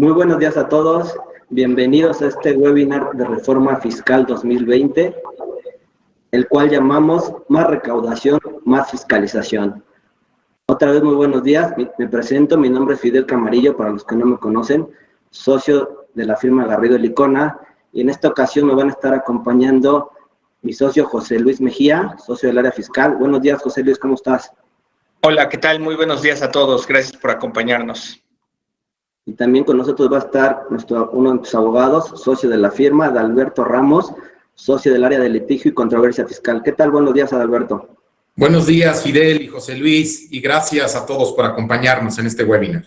Muy buenos días a todos. Bienvenidos a este webinar de Reforma Fiscal 2020, el cual llamamos Más recaudación, más fiscalización. Otra vez muy buenos días. Me presento, mi nombre es Fidel Camarillo, para los que no me conocen, socio de la firma Garrido Licona, y en esta ocasión me van a estar acompañando mi socio José Luis Mejía, socio del área fiscal. Buenos días, José Luis, ¿cómo estás? Hola, ¿qué tal? Muy buenos días a todos. Gracias por acompañarnos. Y también con nosotros va a estar uno de nuestros abogados, socio de la firma, Adalberto Ramos, socio del área de litigio y controversia fiscal. ¿Qué tal? Buenos días, Adalberto. Buenos días, Fidel y José Luis, y gracias a todos por acompañarnos en este webinar.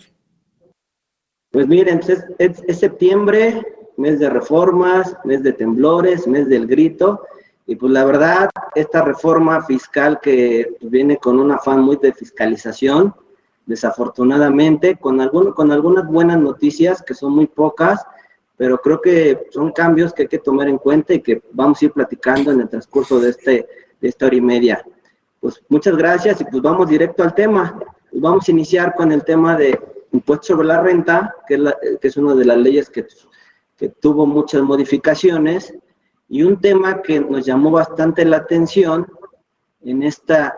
Pues miren, es septiembre, mes de reformas, mes de temblores, mes del grito, y pues la verdad, esta reforma fiscal que viene con un afán muy de fiscalización, desafortunadamente, con algunas buenas noticias, que son muy pocas, pero creo que son cambios que hay que tomar en cuenta y que vamos a ir platicando en el transcurso de esta hora y media. Pues muchas gracias y pues vamos directo al tema. Pues vamos a iniciar con el tema de impuesto sobre la renta, que es una de las leyes que tuvo muchas modificaciones, y un tema que nos llamó bastante la atención en esta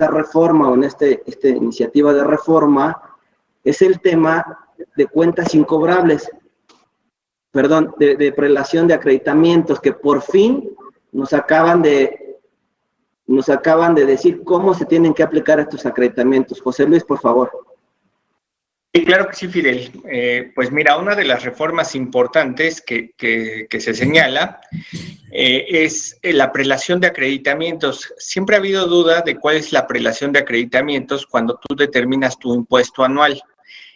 reforma o en esta iniciativa de reforma es el tema de cuentas incobrables, perdón, de prelación de acreditamientos, que por fin nos acaban de decir cómo se tienen que aplicar estos acreditamientos. José Luis, por favor. Sí, claro que sí, Fidel. Pues mira, una de las reformas importantes que se señala es la prelación de acreditamientos. Siempre ha habido duda de cuál es la prelación de acreditamientos cuando tú determinas tu impuesto anual.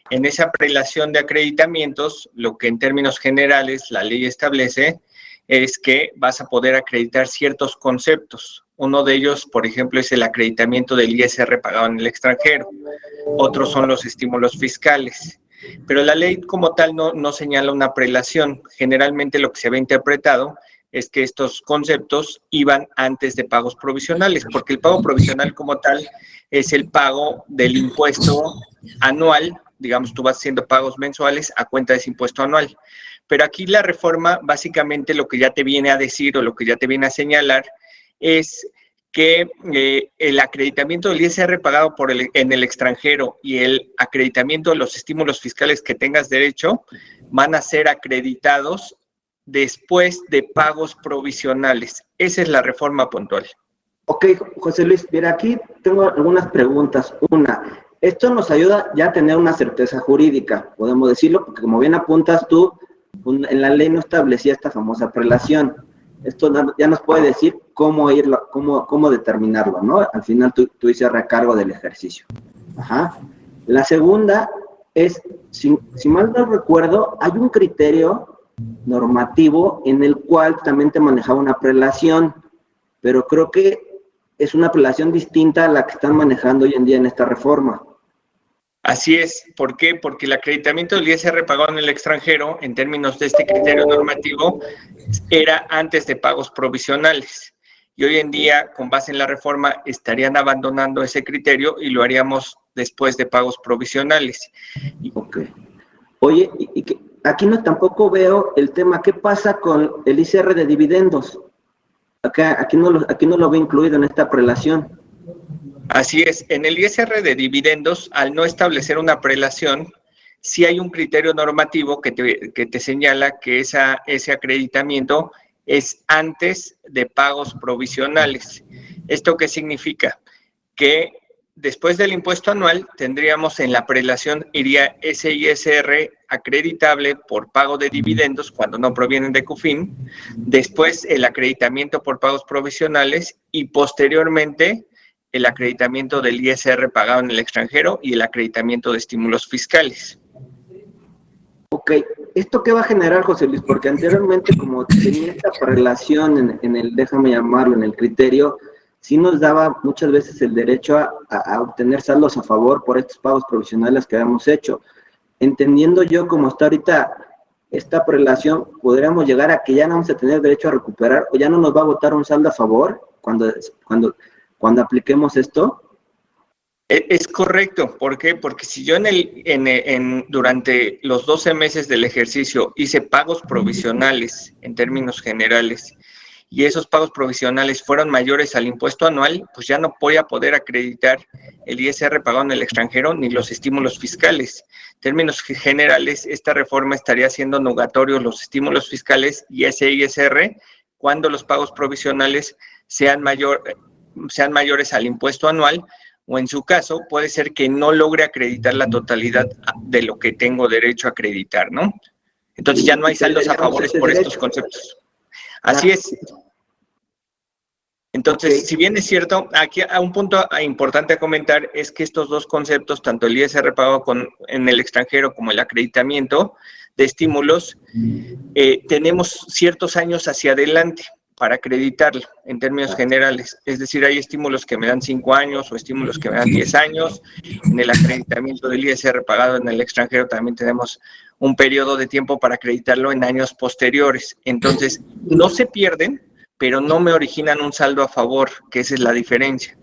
En esa prelación de acreditamientos, lo que en términos generales la ley establece es que vas a poder acreditar ciertos conceptos. Uno de ellos, por ejemplo, es el acreditamiento del ISR pagado en el extranjero. Otros son los estímulos fiscales. Pero la ley como tal no señala una prelación. Generalmente lo que se había interpretado es que estos conceptos iban antes de pagos provisionales, porque el pago provisional como tal es el pago del impuesto anual. Digamos, tú vas haciendo pagos mensuales a cuenta de ese impuesto anual. Pero aquí la reforma, básicamente lo que ya te viene a decir o lo que ya te viene a señalar es que el acreditamiento del ISR pagado en el extranjero y el acreditamiento de los estímulos fiscales que tengas derecho van a ser acreditados después de pagos provisionales. Esa es la reforma puntual. Ok, José Luis, mira, aquí tengo algunas preguntas. Una, esto nos ayuda ya a tener una certeza jurídica, podemos decirlo, porque como bien apuntas tú, en la ley no establecía esta famosa prelación. Esto ya nos puede decir cómo determinarlo, ¿no? Al final tú hiciste recargo del ejercicio. Ajá. La segunda es, si mal no recuerdo, hay un criterio normativo en el cual también te manejaba una prelación, pero creo que es una prelación distinta a la que están manejando hoy en día en esta reforma. Así es. ¿Por qué? Porque el acreditamiento del ISR pagado en el extranjero, en términos de este criterio normativo, era antes de pagos provisionales. Y hoy en día, con base en la reforma, estarían abandonando ese criterio y lo haríamos después de pagos provisionales. Ok. Oye, aquí tampoco veo el tema, ¿qué pasa con el ISR de dividendos? Aquí no lo veo incluido en esta prelación. Así es, en el ISR de dividendos, al no establecer una prelación, sí hay un criterio normativo que te señala que ese acreditamiento es antes de pagos provisionales. ¿Esto qué significa? Que después del impuesto anual tendríamos en la prelación, iría ese ISR acreditable por pago de dividendos cuando no provienen de CUFIN, después el acreditamiento por pagos provisionales y posteriormente el acreditamiento del ISR pagado en el extranjero y el acreditamiento de estímulos fiscales. Ok, ¿esto qué va a generar, José Luis? Porque anteriormente, como tenía esta relación déjame llamarlo, en el criterio, sí nos daba muchas veces el derecho a obtener saldos a favor por estos pagos provisionales que habíamos hecho. Entendiendo yo cómo está ahorita esta prelación, ¿podríamos llegar a que ya no vamos a tener derecho a recuperar o ya no nos va a votar un saldo a favor cuando apliquemos esto? Es correcto. ¿Por qué? Porque si yo durante los 12 meses del ejercicio hice pagos provisionales en términos generales y esos pagos provisionales fueron mayores al impuesto anual, pues ya no voy a poder acreditar el ISR pagado en el extranjero ni los estímulos fiscales. En términos generales, esta reforma estaría haciendo nugatorios los estímulos fiscales y ese ISR cuando los pagos provisionales sean mayores al impuesto anual, o en su caso puede ser que no logre acreditar la totalidad de lo que tengo derecho a acreditar, ¿no? Entonces ya no hay saldos a favores por estos conceptos. Así es. Entonces, si bien es cierto, aquí un punto importante a comentar es que estos dos conceptos, tanto el ISR pagado en el extranjero como el acreditamiento de estímulos, tenemos ciertos años hacia adelante para acreditarlo en términos generales. Es decir, hay estímulos que me dan 5 años o estímulos que me dan 10 años. En el acreditamiento del ISR pagado en el extranjero también tenemos un periodo de tiempo para acreditarlo en años posteriores. Entonces, no se pierden, pero no me originan un saldo a favor, que esa es la diferencia.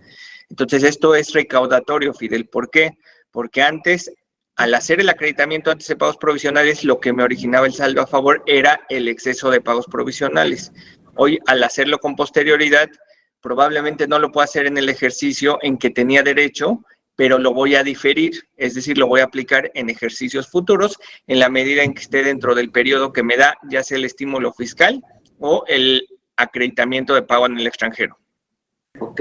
Entonces, esto es recaudatorio, Fidel. ¿Por qué? Porque antes, al hacer el acreditamiento antes de pagos provisionales, lo que me originaba el saldo a favor era el exceso de pagos provisionales. Hoy, al hacerlo con posterioridad, probablemente no lo puedo hacer en el ejercicio en que tenía derecho, pero lo voy a diferir, es decir, lo voy a aplicar en ejercicios futuros en la medida en que esté dentro del periodo que me da, ya sea el estímulo fiscal o el acreditamiento de pago en el extranjero. Ok.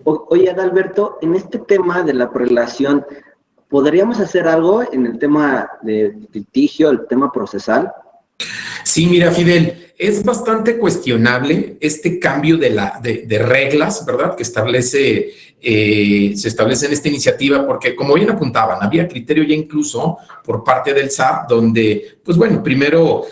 Oye, Adalberto, en este tema de la prelación, ¿podríamos hacer algo en el tema de litigio, el tema procesal? Sí, mira, Fidel, es bastante cuestionable este cambio de reglas, ¿verdad?, que se establece en esta iniciativa, porque como bien apuntaban, había criterio ya incluso por parte del SAT, donde, pues bueno, primero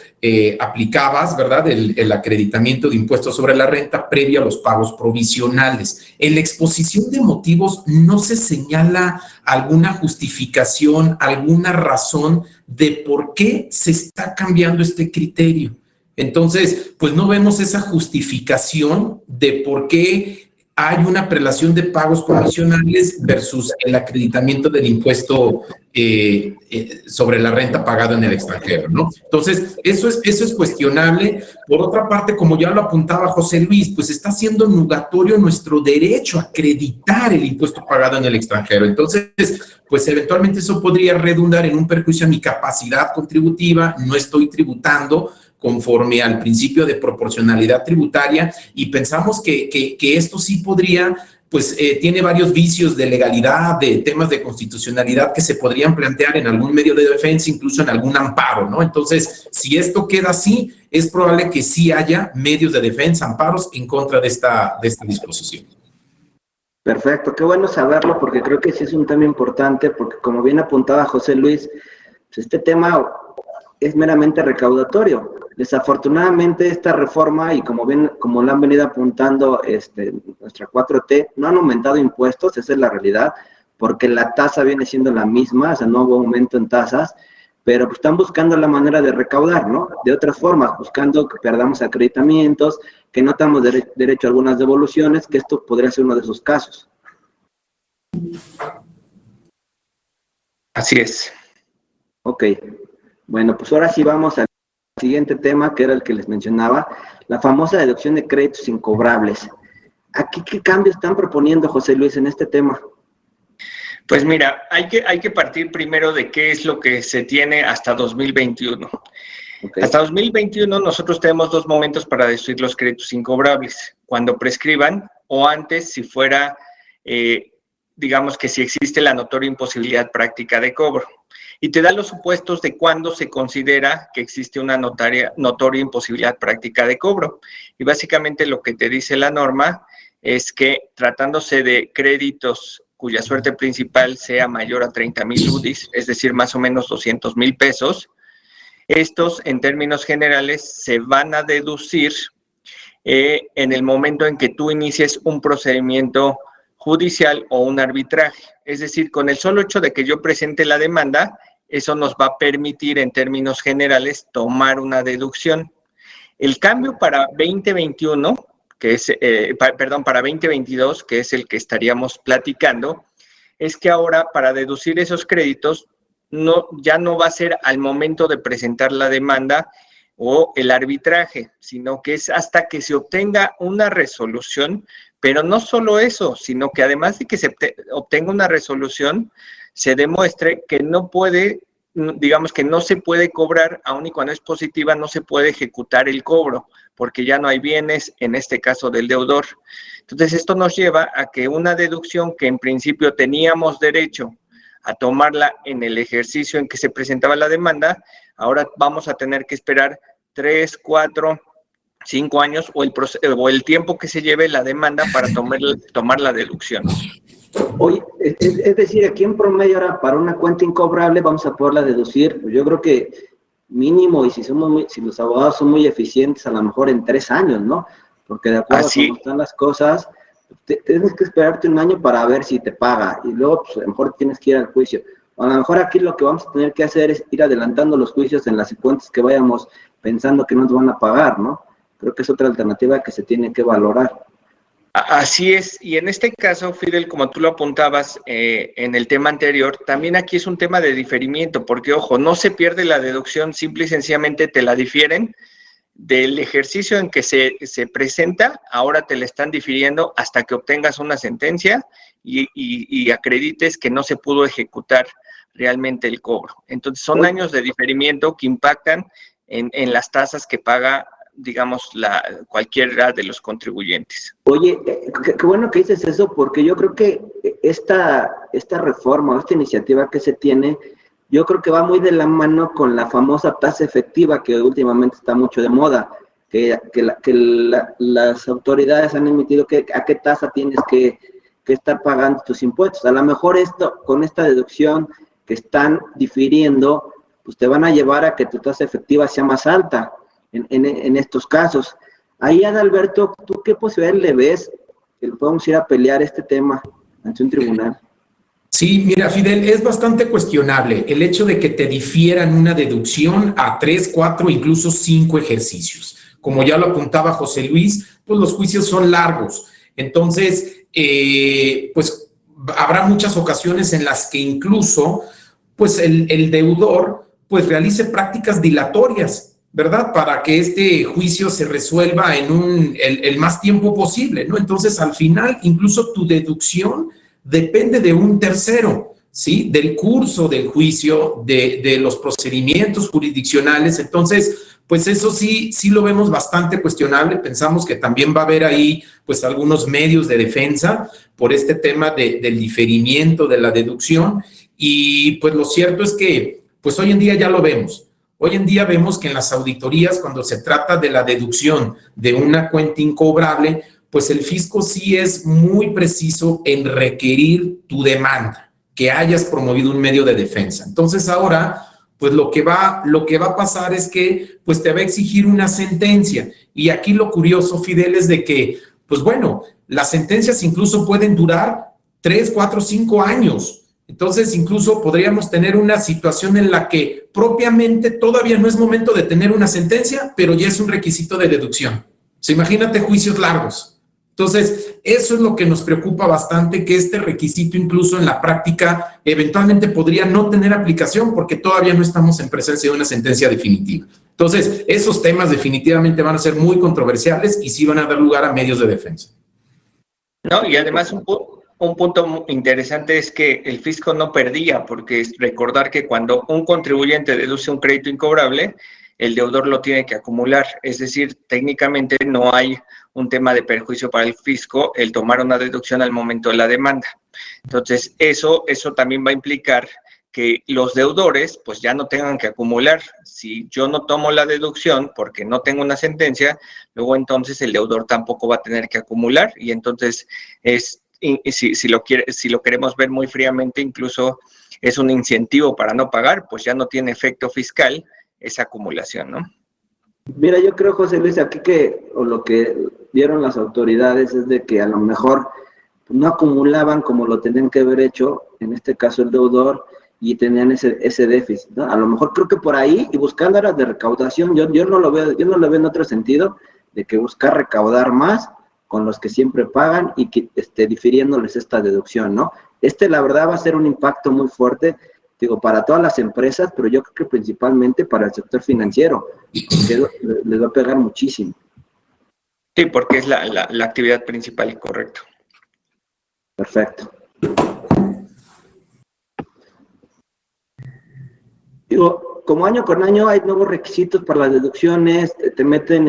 aplicabas, ¿verdad?, el acreditamiento de impuestos sobre la renta previo a los pagos provisionales. En la exposición de motivos no se señala alguna justificación, alguna razón de por qué se está cambiando este criterio. Entonces, pues no vemos esa justificación de por qué hay una prelación de pagos provisionales versus el acreditamiento del impuesto sobre la renta pagada en el extranjero, ¿no? Entonces, eso es cuestionable. Por otra parte, como ya lo apuntaba José Luis, pues está siendo nugatorio nuestro derecho a acreditar el impuesto pagado en el extranjero. Entonces, pues eventualmente eso podría redundar en un perjuicio a mi capacidad contributiva, no estoy tributando conforme al principio de proporcionalidad tributaria, y pensamos que esto sí podría, pues tiene varios vicios de legalidad, de temas de constitucionalidad que se podrían plantear en algún medio de defensa, incluso en algún amparo, ¿no? Entonces, si esto queda así, es probable que sí haya medios de defensa, amparos en contra de esta disposición. Perfecto, qué bueno saberlo, porque creo que sí es un tema importante, porque como bien apuntaba José Luis, pues este tema es meramente recaudatorio. Desafortunadamente esta reforma, y como lo han venido apuntando nuestra 4T, no han aumentado impuestos, esa es la realidad, porque la tasa viene siendo la misma, o sea, no hubo aumento en tasas, pero pues están buscando la manera de recaudar, ¿no? De otras formas, buscando que perdamos acreditamientos, que no tengamos derecho a algunas devoluciones, que esto podría ser uno de esos casos. Así es. Ok. Bueno, pues ahora sí vamos al siguiente tema, que era el que les mencionaba, la famosa deducción de créditos incobrables. ¿Aquí qué cambios están proponiendo, José Luis, en este tema? Pues mira, hay que partir primero de qué es lo que se tiene hasta 2021. Okay. Hasta 2021 nosotros tenemos 2 momentos para deducir los créditos incobrables, cuando prescriban o antes si fuera, digamos que si existe la notoria imposibilidad práctica de cobro. Y te da los supuestos de cuándo se considera que existe una notoria imposibilidad práctica de cobro. Y básicamente lo que te dice la norma es que tratándose de créditos cuya suerte principal sea mayor a 30,000 UDIs, es decir, más o menos 200,000 pesos, estos en términos generales se van a deducir en el momento en que tú inicies un procedimiento judicial o un arbitraje. Es decir, con el solo hecho de que yo presente la demanda, eso nos va a permitir en términos generales tomar una deducción. El cambio para 2021, que es, para 2022, que es el que estaríamos platicando, es que ahora para deducir esos créditos ya no va a ser al momento de presentar la demanda o el arbitraje, sino que es hasta que se obtenga una resolución, pero no solo eso, sino que además de que se obtenga una resolución, se demuestre que no puede, digamos que no se puede cobrar, aun y cuando es positiva, no se puede ejecutar el cobro, porque ya no hay bienes, en este caso del deudor. Entonces, esto nos lleva a que una deducción que en principio teníamos derecho a tomarla en el ejercicio en que se presentaba la demanda, ahora vamos a tener que esperar 3, 4, 5 años o el tiempo que se lleve la demanda para tomar la deducción. Oye, es decir, aquí en promedio ahora para una cuenta incobrable vamos a poderla deducir, yo creo que mínimo, y si los abogados son muy eficientes, a lo mejor en 3 años, ¿no? Porque de acuerdo a cómo están las cosas, tienes que esperarte 1 año para ver si te paga, y luego pues, a lo mejor tienes que ir al juicio. A lo mejor aquí lo que vamos a tener que hacer es ir adelantando los juicios en las cuentas que vayamos pensando que nos van a pagar, ¿no? Creo que es otra alternativa que se tiene que valorar. Así es, y en este caso, Fidel, como tú lo apuntabas en el tema anterior, también aquí es un tema de diferimiento, porque ojo, no se pierde la deducción, simple y sencillamente te la difieren del ejercicio en que se presenta, ahora te la están difiriendo hasta que obtengas una sentencia y acredites que no se pudo ejecutar realmente el cobro. Entonces son años de diferimiento que impactan en las tasas que paga, digamos, cualquiera de los contribuyentes. Oye, qué bueno que dices eso, porque yo creo que esta reforma o esta iniciativa que se tiene, yo creo que va muy de la mano con la famosa tasa efectiva que últimamente está mucho de moda, que las autoridades han emitido a qué tasa tienes que estar pagando tus impuestos. A lo mejor con esta deducción que están difiriendo, pues te van a llevar a que tu tasa efectiva sea más alta en estos casos. Ahí, Adalberto, ¿tú qué posibilidad le ves que podemos ir a pelear este tema ante un tribunal? Sí, mira, Fidel, es bastante cuestionable el hecho de que te difieran una deducción a 3, 4, incluso 5 ejercicios. Como ya lo apuntaba José Luis, pues los juicios son largos. Entonces, pues habrá muchas ocasiones en las que incluso, pues el deudor, pues realice prácticas dilatorias, ¿verdad? Para que este juicio se resuelva en el más tiempo posible, ¿no? Entonces, al final, incluso tu deducción depende de un tercero, ¿sí? Del curso del juicio, de los procedimientos jurisdiccionales. Entonces, pues eso sí lo vemos bastante cuestionable. Pensamos que también va a haber ahí, pues, algunos medios de defensa por este tema del diferimiento de la deducción. Y, pues, lo cierto es que, pues, hoy en día ya lo vemos. Hoy en día vemos que en las auditorías, cuando se trata de la deducción de una cuenta incobrable, pues el fisco sí es muy preciso en requerir tu demanda, que hayas promovido un medio de defensa. Entonces ahora, pues lo que va a pasar es que pues te va a exigir una sentencia. Y aquí lo curioso, Fidel, es de que, pues bueno, las sentencias incluso pueden durar 3, 4, 5 años. Entonces, incluso podríamos tener una situación en la que propiamente todavía no es momento de tener una sentencia, pero ya es un requisito de deducción. O sea, imagínate juicios largos. Entonces, eso es lo que nos preocupa bastante, que este requisito incluso en la práctica eventualmente podría no tener aplicación porque todavía no estamos en presencia de una sentencia definitiva. Entonces, esos temas definitivamente van a ser muy controversiales y sí van a dar lugar a medios de defensa. No, y además un punto interesante es que el fisco no perdía, porque es recordar que cuando un contribuyente deduce un crédito incobrable, el deudor lo tiene que acumular. Es decir, técnicamente no hay un tema de perjuicio para el fisco el tomar una deducción al momento de la demanda. Entonces, eso también va a implicar que los deudores pues ya no tengan que acumular. Si yo no tomo la deducción porque no tengo una sentencia, luego entonces el deudor tampoco va a tener que acumular y entonces si lo queremos ver muy fríamente, incluso es un incentivo para no pagar, pues ya no tiene efecto fiscal esa acumulación, ¿no? Mira, yo creo, José Luis, aquí lo que vieron las autoridades es de que a lo mejor no acumulaban como lo tenían que haber hecho, en este caso el deudor, y tenían ese déficit, ¿no? A lo mejor creo que por ahí, y buscando áreas de recaudación, yo no lo veo en otro sentido, de que buscar recaudar más con los que siempre pagan y que difiriéndoles esta deducción, ¿no? La verdad va a ser un impacto muy fuerte, digo, para todas las empresas, pero yo creo que principalmente para el sector financiero, porque les va a pegar muchísimo. Sí, porque es la actividad principal, correcto. Perfecto. Digo, como año con año hay nuevos requisitos para las deducciones, te meten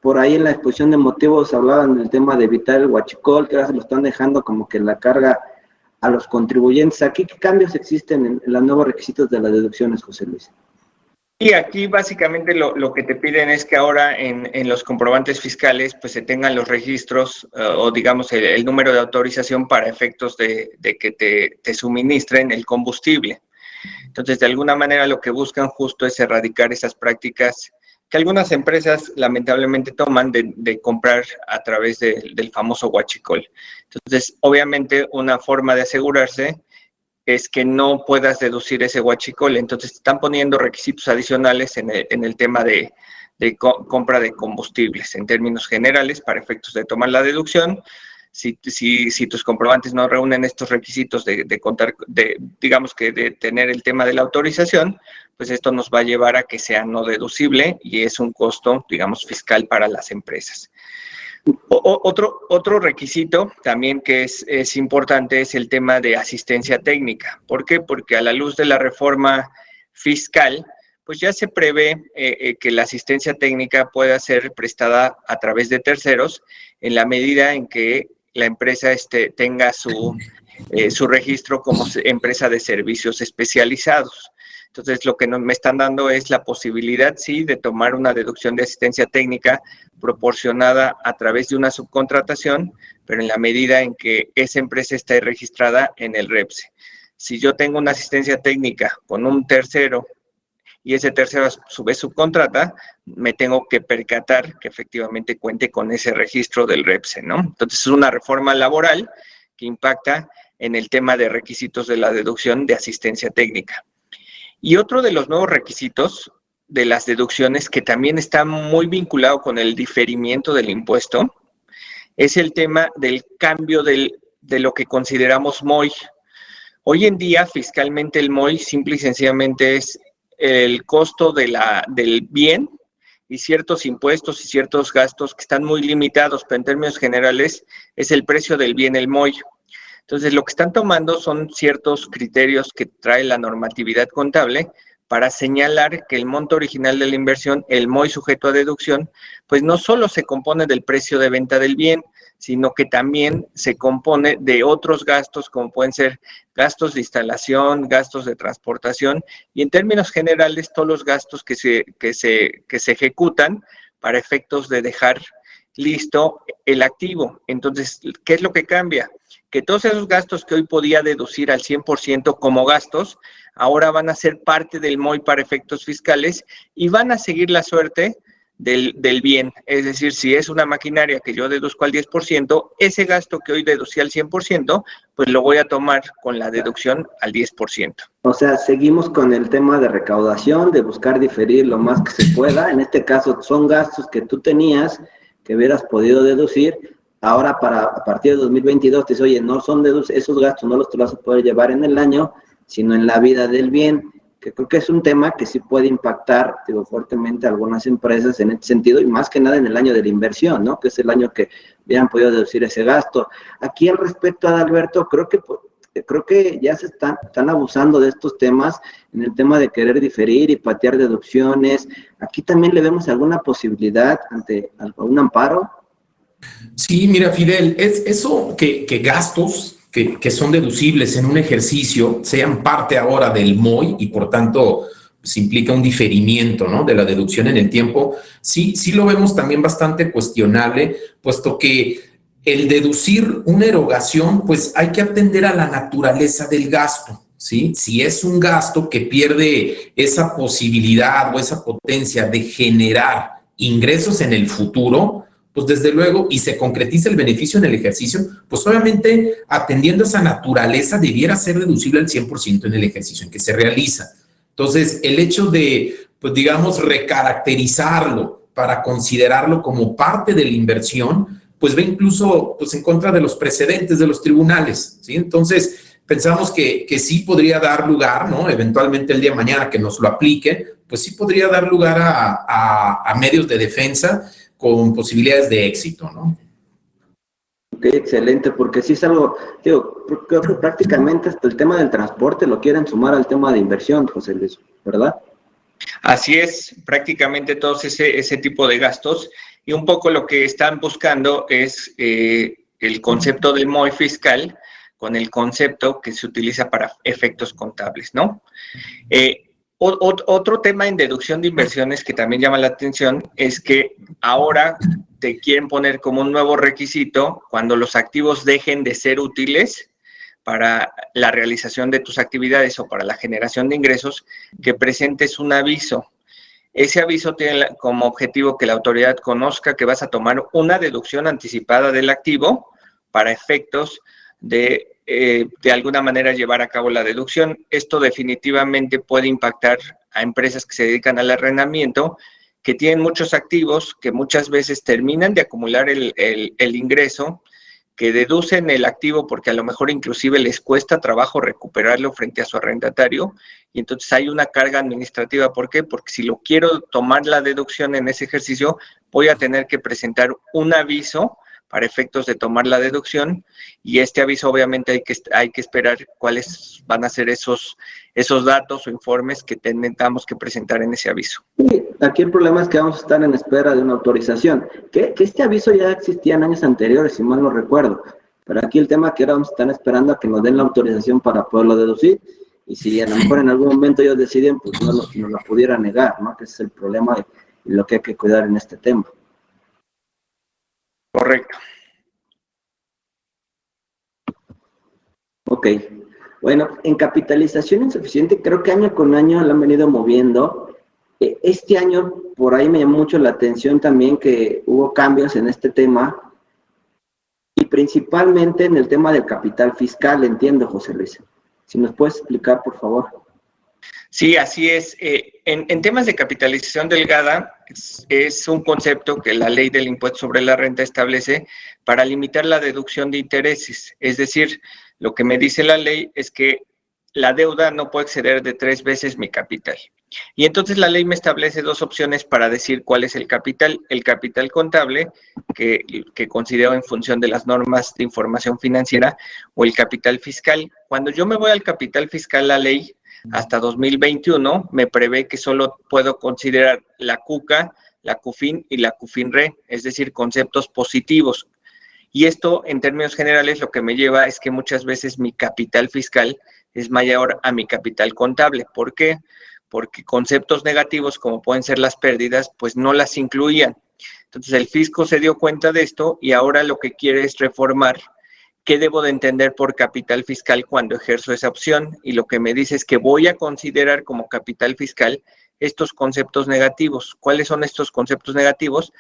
por ahí en la exposición de motivos hablaban del tema de evitar el huachicol, que ahora se lo están dejando como que la carga a los contribuyentes. ¿Aquí qué cambios existen en los nuevos requisitos de las deducciones, José Luis? Y aquí básicamente lo que te piden es que ahora en los comprobantes fiscales pues se tengan los registros o digamos el número de autorización para efectos de que te suministren el combustible. Entonces, de alguna manera lo que buscan justo es erradicar esas prácticas que algunas empresas lamentablemente toman de comprar a través del famoso huachicol. Entonces, obviamente una forma de asegurarse es que no puedas deducir ese huachicol. Entonces, están poniendo requisitos adicionales en el tema de compra de combustibles en términos generales para efectos de tomar la deducción. Si tus comprobantes no reúnen estos requisitos de contar, digamos que de tener el tema de la autorización, pues esto nos va a llevar a que sea no deducible y es un costo, digamos, fiscal para las empresas. Otro requisito también que es importante es el tema de asistencia técnica. ¿Por qué? Porque a la luz de la reforma fiscal, pues ya se prevé que la asistencia técnica pueda ser prestada a través de terceros en la medida en que la empresa tenga su registro como empresa de servicios especializados. Entonces, lo que me están dando es la posibilidad, sí, de tomar una deducción de asistencia técnica proporcionada a través de una subcontratación, pero en la medida en que esa empresa esté registrada en el REPSE. Si yo tengo una asistencia técnica con un tercero y ese tercero a su vez subcontrata, me tengo que percatar que efectivamente cuente con ese registro del REPSE, ¿no? Entonces, es una reforma laboral que impacta en el tema de requisitos de la deducción de asistencia técnica. Y otro de los nuevos requisitos de las deducciones que también está muy vinculado con el diferimiento del impuesto es el tema del cambio de lo que consideramos MOI. Hoy en día, fiscalmente, el MOI simple y sencillamente es el costo del bien y ciertos impuestos y ciertos gastos que están muy limitados, pero en términos generales es el precio del bien, el MOI. Entonces, lo que están tomando son ciertos criterios que trae la normatividad contable para señalar que el monto original de la inversión, el MOI sujeto a deducción, pues no solo se compone del precio de venta del bien, sino que también se compone de otros gastos, como pueden ser gastos de instalación, gastos de transportación, y en términos generales, todos los gastos que se ejecutan para efectos de dejar listo el activo. Entonces, ¿qué es lo que cambia? Que todos esos gastos que hoy podía deducir al 100% como gastos, ahora van a ser parte del MOI para efectos fiscales y van a seguir la suerte del bien. Es decir, si es una maquinaria que yo deduzco al 10%, ese gasto que hoy deducí al 100%, pues lo voy a tomar con la deducción al 10%. O sea, seguimos con el tema de recaudación, de buscar diferir lo más que se pueda. En este caso, son gastos que tú tenías, que hubieras podido deducir. Ahora, a partir de 2022, te dice, oye, no son esos gastos, no los te vas a poder llevar en el año, sino en la vida del bien, que creo que es un tema que sí puede impactar, digo, fuertemente a algunas empresas en este sentido, y más que nada en el año de la inversión, ¿no? Que es el año que hubieran podido deducir ese gasto. Aquí, al respecto, Adalberto, creo que ya se están abusando de estos temas, en el tema de querer diferir y patear deducciones. Aquí también le vemos alguna posibilidad ante algún amparo. Sí, mira, Fidel, es eso que gastos que son deducibles en un ejercicio sean parte ahora del MOI y por tanto pues, implica un diferimiento, ¿no?, de la deducción en el tiempo. Sí lo vemos también bastante cuestionable, puesto que el deducir una erogación, pues hay que atender a la naturaleza del gasto, ¿sí? Si es un gasto que pierde esa posibilidad o esa potencia de generar ingresos en el futuro, pues desde luego, y se concretiza el beneficio en el ejercicio, pues obviamente atendiendo a esa naturaleza debiera ser deducible al 100% en el ejercicio en que se realiza. Entonces, el hecho de, pues digamos, recaracterizarlo para considerarlo como parte de la inversión, pues va incluso pues, en contra de los precedentes de los tribunales, ¿sí? Entonces, pensamos que sí podría dar lugar, ¿no? Eventualmente el día de mañana que nos lo apliquen, pues sí podría dar lugar a medios de defensa con posibilidades de éxito, ¿no? Ok, excelente, porque sí es algo, digo, creo que prácticamente hasta el tema del transporte lo quieren sumar al tema de inversión, José Luis, ¿verdad? Así es, prácticamente todos ese tipo de gastos, y un poco lo que están buscando es el concepto del MOE fiscal con el concepto que se utiliza para efectos contables, ¿no? Otro tema en deducción de inversiones que también llama la atención es que ahora te quieren poner como un nuevo requisito cuando los activos dejen de ser útiles para la realización de tus actividades o para la generación de ingresos, que presentes un aviso. Ese aviso tiene como objetivo que la autoridad conozca que vas a tomar una deducción anticipada del activo para efectos de alguna manera llevar a cabo la deducción. Esto definitivamente puede impactar a empresas que se dedican al arrendamiento, que tienen muchos activos, que muchas veces terminan de acumular el ingreso, que deducen el activo porque a lo mejor inclusive les cuesta trabajo recuperarlo frente a su arrendatario, y entonces hay una carga administrativa. ¿Por qué? Porque si lo quiero tomar la deducción en ese ejercicio, voy a tener que presentar un aviso para efectos de tomar la deducción, y este aviso obviamente hay que esperar cuáles van a ser esos datos o informes que tengamos que presentar en ese aviso. Sí, aquí el problema es que vamos a estar en espera de una autorización, que este aviso ya existía en años anteriores, si mal no recuerdo, pero aquí el tema que ahora vamos a estar esperando a que nos den la autorización para poderlo deducir, y si a lo mejor en algún momento ellos deciden, pues no nos la pudiera negar, ¿no? Que ese es el problema y lo que hay que cuidar en este tema. Correcto. Ok, bueno, en capitalización insuficiente creo que año con año la han venido moviendo. Este año por ahí me llamó mucho la atención también que hubo cambios en este tema, y principalmente en el tema del capital fiscal, entiendo, José Luis. Si nos puedes explicar, por favor. Sí, así es. En temas de capitalización delgada, es un concepto que la ley del impuesto sobre la renta establece para limitar la deducción de intereses. Es decir, lo que me dice la ley es que la deuda no puede exceder de 3 veces mi capital. Y entonces la ley me establece dos opciones para decir cuál es el capital contable, que considero en función de las normas de información financiera, o el capital fiscal. Cuando yo me voy al capital fiscal, la ley hasta 2021 me prevé que solo puedo considerar la CUCA, la CUFIN y la CUFINRE, es decir, conceptos positivos. Y esto, en términos generales, lo que me lleva es que muchas veces mi capital fiscal es mayor a mi capital contable. ¿Por qué? Porque conceptos negativos, como pueden ser las pérdidas, pues no las incluían. Entonces, el fisco se dio cuenta de esto y ahora lo que quiere es reformar qué debo de entender por capital fiscal cuando ejerzo esa opción, y lo que me dice es que voy a considerar como capital fiscal estos conceptos negativos. ¿Cuáles son estos conceptos negativos?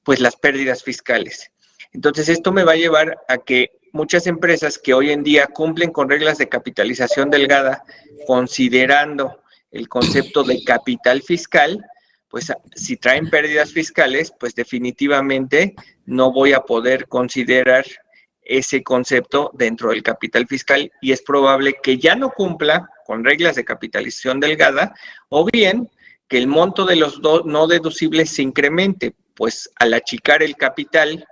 Pues las pérdidas fiscales. Entonces, esto me va a llevar a que muchas empresas que hoy en día cumplen con reglas de capitalización delgada, considerando el concepto de capital fiscal, pues si traen pérdidas fiscales, pues definitivamente no voy a poder considerar ese concepto dentro del capital fiscal, y es probable que ya no cumpla con reglas de capitalización delgada, o bien que el monto de los no deducibles se incremente, pues al achicar el capital,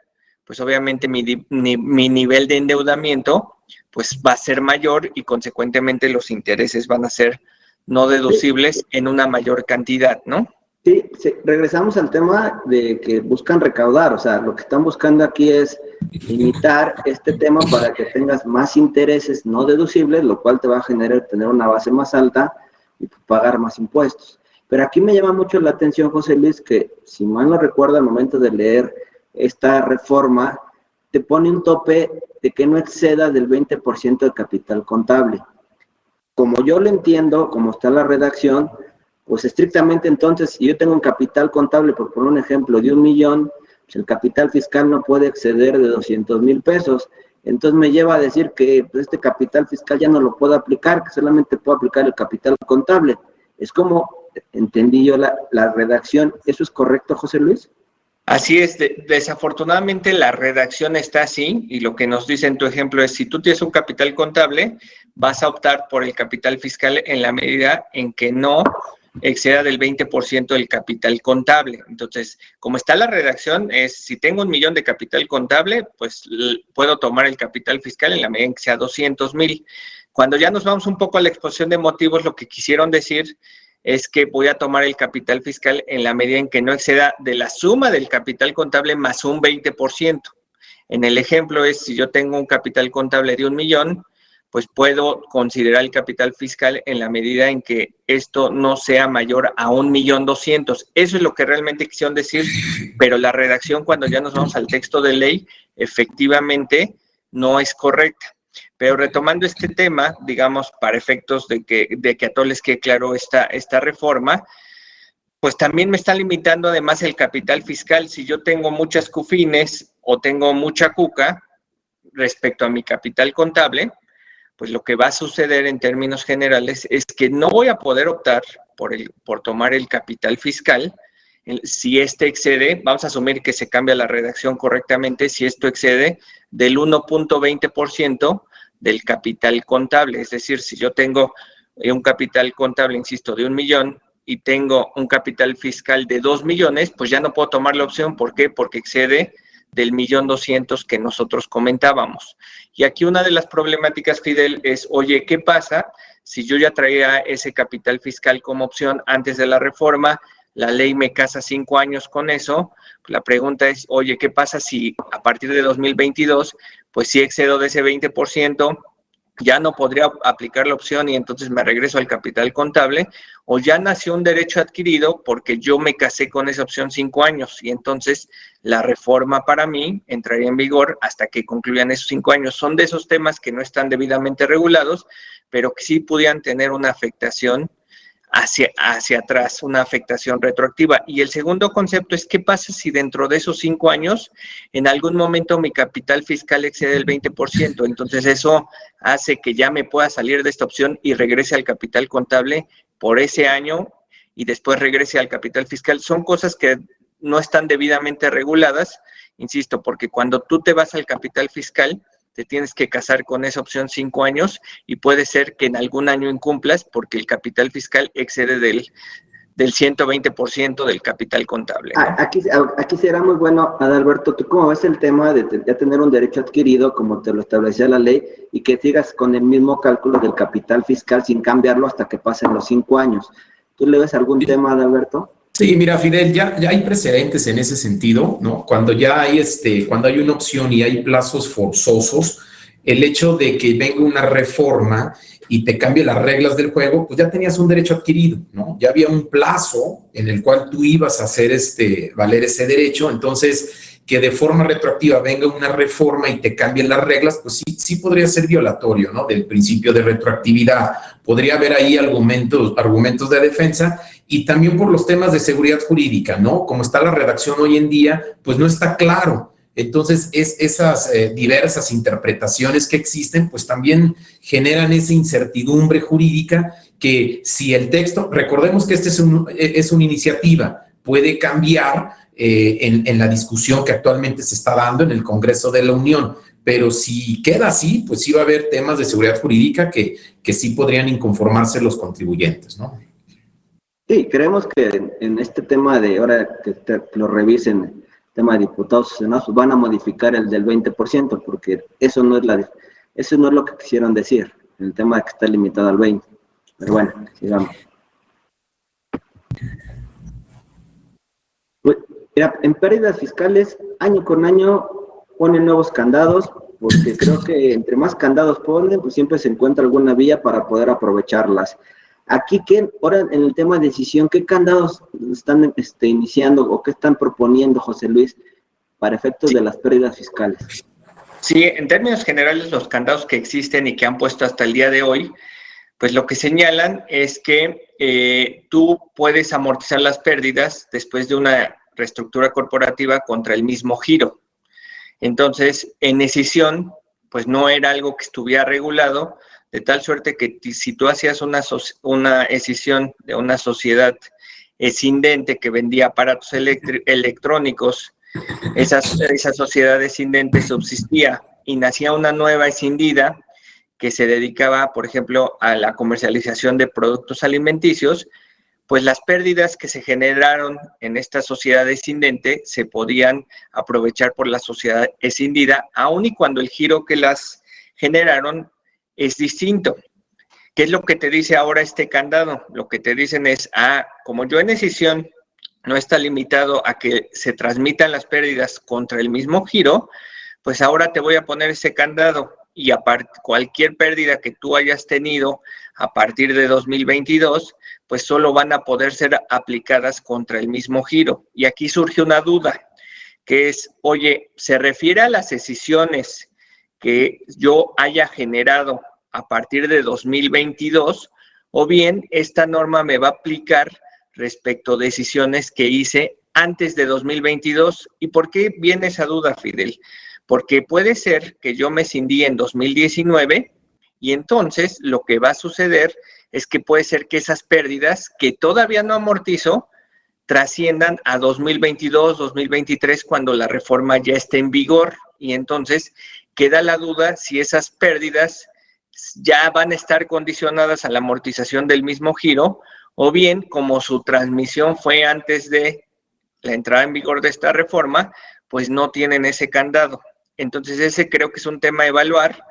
pues obviamente mi nivel de endeudamiento pues va a ser mayor, y consecuentemente los intereses van a ser no deducibles en una mayor cantidad, ¿no? Sí, regresamos al tema de que buscan recaudar, o sea, lo que están buscando aquí es limitar este tema para que tengas más intereses no deducibles, lo cual te va a generar tener una base más alta y pagar más impuestos. Pero aquí me llama mucho la atención, José Luis, que si mal no recuerdo al momento de leer esta reforma, te pone un tope de que no exceda del 20% del capital contable. Como yo lo entiendo, como está la redacción, pues estrictamente entonces, si yo tengo un capital contable, por poner un ejemplo, de 1 millón, pues el capital fiscal no puede exceder de 200,000 pesos. Entonces me lleva a decir que pues, este capital fiscal ya no lo puedo aplicar, que solamente puedo aplicar el capital contable. Es como entendí yo la redacción. ¿Eso es correcto, José Luis? Así es, desafortunadamente la redacción está así y lo que nos dice en tu ejemplo es si tú tienes un capital contable, vas a optar por el capital fiscal en la medida en que no exceda del 20% del capital contable. Entonces, como está la redacción, es si tengo 1,000,000 de capital contable, pues puedo tomar el capital fiscal en la medida en que sea 200,000. Cuando ya nos vamos un poco a la exposición de motivos, lo que quisieron decir es que voy a tomar el capital fiscal en la medida en que no exceda de la suma del capital contable más un 20%. En el ejemplo es, si yo tengo un capital contable de 1,000,000, pues puedo considerar el capital fiscal en la medida en que esto no sea mayor a 1,200,000. Eso es lo que realmente quisieron decir, pero la redacción, cuando ya nos vamos al texto de ley, efectivamente no es correcta. Pero retomando este tema, digamos, para efectos de que a todos les quede claro esta reforma, pues también me está limitando además el capital fiscal. Si yo tengo muchas CUFINES o tengo mucha CUCA respecto a mi capital contable, pues lo que va a suceder en términos generales es que no voy a poder optar por tomar el capital fiscal si este excede, vamos a asumir que se cambia la redacción correctamente, si esto excede del 1,20% del capital contable. Es decir, si yo tengo un capital contable, insisto, de 1,000,000 y tengo un capital fiscal de 2,000,000, pues ya no puedo tomar la opción. ¿Por qué? Porque excede del 1,200,000 que nosotros comentábamos. Y aquí una de las problemáticas, Fidel, es, oye, ¿qué pasa si yo ya traía ese capital fiscal como opción antes de la reforma? La ley me casa 5 años con eso. La pregunta es, oye, ¿qué pasa si a partir de 2022, pues si excedo de ese 20%, ya no podría aplicar la opción y entonces me regreso al capital contable, o ya nació un derecho adquirido porque yo me casé con esa opción 5 años y entonces la reforma para mí entraría en vigor hasta que concluyan esos 5 años? Son de esos temas que no están debidamente regulados, pero que sí pudieran tener una afectación hacia atrás, una afectación retroactiva. Y el segundo concepto es, ¿qué pasa si dentro de esos 5 años, en algún momento mi capital fiscal excede el 20%? Entonces eso hace que ya me pueda salir de esta opción y regrese al capital contable por ese año y después regrese al capital fiscal. Son cosas que no están debidamente reguladas, insisto, porque cuando tú te vas al capital fiscal, te tienes que casar con esa opción 5 años y puede ser que en algún año incumplas porque el capital fiscal excede del 120% del capital contable, ¿no? Aquí será muy bueno, Adalberto, ¿tú cómo ves el tema de ya tener un derecho adquirido, como te lo establecía la ley, y que sigas con el mismo cálculo del capital fiscal sin cambiarlo hasta que pasen los 5 años? ¿Tú le ves algún tema, Adalberto? Sí, mira, Fidel, ya hay precedentes en ese sentido, ¿no? Cuando ya hay cuando hay una opción y hay plazos forzosos, el hecho de que venga una reforma y te cambie las reglas del juego, pues ya tenías un derecho adquirido, ¿no? Ya había un plazo en el cual tú ibas a hacer valer ese derecho. Entonces, que de forma retroactiva venga una reforma y te cambien las reglas, pues sí podría ser violatorio, ¿no? Del principio de retroactividad. Podría haber ahí argumentos de defensa. Y también por los temas de seguridad jurídica, ¿no? Como está la redacción hoy en día, pues no está claro. Entonces, esas diversas interpretaciones que existen, pues también generan esa incertidumbre jurídica que si el texto, recordemos que es una iniciativa, puede cambiar en la discusión que actualmente se está dando en el Congreso de la Unión, pero si queda así, pues sí va a haber temas de seguridad jurídica que sí podrían inconformarse los contribuyentes, ¿no? Sí, creemos que en este tema de ahora que lo revisen, tema de diputados y senados, van a modificar el del 20%, porque eso no es lo que quisieron decir, el tema de que está limitado al 20%. Pero bueno, sigamos. Mira, en pérdidas fiscales, año con año ponen nuevos candados, porque creo que entre más candados ponen, pues siempre se encuentra alguna vía para poder aprovecharlas. Aquí, ahora en el tema de decisión, ¿qué candados están iniciando o qué están proponiendo, José Luis, para efectos de las pérdidas fiscales? Sí, en términos generales, los candados que existen y que han puesto hasta el día de hoy, pues lo que señalan es que tú puedes amortizar las pérdidas después de una reestructura corporativa contra el mismo giro. Entonces, en escisión, pues no era algo que estuviera regulado, de tal suerte que si tú hacías una escisión de una sociedad escindente que vendía aparatos electrónicos, esa sociedad escindente subsistía y nacía una nueva escindida que se dedicaba, por ejemplo, a la comercialización de productos alimenticios, pues las pérdidas que se generaron en esta sociedad escindente se podían aprovechar por la sociedad escindida, aun y cuando el giro que las generaron es distinto. ¿Qué es lo que te dice ahora este candado? Lo que te dicen es, como yo en escisión no está limitado a que se transmitan las pérdidas contra el mismo giro, pues ahora te voy a poner ese candado y cualquier pérdida que tú hayas tenido a partir de 2022, pues solo van a poder ser aplicadas contra el mismo giro. Y aquí surge una duda, que es, oye, ¿se refiere a las escisiones que yo haya generado a partir de 2022, o bien esta norma me va a aplicar respecto de decisiones que hice antes de 2022? ¿Y por qué viene esa duda, Fidel? Porque puede ser que yo me escindí en 2019 y entonces lo que va a suceder es que puede ser que esas pérdidas que todavía no amortizo trasciendan a 2022, 2023, cuando la reforma ya esté en vigor, y entonces queda la duda si esas pérdidas ya van a estar condicionadas a la amortización del mismo giro, o bien como su transmisión fue antes de la entrada en vigor de esta reforma, pues no tienen ese candado. Entonces ese creo que es un tema a evaluar.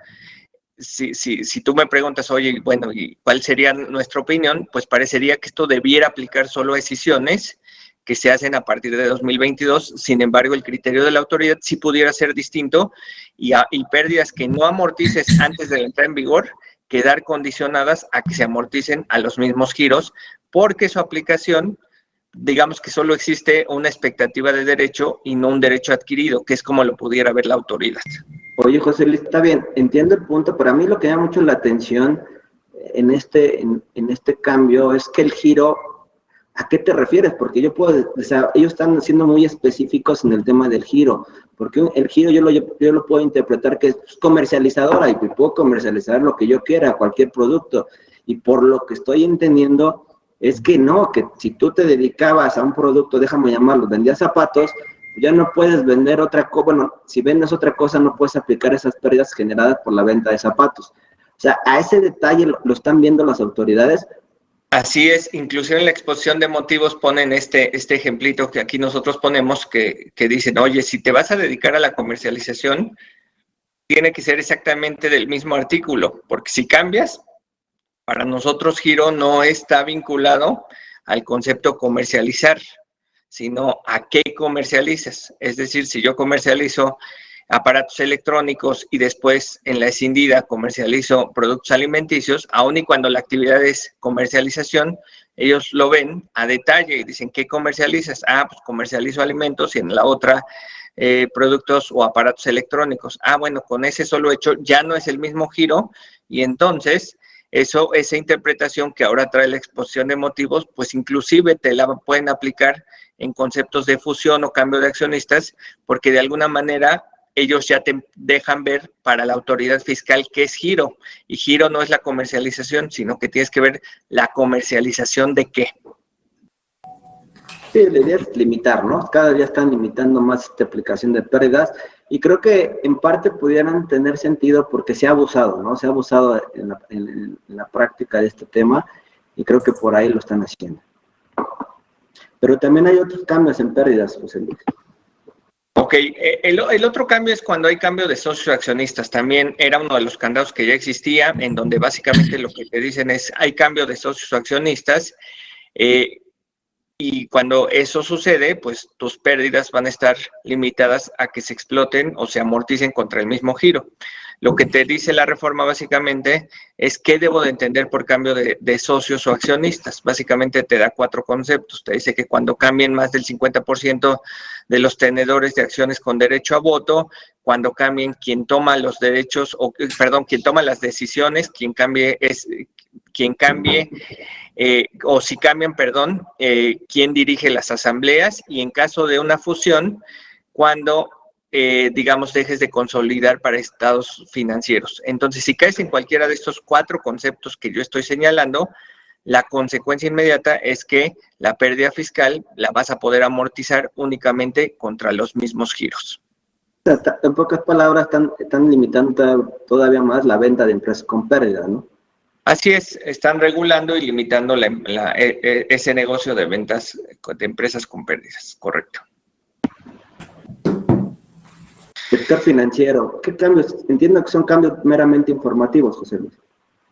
Si tú me preguntas, oye, bueno, ¿y cuál sería nuestra opinión? Pues parecería que esto debiera aplicar solo a escisiones que se hacen a partir de 2022. Sin embargo, el criterio de la autoridad sí pudiera ser distinto y pérdidas que no amortices antes de la entrada en vigor quedar condicionadas a que se amorticen a los mismos giros, porque su aplicación, digamos que solo existe una expectativa de derecho y no un derecho adquirido, que es como lo pudiera ver la autoridad. Oye, José Luis, está bien, entiendo el punto, pero a mí lo que llama mucho la atención en este cambio es que el giro, ¿a qué te refieres? Porque yo puedo, o sea, ellos están siendo muy específicos en el tema del giro, porque el giro yo lo puedo interpretar que es comercializadora y puedo comercializar lo que yo quiera, cualquier producto, y por lo que estoy entendiendo es que no, que si tú te dedicabas a un producto, déjame llamarlo, vendías zapatos, ya no puedes vender otra cosa. Bueno, si vendes otra cosa, no puedes aplicar esas pérdidas generadas por la venta de zapatos. O sea, a ese detalle lo están viendo las autoridades. Así es, inclusive en la exposición de motivos ponen este ejemplito que aquí nosotros ponemos, que dicen, oye, si te vas a dedicar a la comercialización, tiene que ser exactamente del mismo artículo, porque si cambias, para nosotros giro no está vinculado al concepto comercializar, sino a qué comercializas. Es decir, si yo comercializo aparatos electrónicos y después en la escindida comercializo productos alimenticios, aun y cuando la actividad es comercialización, ellos lo ven a detalle y dicen, ¿qué comercializas? Pues comercializo alimentos, y en la otra productos o aparatos electrónicos. Bueno, con ese solo hecho ya no es el mismo giro, y entonces esa interpretación que ahora trae la exposición de motivos, pues inclusive te la pueden aplicar en conceptos de fusión o cambio de accionistas, porque de alguna manera ellos ya te dejan ver para la autoridad fiscal qué es giro, y giro no es la comercialización, sino que tienes que ver la comercialización de qué. Sí, la idea es limitar, ¿no? Cada día están limitando más esta aplicación de pérdidas, y creo que en parte pudieran tener sentido porque se ha abusado, ¿no? Se ha abusado en la práctica de este tema, y creo que por ahí lo están haciendo. Pero también hay otros cambios en pérdidas, José Luis. Ok, el otro cambio es cuando hay cambio de socios accionistas. También era uno de los candados que ya existía, en donde básicamente lo que te dicen es, hay cambio de socios accionistas, y cuando eso sucede, pues tus pérdidas van a estar limitadas a que se exploten o se amorticen contra el mismo giro. Lo que te dice la reforma básicamente es qué debo de entender por cambio de socios o accionistas. Básicamente te da 4 conceptos. Te dice que cuando cambien más del 50% de los tenedores de acciones con derecho a voto, cuando cambien quien toma los derechos, quien toma las decisiones, quien cambie, o si cambian, quién dirige las asambleas, y en caso de una fusión, cuando, digamos, dejes de consolidar para estados financieros. Entonces, si caes en cualquiera de estos 4 conceptos que yo estoy señalando, la consecuencia inmediata es que la pérdida fiscal la vas a poder amortizar únicamente contra los mismos giros. En pocas palabras, están limitando todavía más la venta de empresas con pérdida, ¿no? Así es, están regulando y limitando ese negocio de ventas de empresas con pérdidas, correcto. Sector financiero, ¿qué cambios? Entiendo que son cambios meramente informativos, José Luis.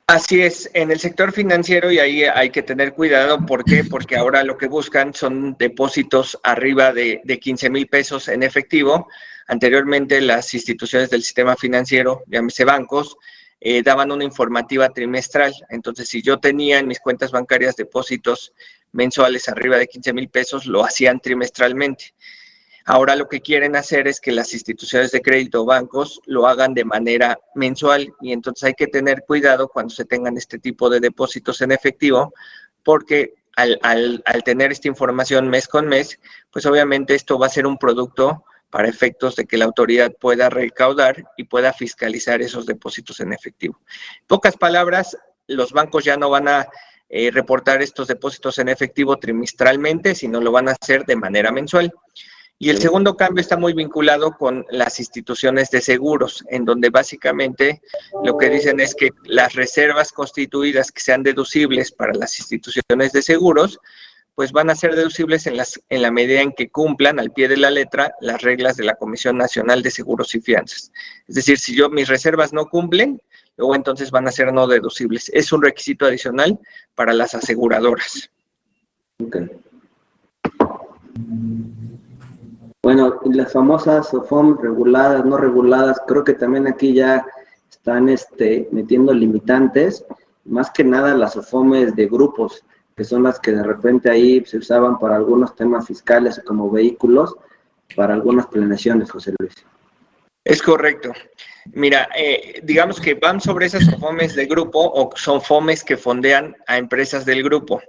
Así es, en el sector financiero, y ahí hay que tener cuidado, ¿por qué? Porque ahora lo que buscan son depósitos arriba de 15,000 pesos en efectivo. Anteriormente las instituciones del sistema financiero, llámese bancos, daban una informativa trimestral. Entonces, si yo tenía en mis cuentas bancarias depósitos mensuales arriba de 15,000 pesos, lo hacían trimestralmente. Ahora lo que quieren hacer es que las instituciones de crédito o bancos lo hagan de manera mensual, y entonces hay que tener cuidado cuando se tengan este tipo de depósitos en efectivo, porque al tener esta información mes con mes, pues obviamente esto va a ser un producto para efectos de que la autoridad pueda recaudar y pueda fiscalizar esos depósitos en efectivo. En pocas palabras, los bancos ya no van a reportar estos depósitos en efectivo trimestralmente, sino lo van a hacer de manera mensual. Y el segundo cambio está muy vinculado con las instituciones de seguros, en donde básicamente lo que dicen es que las reservas constituidas que sean deducibles para las instituciones de seguros, pues van a ser deducibles en la medida en que cumplan al pie de la letra las reglas de la Comisión Nacional de Seguros y Fianzas. Es decir, si mis reservas no cumplen, luego entonces van a ser no deducibles. Es un requisito adicional para las aseguradoras. Okay. Bueno, y las famosas SOFOM reguladas, no reguladas, creo que también aquí ya están metiendo limitantes, más que nada las SOFOMes de grupos, que son las que de repente ahí se usaban para algunos temas fiscales como vehículos, para algunas planeaciones, José Luis. Es correcto. Mira, digamos que van sobre esas SOFOMes de grupo o son FOMES que fondean a empresas del grupo.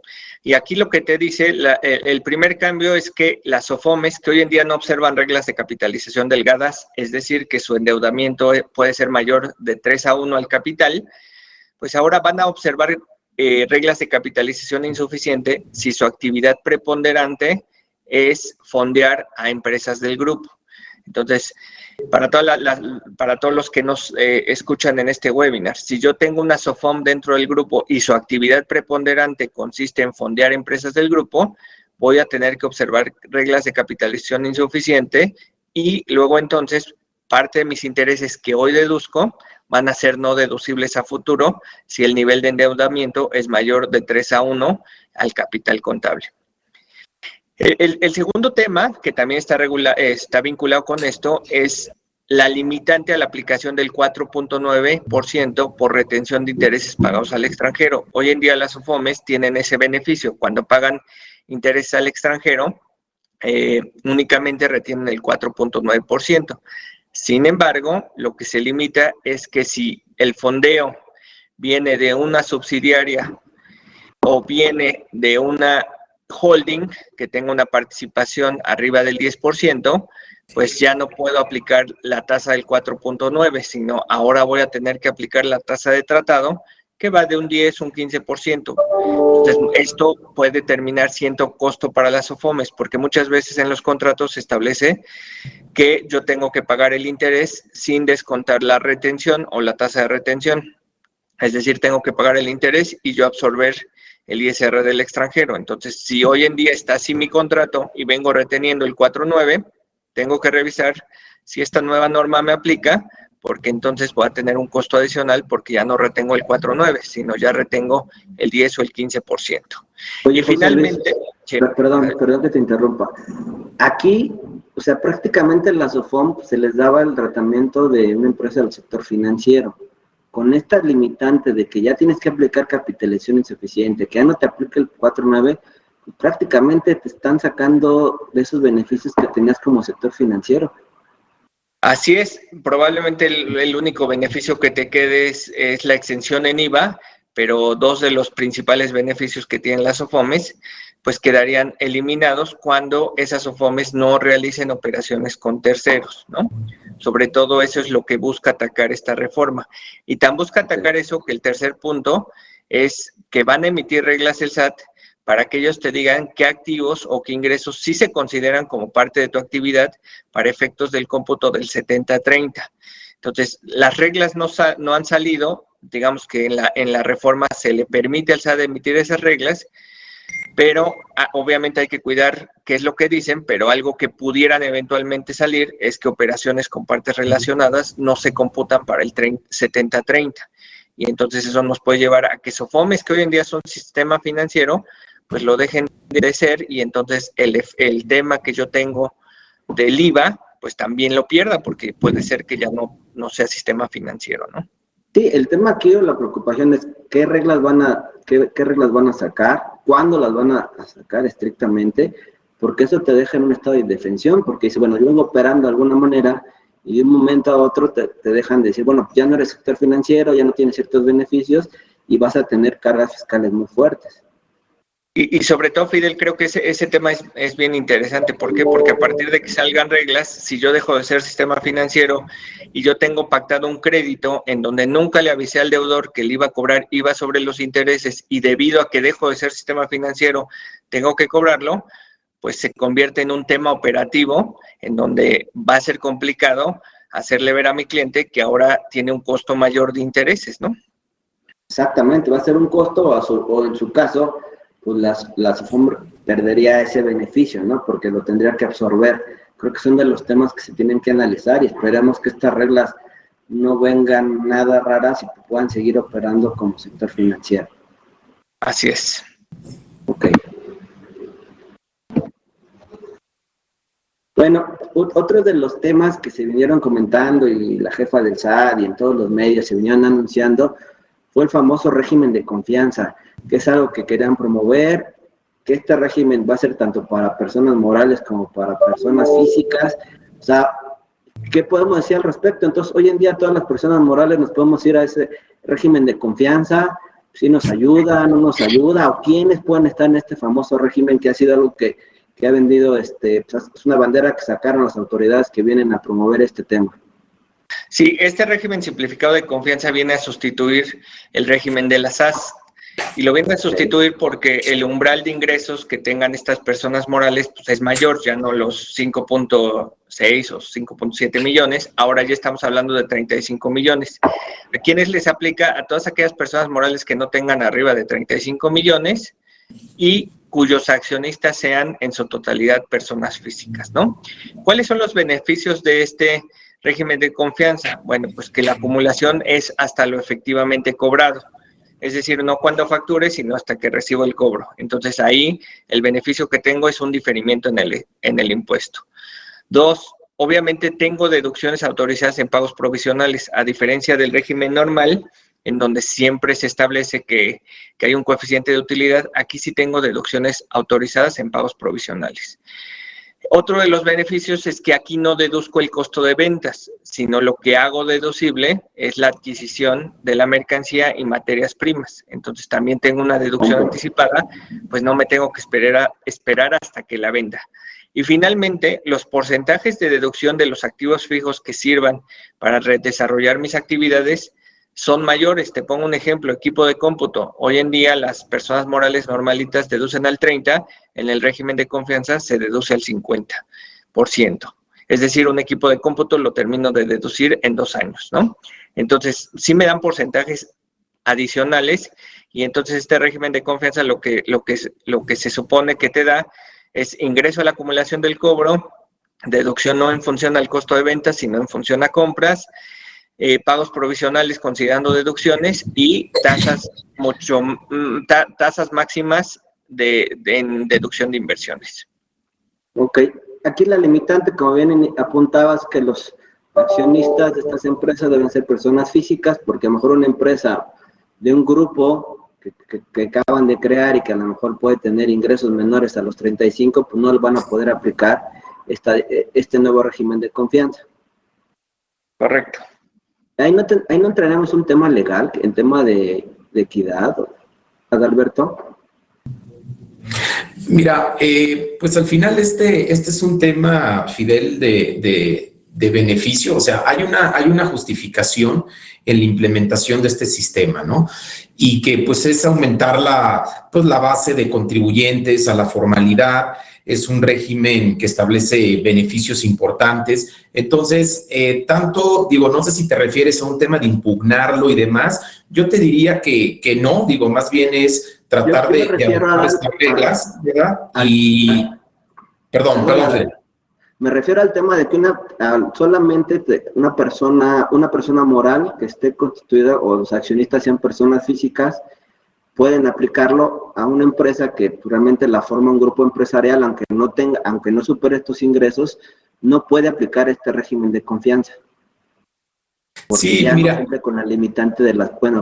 Y aquí lo que te dice, el primer cambio es que las SOFOMES, que hoy en día no observan reglas de capitalización delgadas, es decir, que su endeudamiento puede ser mayor de 3-1 al capital, pues ahora van a observar reglas de capitalización insuficiente si su actividad preponderante es fondear a empresas del grupo. Entonces, para todos los que nos escuchan en este webinar, si yo tengo una SOFOM dentro del grupo y su actividad preponderante consiste en fondear empresas del grupo, voy a tener que observar reglas de capitalización insuficiente y luego entonces parte de mis intereses que hoy deduzco van a ser no deducibles a futuro si el nivel de endeudamiento es mayor de 3-1 al capital contable. El segundo tema, que también está vinculado con esto, es la limitante a la aplicación del 4.9% por retención de intereses pagados al extranjero. Hoy en día las SOFOMES tienen ese beneficio. Cuando pagan intereses al extranjero, únicamente retienen el 4.9%. Sin embargo, lo que se limita es que si el fondeo viene de una subsidiaria o viene de una holding que tenga una participación arriba del 10%, pues ya no puedo aplicar la tasa del 4.9, sino ahora voy a tener que aplicar la tasa de tratado, que va de un 10 a un 15%. Entonces, esto puede terminar siendo costo para las SOFOMES, porque muchas veces en los contratos se establece que yo tengo que pagar el interés sin descontar la retención o la tasa de retención. Es decir, tengo que pagar el interés y yo absorber el ISR del extranjero. Entonces, si hoy en día está así mi contrato y vengo reteniendo el 4.9, tengo que revisar si esta nueva norma me aplica, porque entonces voy a tener un costo adicional porque ya no retengo el 4.9, sino ya retengo el 10 o el 15%. Oye, y finalmente... Luis, perdón que te interrumpa. Aquí, o sea, prácticamente la SOFOM se les daba el tratamiento de una empresa del sector financiero. Con esta limitante de que ya tienes que aplicar capitalización insuficiente, que ya no te aplica el 4.9, prácticamente te están sacando de esos beneficios que tenías como sector financiero. Así es, probablemente el único beneficio que te quede es la exención en IVA, pero dos de los principales beneficios que tienen las SOFOMES, pues quedarían eliminados cuando esas SOFOMES no realicen operaciones con terceros, ¿no? Sobre todo eso es lo que busca atacar esta reforma. Y tan busca atacar eso que el tercer punto es que van a emitir reglas el SAT para que ellos te digan qué activos o qué ingresos sí se consideran como parte de tu actividad para efectos del cómputo del 70-30. Entonces, las reglas no han salido, digamos que en la reforma se le permite al SAT emitir esas reglas, pero obviamente hay que cuidar qué es lo que dicen, pero algo que pudieran eventualmente salir es que operaciones con partes relacionadas no se computan para el 70-30. Y entonces eso nos puede llevar a que SOFOMES, que hoy en día son sistema financiero, pues lo dejen de ser y entonces el tema que yo tengo del IVA, pues también lo pierda, porque puede ser que ya no sea sistema financiero, ¿no? Sí, el tema aquí o la preocupación es qué reglas qué reglas van a sacar, cuándo las van a sacar estrictamente, porque eso te deja en un estado de indefensión, porque dice, bueno, yo vengo operando de alguna manera y de un momento a otro te dejan de decir, bueno, ya no eres sector financiero, ya no tienes ciertos beneficios y vas a tener cargas fiscales muy fuertes. Y sobre todo, Fidel, creo que ese tema es bien interesante. ¿Por qué? Porque a partir de que salgan reglas, si yo dejo de ser sistema financiero y yo tengo pactado un crédito en donde nunca le avisé al deudor que le iba a cobrar IVA sobre los intereses y debido a que dejo de ser sistema financiero tengo que cobrarlo, pues se convierte en un tema operativo en donde va a ser complicado hacerle ver a mi cliente que ahora tiene un costo mayor de intereses, ¿no? Exactamente, va a ser un costo o en su caso, pues la SOFOM perdería ese beneficio, ¿no? Porque lo tendría que absorber. Creo que son de los temas que se tienen que analizar y esperemos que estas reglas no vengan nada raras y puedan seguir operando como sector financiero. Así es. Ok. Bueno, otro de los temas que se vinieron comentando y la jefa del SAT y en todos los medios se vinieron anunciando fue el famoso régimen de confianza, que es algo que querían promover, que este régimen va a ser tanto para personas morales como para personas físicas. O sea, ¿qué podemos decir al respecto? Entonces, hoy en día todas las personas morales nos podemos ir a ese régimen de confianza, si nos ayuda, no nos ayuda, o quiénes pueden estar en este famoso régimen que ha sido algo que ha vendido, pues es una bandera que sacaron las autoridades que vienen a promover este tema. Sí, este régimen simplificado de confianza viene a sustituir el régimen de las SAS y lo viene a sustituir porque el umbral de ingresos que tengan estas personas morales pues es mayor, ya no los 5.6 o 5.7 millones, ahora ya estamos hablando de 35 millones. ¿A quiénes les aplica? A todas aquellas personas morales que no tengan arriba de 35 millones y cuyos accionistas sean en su totalidad personas físicas, ¿no? ¿Cuáles son los beneficios de este régimen de confianza? Bueno, pues que la acumulación es hasta lo efectivamente cobrado. Es decir, no cuando facture, sino hasta que recibo el cobro. Entonces, ahí el beneficio que tengo es un diferimiento en el impuesto. 2, obviamente tengo deducciones autorizadas en pagos provisionales, a diferencia del régimen normal, en donde siempre se establece que hay un coeficiente de utilidad. Aquí sí tengo deducciones autorizadas en pagos provisionales. Otro de los beneficios es que aquí no deduzco el costo de ventas, sino lo que hago deducible es la adquisición de la mercancía y materias primas. Entonces también tengo una deducción anticipada, pues no me tengo que esperar hasta que la venda. Y finalmente, los porcentajes de deducción de los activos fijos que sirvan para desarrollar mis actividades son mayores. Te pongo un ejemplo, equipo de cómputo. Hoy en día las personas morales normalitas deducen al 30%, en el régimen de confianza se deduce al 50%. Es decir, un equipo de cómputo lo termino de deducir en 2 años, ¿no? Entonces, sí me dan porcentajes adicionales y entonces este régimen de confianza lo que se supone que te da es ingreso a la acumulación del cobro, deducción no en función al costo de ventas, sino en función a compras, pagos provisionales considerando deducciones y tasas tasas máximas en deducción de inversiones. Ok, aquí la limitante, como bien apuntabas, que los accionistas de estas empresas deben ser personas físicas, porque a lo mejor una empresa de un grupo que acaban de crear y que a lo mejor puede tener ingresos menores a los 35, pues no van a poder aplicar este nuevo régimen de confianza. Correcto. Ahí no entraremos un tema legal, en tema de equidad, Adalberto. Mira, pues al final este es un tema, Fidel, beneficio, o sea, hay una justificación en la implementación de este sistema, ¿no? Y que pues es aumentar la base de contribuyentes a la formalidad, es un régimen que establece beneficios importantes. Entonces, no sé si te refieres a un tema de impugnarlo y demás, yo te diría que no, más bien es tratar de adoptar estas reglas, ¿verdad? Perdón, Fede. Me refiero al tema de que solamente una persona moral que esté constituida o los accionistas sean personas físicas pueden aplicarlo a una empresa que realmente la forma un grupo empresarial, aunque no supere estos ingresos, no puede aplicar este régimen de confianza. Porque sí, ya mira, no cumple con la limitante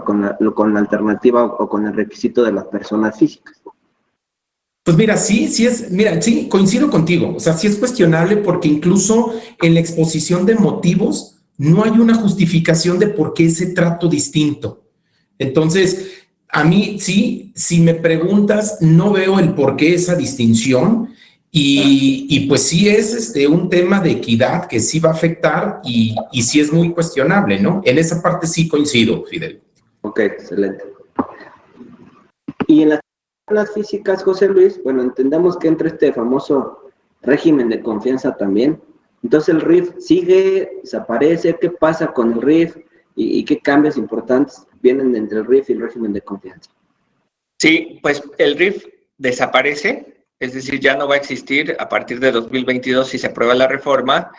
con la alternativa o con el requisito de las personas físicas. Pues mira, sí, coincido contigo. O sea, sí es cuestionable porque incluso en la exposición de motivos no hay una justificación de por qué ese trato distinto. Entonces, a mí sí, si me preguntas, no veo el por qué esa distinción y pues sí es un tema de equidad que sí va a afectar y sí es muy cuestionable, ¿no? En esa parte sí coincido, Fidel. Ok, excelente. Y en las físicas, José Luis, bueno, entendemos que entra este famoso régimen de confianza también. Entonces, ¿el RIF sigue, desaparece? ¿Qué pasa con el RIF? ¿Y qué cambios importantes vienen entre el RIF y el régimen de confianza? Sí, pues el RIF desaparece, es decir, ya no va a existir a partir de 2022 si se aprueba la reforma.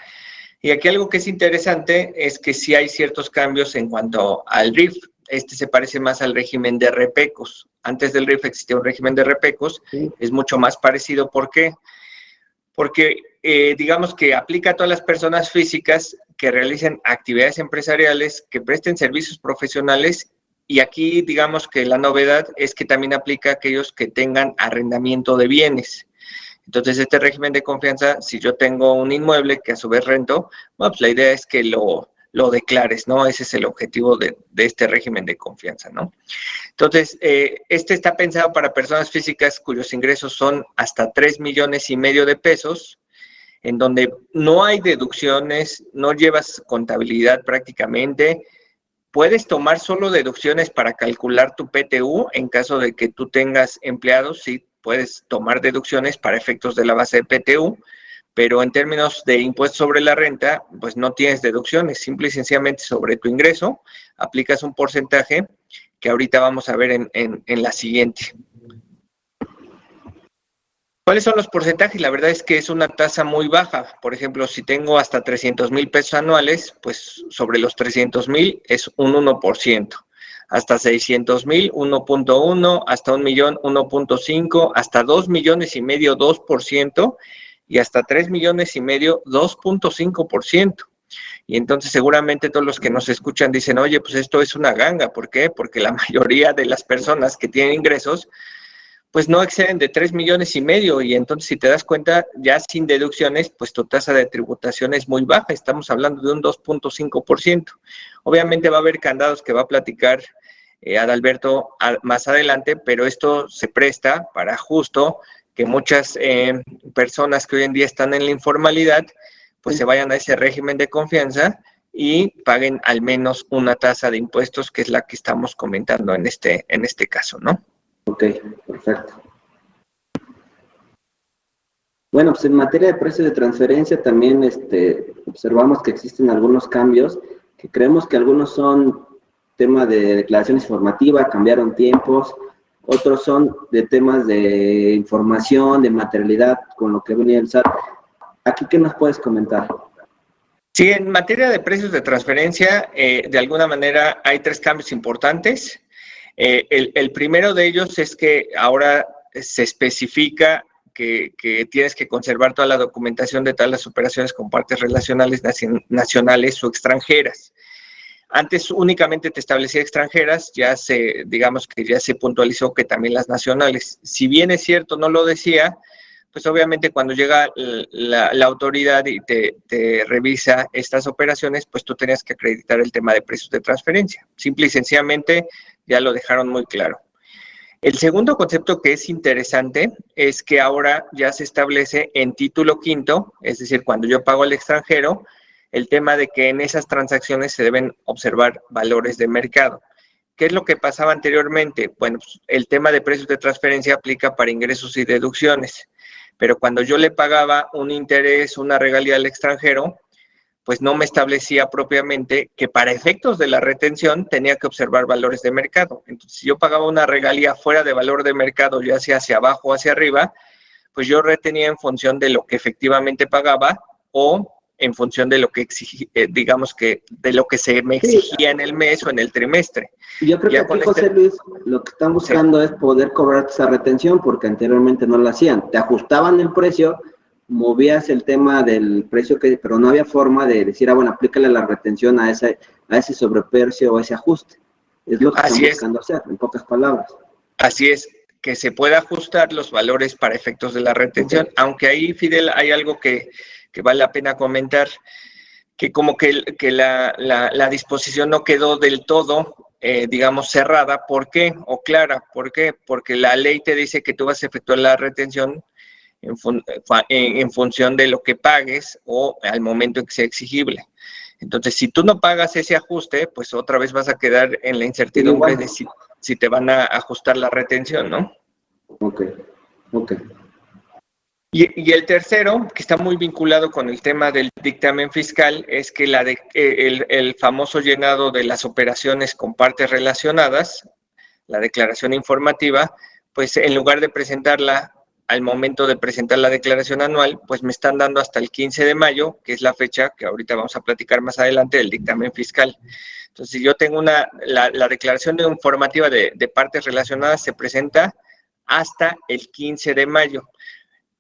Y aquí algo que es interesante es que sí hay ciertos cambios en cuanto al RIF. Este se parece más al régimen de repecos. Antes del RIF existía un régimen de repecos, sí. Es mucho más parecido. ¿Por qué? Porque digamos que aplica a todas las personas físicas que realicen actividades empresariales, que presten servicios profesionales, y aquí digamos que la novedad es que también aplica a aquellos que tengan arrendamiento de bienes. Entonces, este régimen de confianza, si yo tengo un inmueble que a su vez rento, bueno, pues la idea es que lo declares, ¿no? Ese es el objetivo de este régimen de confianza, ¿no? Entonces, este está pensado para personas físicas cuyos ingresos son hasta 3,5 millones de pesos, en donde no hay deducciones, no llevas contabilidad prácticamente. Puedes tomar solo deducciones para calcular tu PTU en caso de que tú tengas empleados, sí puedes tomar deducciones para efectos de la base de PTU, pero en términos de impuesto sobre la renta, pues no tienes deducciones, simple y sencillamente sobre tu ingreso aplicas un porcentaje que ahorita vamos a ver en la siguiente. ¿Cuáles son los porcentajes? La verdad es que es una tasa muy baja. Por ejemplo, si tengo hasta 300,000 pesos anuales, pues sobre los 300,000 es un 1%. Hasta 600,000, 1.1, hasta 1,000,000, 1.5, hasta 2,5 millones, 2%, y hasta 3,5 millones, 2.5%. Y entonces seguramente todos los que nos escuchan dicen, oye, pues esto es una ganga. ¿Por qué? Porque la mayoría de las personas que tienen ingresos pues no exceden de 3,5 millones, y entonces si te das cuenta, ya sin deducciones, pues tu tasa de tributación es muy baja, estamos hablando de un 2.5%. Obviamente va a haber candados que va a platicar Adalberto más adelante, pero esto se presta para justo que muchas personas que hoy en día están en la informalidad, pues se vayan a ese régimen de confianza y paguen al menos una tasa de impuestos, que es la que estamos comentando en este caso, ¿no? Ok, perfecto. Bueno, pues en materia de precios de transferencia también observamos que existen algunos cambios, que creemos que algunos son tema de declaraciones informativas, cambiaron tiempos, otros son de temas de información, de materialidad, con lo que venía el SAT. ¿Aquí qué nos puedes comentar? Sí, en materia de precios de transferencia, de alguna manera hay 3 cambios importantes. El primero de ellos es que ahora se especifica que tienes que conservar toda la documentación de todas las operaciones con partes relacionales nacionales o extranjeras. Antes únicamente te establecía extranjeras, digamos que ya se puntualizó que también las nacionales. Si bien es cierto, no lo decía, pues obviamente cuando llega la autoridad y te revisa estas operaciones, pues tú tenías que acreditar el tema de precios de transferencia. Simple y sencillamente ya lo dejaron muy claro. El segundo concepto que es interesante es que ahora ya se establece en título quinto, es decir, cuando yo pago al extranjero, el tema de que en esas transacciones se deben observar valores de mercado. ¿Qué es lo que pasaba anteriormente? Bueno, pues el tema de precios de transferencia aplica para ingresos y deducciones, pero cuando yo le pagaba un interés, una regalía al extranjero, pues no me establecía propiamente que para efectos de la retención tenía que observar valores de mercado. Entonces, si yo pagaba una regalía fuera de valor de mercado, ya sea hacia abajo o hacia arriba, pues yo retenía en función de lo que efectivamente pagaba o en función de lo que digamos que de lo que se me exigía en el mes o en el trimestre. Yo creo ya que aquí, José Luis, lo que están buscando es poder cobrar esa retención porque anteriormente no lo hacían. Te ajustaban el precio, movías el tema del precio, pero no había forma de decir, bueno, aplícale la retención a ese sobreprecio o ese ajuste. Es lo que están buscando hacer, en pocas palabras. Así es, que se pueda ajustar los valores para efectos de la retención, aunque ahí, Fidel, hay algo que vale la pena comentar, que como que la disposición no quedó del todo, digamos, cerrada. ¿Por qué? O clara. ¿Por qué? Porque la ley te dice que tú vas a efectuar la retención en función de lo que pagues o al momento en que sea exigible. Entonces, si tú no pagas ese ajuste, pues otra vez vas a quedar en la incertidumbre de si te van a ajustar la retención, ¿no? Ok. Y el tercero, que está muy vinculado con el tema del dictamen fiscal, es que el famoso llenado de las operaciones con partes relacionadas, la declaración informativa, pues en lugar de presentarla al momento de presentar la declaración anual, pues me están dando hasta el 15 de mayo, que es la fecha que ahorita vamos a platicar más adelante del dictamen fiscal. Entonces, si yo tengo la declaración informativa de partes relacionadas, se presenta hasta el 15 de mayo.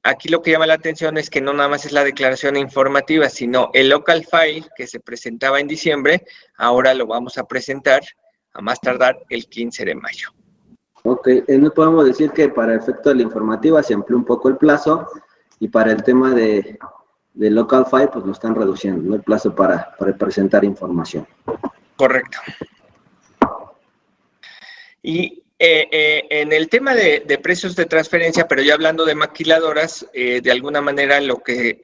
Aquí lo que llama la atención es que no nada más es la declaración informativa, sino el local file que se presentaba en diciembre, ahora lo vamos a presentar a más tardar el 15 de mayo. Ok, no podemos decir que para efecto de la informativa se amplió un poco el plazo y para el tema de local file pues lo están reduciendo, ¿no? El plazo para presentar información. Correcto. Y en el tema de precios de transferencia, pero ya hablando de maquiladoras, de alguna manera lo que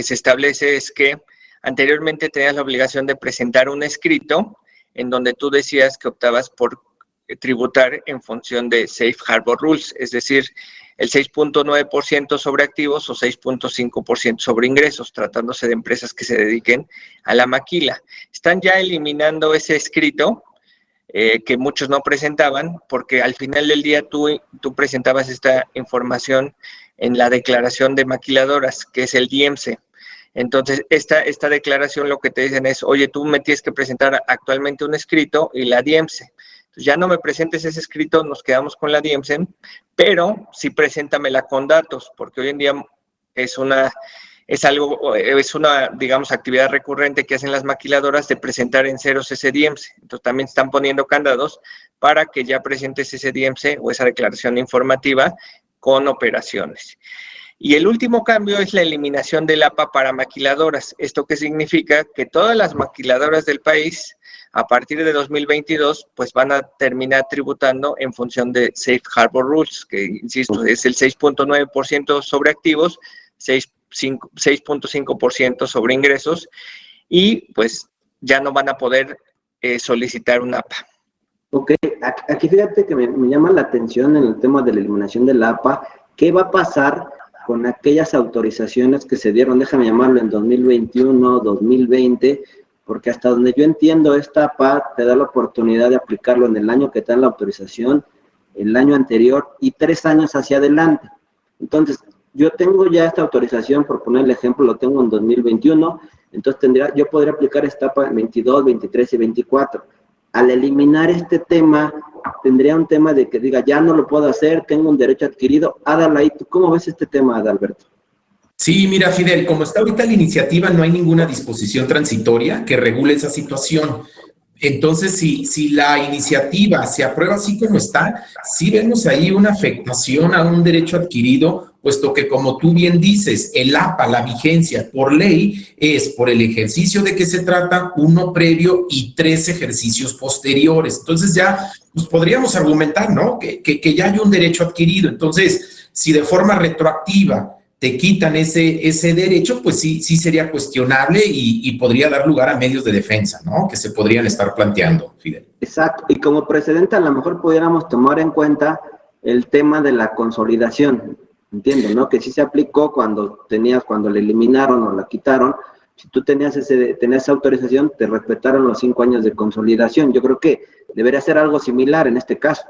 se establece es que anteriormente tenías la obligación de presentar un escrito en donde tú decías que optabas por tributar en función de Safe Harbor Rules, es decir, el 6.9% sobre activos o 6.5% sobre ingresos, tratándose de empresas que se dediquen a la maquila. Están ya eliminando ese escrito que muchos no presentaban, porque al final del día tú presentabas esta información en la declaración de maquiladoras, que es el DIEMSE. Entonces, esta declaración lo que te dicen es, oye, tú me tienes que presentar actualmente un escrito y la DIEMSE. Entonces, ya no me presentes ese escrito, nos quedamos con la DIEMSE, pero sí preséntamela con datos, porque hoy en día es una, digamos, actividad recurrente que hacen las maquiladoras de presentar en ceros ese DIEMSE. Entonces, también están poniendo candados para que ya presentes ese DIEMSE o esa declaración informativa con operaciones. Y el último cambio es la eliminación del APA para maquiladoras. ¿Esto qué significa? Que todas las maquiladoras del país, a partir de 2022, pues van a terminar tributando en función de Safe Harbor Rules, que, insisto, es el 6.9% sobre activos, 6.5% sobre ingresos, y pues ya no van a poder solicitar un APA. Ok, aquí fíjate que me llama la atención en el tema de la eliminación del APA. ¿Qué va a pasar con aquellas autorizaciones que se dieron, déjame llamarlo, en 2021, 2020, porque hasta donde yo entiendo, esta APA te da la oportunidad de aplicarlo en el año que te dan la autorización, el año anterior y 3 años hacia adelante? Entonces, yo tengo ya esta autorización, por poner el ejemplo, lo tengo en 2021, entonces yo podría aplicar esta APA en 22, 23 y 24. Al eliminar este tema, tendría un tema de que diga, ya no lo puedo hacer, tengo un derecho adquirido. Adal, ¿tú cómo ves este tema, Adalberto? Sí, mira, Fidel, como está ahorita la iniciativa, no hay ninguna disposición transitoria que regule esa situación. Entonces, si la iniciativa se aprueba así como está, sí vemos ahí una afectación a un derecho adquirido, puesto que, como tú bien dices, el APA, la vigencia por ley, es por el ejercicio de que se trata, 1 previo y 3 ejercicios posteriores. Entonces ya pues podríamos argumentar, ¿no? Que ya hay un derecho adquirido. Entonces, si de forma retroactiva te quitan ese derecho, pues sí sería cuestionable y podría dar lugar a medios de defensa, ¿no? Que se podrían estar planteando, Fidel. Exacto, y como precedente a lo mejor pudiéramos tomar en cuenta el tema de la consolidación, entiendo, ¿no? Que sí se aplicó cuando le eliminaron o la quitaron. Si tú tenías esa autorización, te respetaron los 5 años de consolidación. Yo creo que debería ser algo similar en este caso.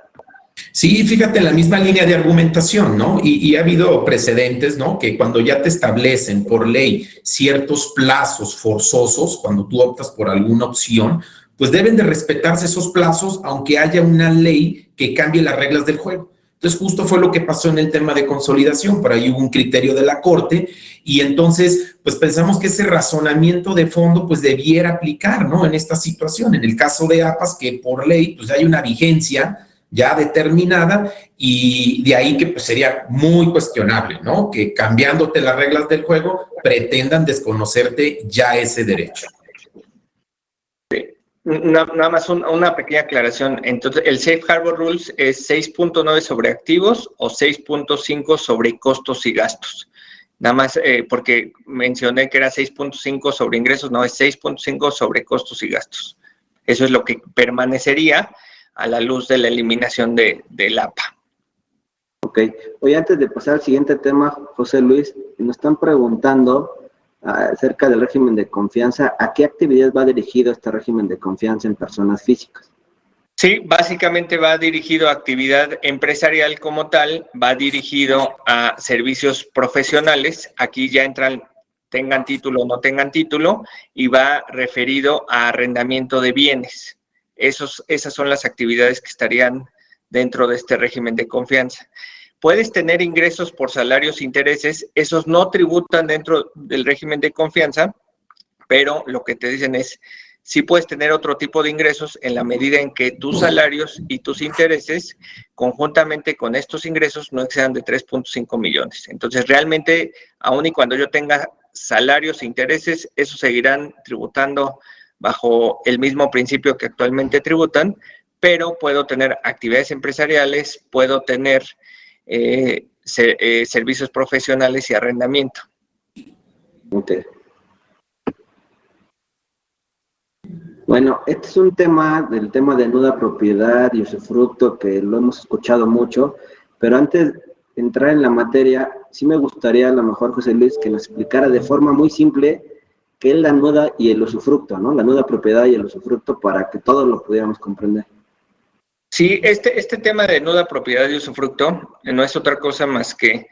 Sí, fíjate, en la misma línea de argumentación, ¿no? Y ha habido precedentes, ¿no? Que cuando ya te establecen por ley ciertos plazos forzosos, cuando tú optas por alguna opción, pues deben de respetarse esos plazos, aunque haya una ley que cambie las reglas del juego. Entonces, justo fue lo que pasó en el tema de consolidación. Por ahí hubo un criterio de la Corte y entonces, pues pensamos que ese razonamiento de fondo, pues debiera aplicar, ¿no? En esta situación. En el caso de APAS, que por ley, pues hay una vigencia ya determinada y de ahí que pues, sería muy cuestionable, ¿no? Que cambiándote las reglas del juego pretendan desconocerte ya ese derecho. Nada más una pequeña aclaración. Entonces, el Safe Harbor Rules es 6.9 sobre activos o 6.5 sobre costos y gastos. Nada más porque mencioné que era 6.5 sobre ingresos, no, es 6.5 sobre costos y gastos. Eso es lo que permanecería a la luz de la eliminación del APA. Ok. Oye, antes de pasar al siguiente tema, José Luis, nos están preguntando acerca del régimen de confianza. ¿A qué actividad va dirigido este régimen de confianza en personas físicas? Sí, básicamente va dirigido a actividad empresarial como tal, va dirigido a servicios profesionales. Aquí ya entran, tengan título o no tengan título, y va referido a arrendamiento de bienes. Esas son las actividades que estarían dentro de este régimen de confianza. Puedes tener ingresos por salarios e intereses, esos no tributan dentro del régimen de confianza, pero lo que te dicen es, sí puedes tener otro tipo de ingresos en la medida en que tus salarios y tus intereses, conjuntamente con estos ingresos, no excedan de 3.5 millones. Entonces, realmente, aun y cuando yo tenga salarios e intereses, esos seguirán tributando bajo el mismo principio que actualmente tributan, pero puedo tener actividades empresariales, puedo tener servicios profesionales y arrendamiento. Ok. Bueno, este es un tema de nuda propiedad y usufructo que lo hemos escuchado mucho, pero antes de entrar en la materia, sí me gustaría a lo mejor, José Luis, que nos explicara de forma muy simple qué es la nuda y el usufructo, ¿no? La nuda propiedad y el usufructo para que todos lo pudiéramos comprender. Sí, este tema de nuda propiedad y usufructo no es otra cosa más que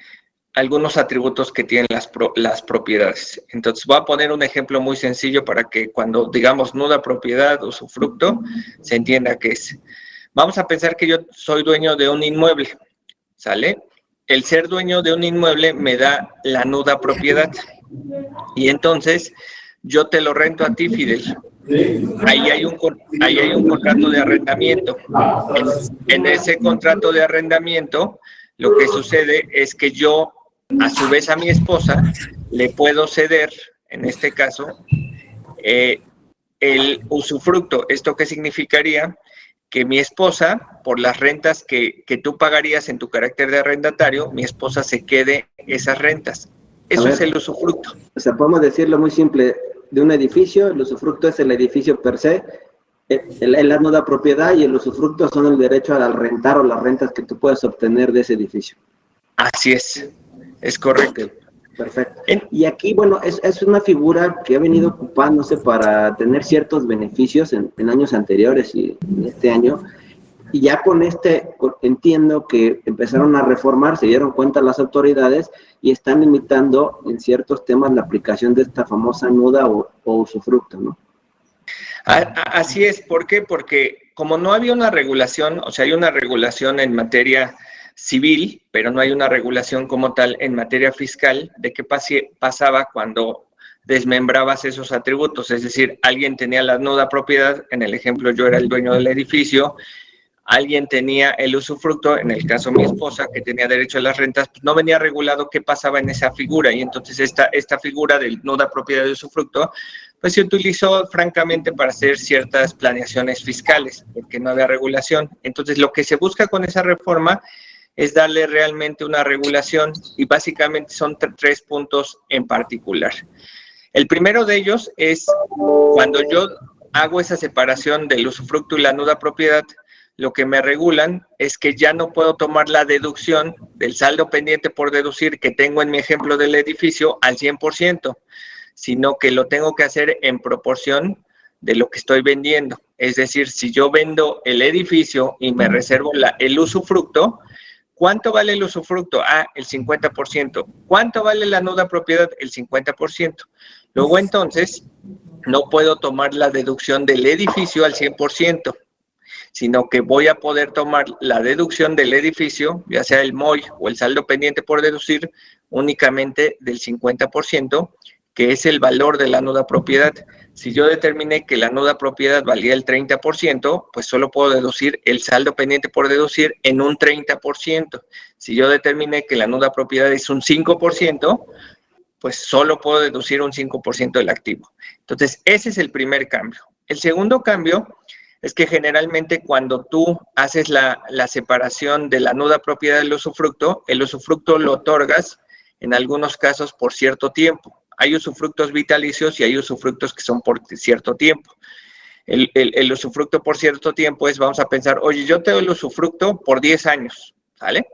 algunos atributos que tienen las propiedades. Entonces, voy a poner un ejemplo muy sencillo para que cuando digamos nuda propiedad, usufructo, se entienda qué es. Vamos a pensar que yo soy dueño de un inmueble, ¿sale? El ser dueño de un inmueble me da la nuda propiedad. Y entonces, yo te lo rento a ti, Fidel. Ahí hay un contrato de arrendamiento. En ese contrato de arrendamiento, lo que sucede es que yo, a su vez a mi esposa, le puedo ceder, en este caso, el usufructo. ¿Esto qué significaría? Que mi esposa, por las rentas que tú pagarías en tu carácter de arrendatario, mi esposa se quede esas rentas. Eso es el usufructo. O sea, podemos decirlo muy simple, de un edificio, el usufructo es el edificio per se, la nuda propiedad y el usufructo son el derecho al rentar o las rentas que tú puedes obtener de ese edificio. Así es correcto. Okay, perfecto. Y aquí, bueno, es una figura que ha venido ocupándose para tener ciertos beneficios en años anteriores y en este año. Y ya entiendo que empezaron a reformar, se dieron cuenta las autoridades y están limitando en ciertos temas la aplicación de esta famosa nuda o usufructo, ¿no? Así es. ¿Por qué? Porque como no había una regulación, o sea, hay una regulación en materia civil, pero no hay una regulación como tal en materia fiscal de qué pasaba cuando desmembrabas esos atributos. Es decir, alguien tenía la nuda propiedad, en el ejemplo yo era el dueño del edificio, alguien tenía el usufructo, en el caso mi esposa, que tenía derecho a las rentas, pues no venía regulado qué pasaba en esa figura, y entonces esta figura del nuda propiedad de usufructo, pues se utilizó francamente para hacer ciertas planeaciones fiscales, porque no había regulación. Entonces lo que se busca con esa reforma es darle realmente una regulación, y básicamente son tres puntos en particular. El primero de ellos es cuando yo hago esa separación del usufructo y la nuda propiedad, lo que me regulan es que ya no puedo tomar la deducción del saldo pendiente por deducir que tengo en mi ejemplo del edificio al 100%, sino que lo tengo que hacer en proporción de lo que estoy vendiendo. Es decir, si yo vendo el edificio y me reservo el usufructo, ¿cuánto vale el usufructo? Ah, el 50%. ¿Cuánto vale la nuda propiedad? El 50%. Luego entonces, no puedo tomar la deducción del edificio al 100%, sino que voy a poder tomar la deducción del edificio, ya sea el MOI o el saldo pendiente por deducir, únicamente del 50%, que es el valor de la nuda propiedad. Si yo determiné que la nuda propiedad valía el 30%, pues solo puedo deducir el saldo pendiente por deducir en un 30%. Si yo determiné que la nuda propiedad es un 5%, pues solo puedo deducir un 5% del activo. Entonces, ese es el primer cambio. El segundo cambio es que generalmente cuando tú haces la separación de la nuda propiedad del usufructo, el usufructo lo otorgas en algunos casos por cierto tiempo. Hay usufructos vitalicios y hay usufructos que son por cierto tiempo. El usufructo por cierto tiempo es, vamos a pensar, oye, yo te doy el usufructo por 10 años, ¿vale?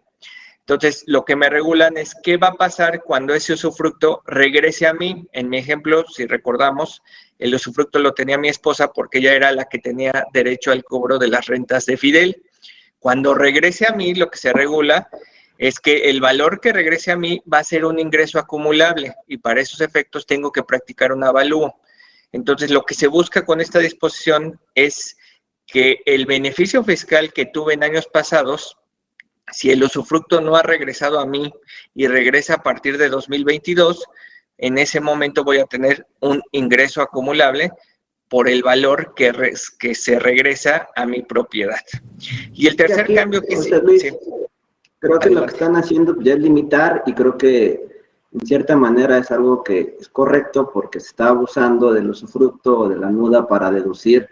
Entonces, lo que me regulan es qué va a pasar cuando ese usufructo regrese a mí. En mi ejemplo, si recordamos, el usufructo lo tenía mi esposa porque ella era la que tenía derecho al cobro de las rentas de Fidel. Cuando regrese a mí, lo que se regula es que el valor que regrese a mí va a ser un ingreso acumulable y para esos efectos tengo que practicar un avalúo. Entonces, lo que se busca con esta disposición es que el beneficio fiscal que tuve en años pasados, si el usufructo no ha regresado a mí y regresa a partir de 2022, en ese momento voy a tener un ingreso acumulable por el valor que se regresa a mi propiedad. Y el tercer aquí, cambio que José Luis, sí, creo que adelante. lo que están haciendo ya es limitar, y creo que en cierta manera es algo que es correcto porque se está abusando del usufructo o de la nuda para deducir,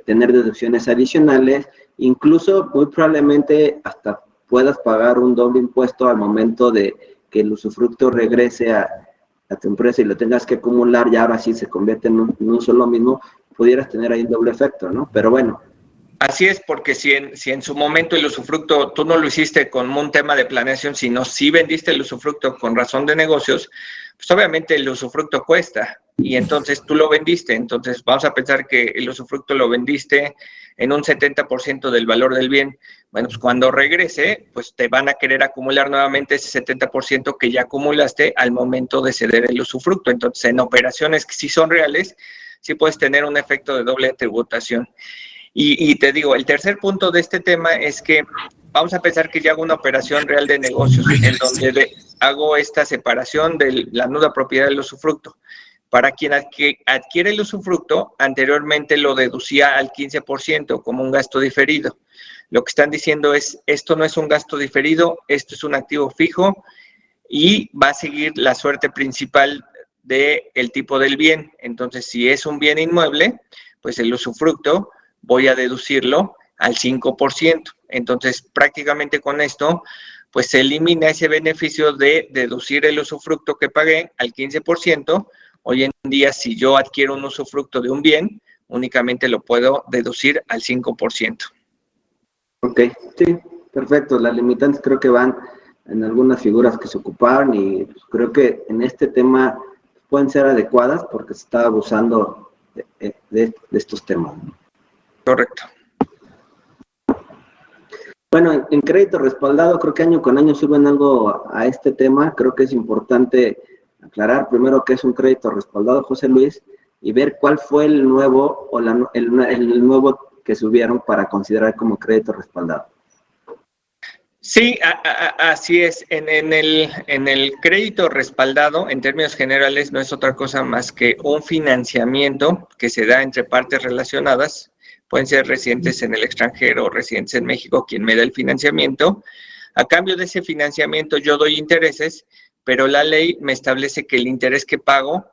tener deducciones adicionales, incluso muy probablemente hasta puedas pagar un doble impuesto al momento de que el usufructo regrese a tu empresa y lo tengas que acumular, y ahora sí se convierte en un solo mismo, pudieras tener ahí un doble efecto, ¿no? Pero bueno. Así es, porque si en su momento el usufructo tú no lo hiciste con un tema de planeación, sino si vendiste el usufructo con razón de negocios, pues obviamente el usufructo cuesta y entonces tú lo vendiste. Entonces vamos a pensar que el usufructo lo vendiste en un 70% del valor del bien. Bueno, pues cuando regrese, pues te van a querer acumular nuevamente ese 70% que ya acumulaste al momento de ceder el usufructo. Entonces, en operaciones que sí son reales, sí puedes tener un efecto de doble tributación. Y te digo, el tercer punto de este tema es que vamos a pensar que yo hago una operación real de negocios en donde hago esta separación de la nuda propiedad del usufructo. Para quien adquiere el usufructo, anteriormente lo deducía al 15% como un gasto diferido. Lo que están diciendo es, esto no es un gasto diferido, esto es un activo fijo y va a seguir la suerte principal del tipo del bien. Entonces, si es un bien inmueble, pues el usufructo voy a deducirlo al 5%. Entonces, prácticamente con esto, pues se elimina ese beneficio de deducir el usufructo que pagué al 15%. Hoy en día, si yo adquiero un usufructo de un bien, únicamente lo puedo deducir al 5%. Ok, sí, perfecto. Las limitantes creo que van en algunas figuras que se ocuparon, y pues creo que en este tema pueden ser adecuadas porque se está abusando de estos temas, ¿no? Correcto. Bueno, en crédito respaldado, creo que año con año suben algo a este tema. Creo que es importante aclarar primero qué es un crédito respaldado, José Luis, y ver cuál fue el nuevo o el nuevo que subieron para considerar como crédito respaldado. Sí, así es. En el crédito respaldado, en términos generales, no es otra cosa más que un financiamiento que se da entre partes relacionadas. Pueden ser residentes en el extranjero o residentes en México quien me da el financiamiento. A cambio de ese financiamiento yo doy intereses, pero la ley me establece que el interés que pago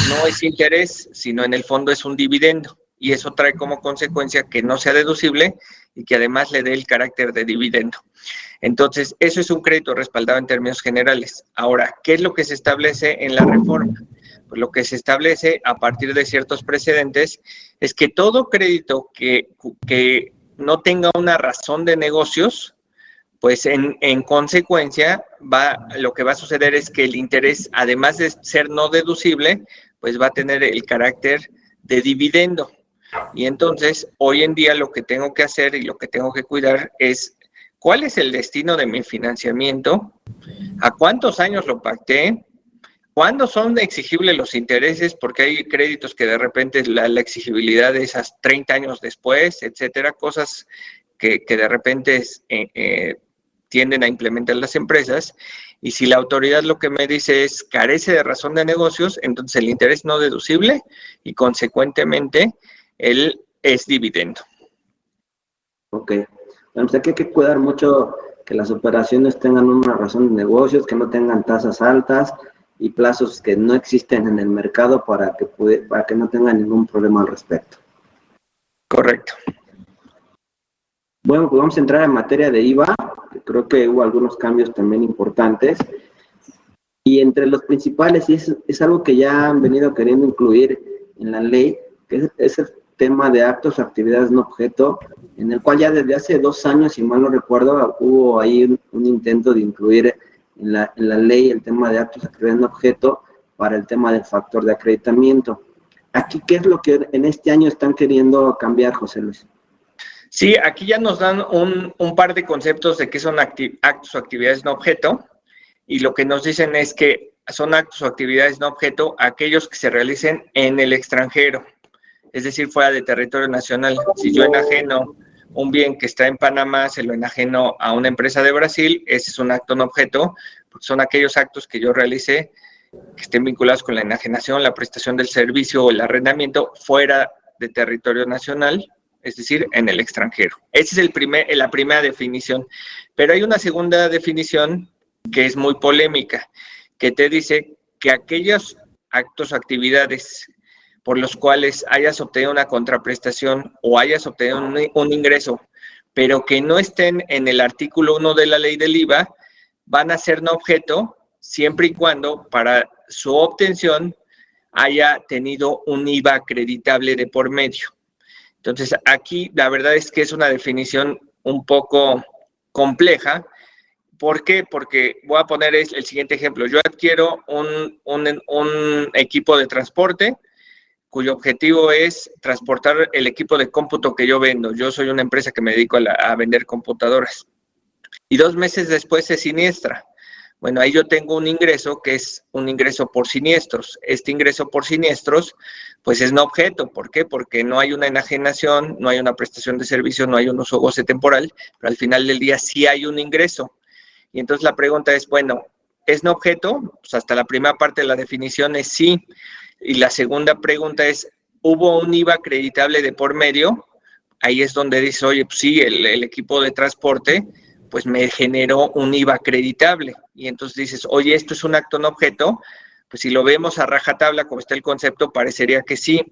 no es interés, sino en el fondo es un dividendo. y eso trae como consecuencia que no sea deducible y que además le dé el carácter de dividendo. Entonces, eso es un crédito respaldado en términos generales. Ahora, ¿qué es lo que se establece en la reforma? Pues lo que se establece a partir de ciertos precedentes es que todo crédito que no tenga una razón de negocios, pues en consecuencia lo que va a suceder es que el interés, además de ser no deducible, pues va a tener el carácter de dividendo. Y entonces, hoy en día lo que tengo que hacer y lo que tengo que cuidar es cuál es el destino de mi financiamiento, a cuántos años lo pacté, cuándo son exigibles los intereses, porque hay créditos que de repente la exigibilidad es hasta 30 años después, etcétera, cosas que de repente tienden a implementar las empresas, y si la autoridad lo que me dice es carece de razón de negocios, entonces el interés no deducible y consecuentemente él es dividendo. Ok. Bueno, pues aquí hay que cuidar mucho que las operaciones tengan una razón de negocios, que no tengan tasas altas y plazos que no existen en el mercado para que no tengan ningún problema al respecto. Correcto. Bueno, pues vamos a entrar en materia de IVA. Creo que hubo algunos cambios también importantes. Y entre los principales, y es algo que ya han venido queriendo incluir en la ley, que es el tema de actos o actividades no objeto, en el cual ya desde hace 2 años, si mal no recuerdo, hubo ahí un intento de incluir en la ley el tema de actos o actividades no objeto para el tema del factor de acreditamiento. Aquí, ¿qué es lo que en este año están queriendo cambiar, José Luis? Sí, aquí ya nos dan un par de conceptos de qué son actos o actividades no objeto, y lo que nos dicen es que son actos o actividades no objeto aquellos que se realicen en el extranjero, es decir, fuera de territorio nacional. Si yo enajeno un bien que está en Panamá, se lo enajeno a una empresa de Brasil, ese es un acto no objeto, porque son aquellos actos que yo realicé que estén vinculados con la enajenación, la prestación del servicio o el arrendamiento fuera de territorio nacional, es decir, en el extranjero. Esa es la primera definición. Pero hay una segunda definición que es muy polémica, que te dice que aquellos actos o actividades por los cuales hayas obtenido una contraprestación o hayas obtenido un ingreso, pero que no estén en el artículo 1 de la ley del IVA, van a ser no objeto siempre y cuando para su obtención haya tenido un IVA acreditable de por medio. Entonces, aquí la verdad es que es una definición un poco compleja. ¿Por qué? Porque voy a poner el siguiente ejemplo. Yo adquiero un equipo de transporte cuyo objetivo es transportar el equipo de cómputo que yo vendo. Yo soy una empresa que me dedico a vender computadoras. Y 2 meses después se siniestra. Bueno, ahí yo tengo un ingreso que es un ingreso por siniestros. Este ingreso por siniestros, pues es no objeto. ¿Por qué? Porque no hay una enajenación, no hay una prestación de servicio, no hay un uso goce temporal, pero al final del día sí hay un ingreso. Y entonces la pregunta es, bueno, ¿es no objeto? Pues hasta la primera parte de la definición es sí. Y la segunda pregunta es, ¿hubo un IVA acreditable de por medio? Ahí es donde dice, oye, pues sí, el equipo de transporte pues me generó un IVA acreditable. Y entonces dices, oye, esto es un acto no objeto. Pues si lo vemos a rajatabla, como está el concepto, parecería que sí.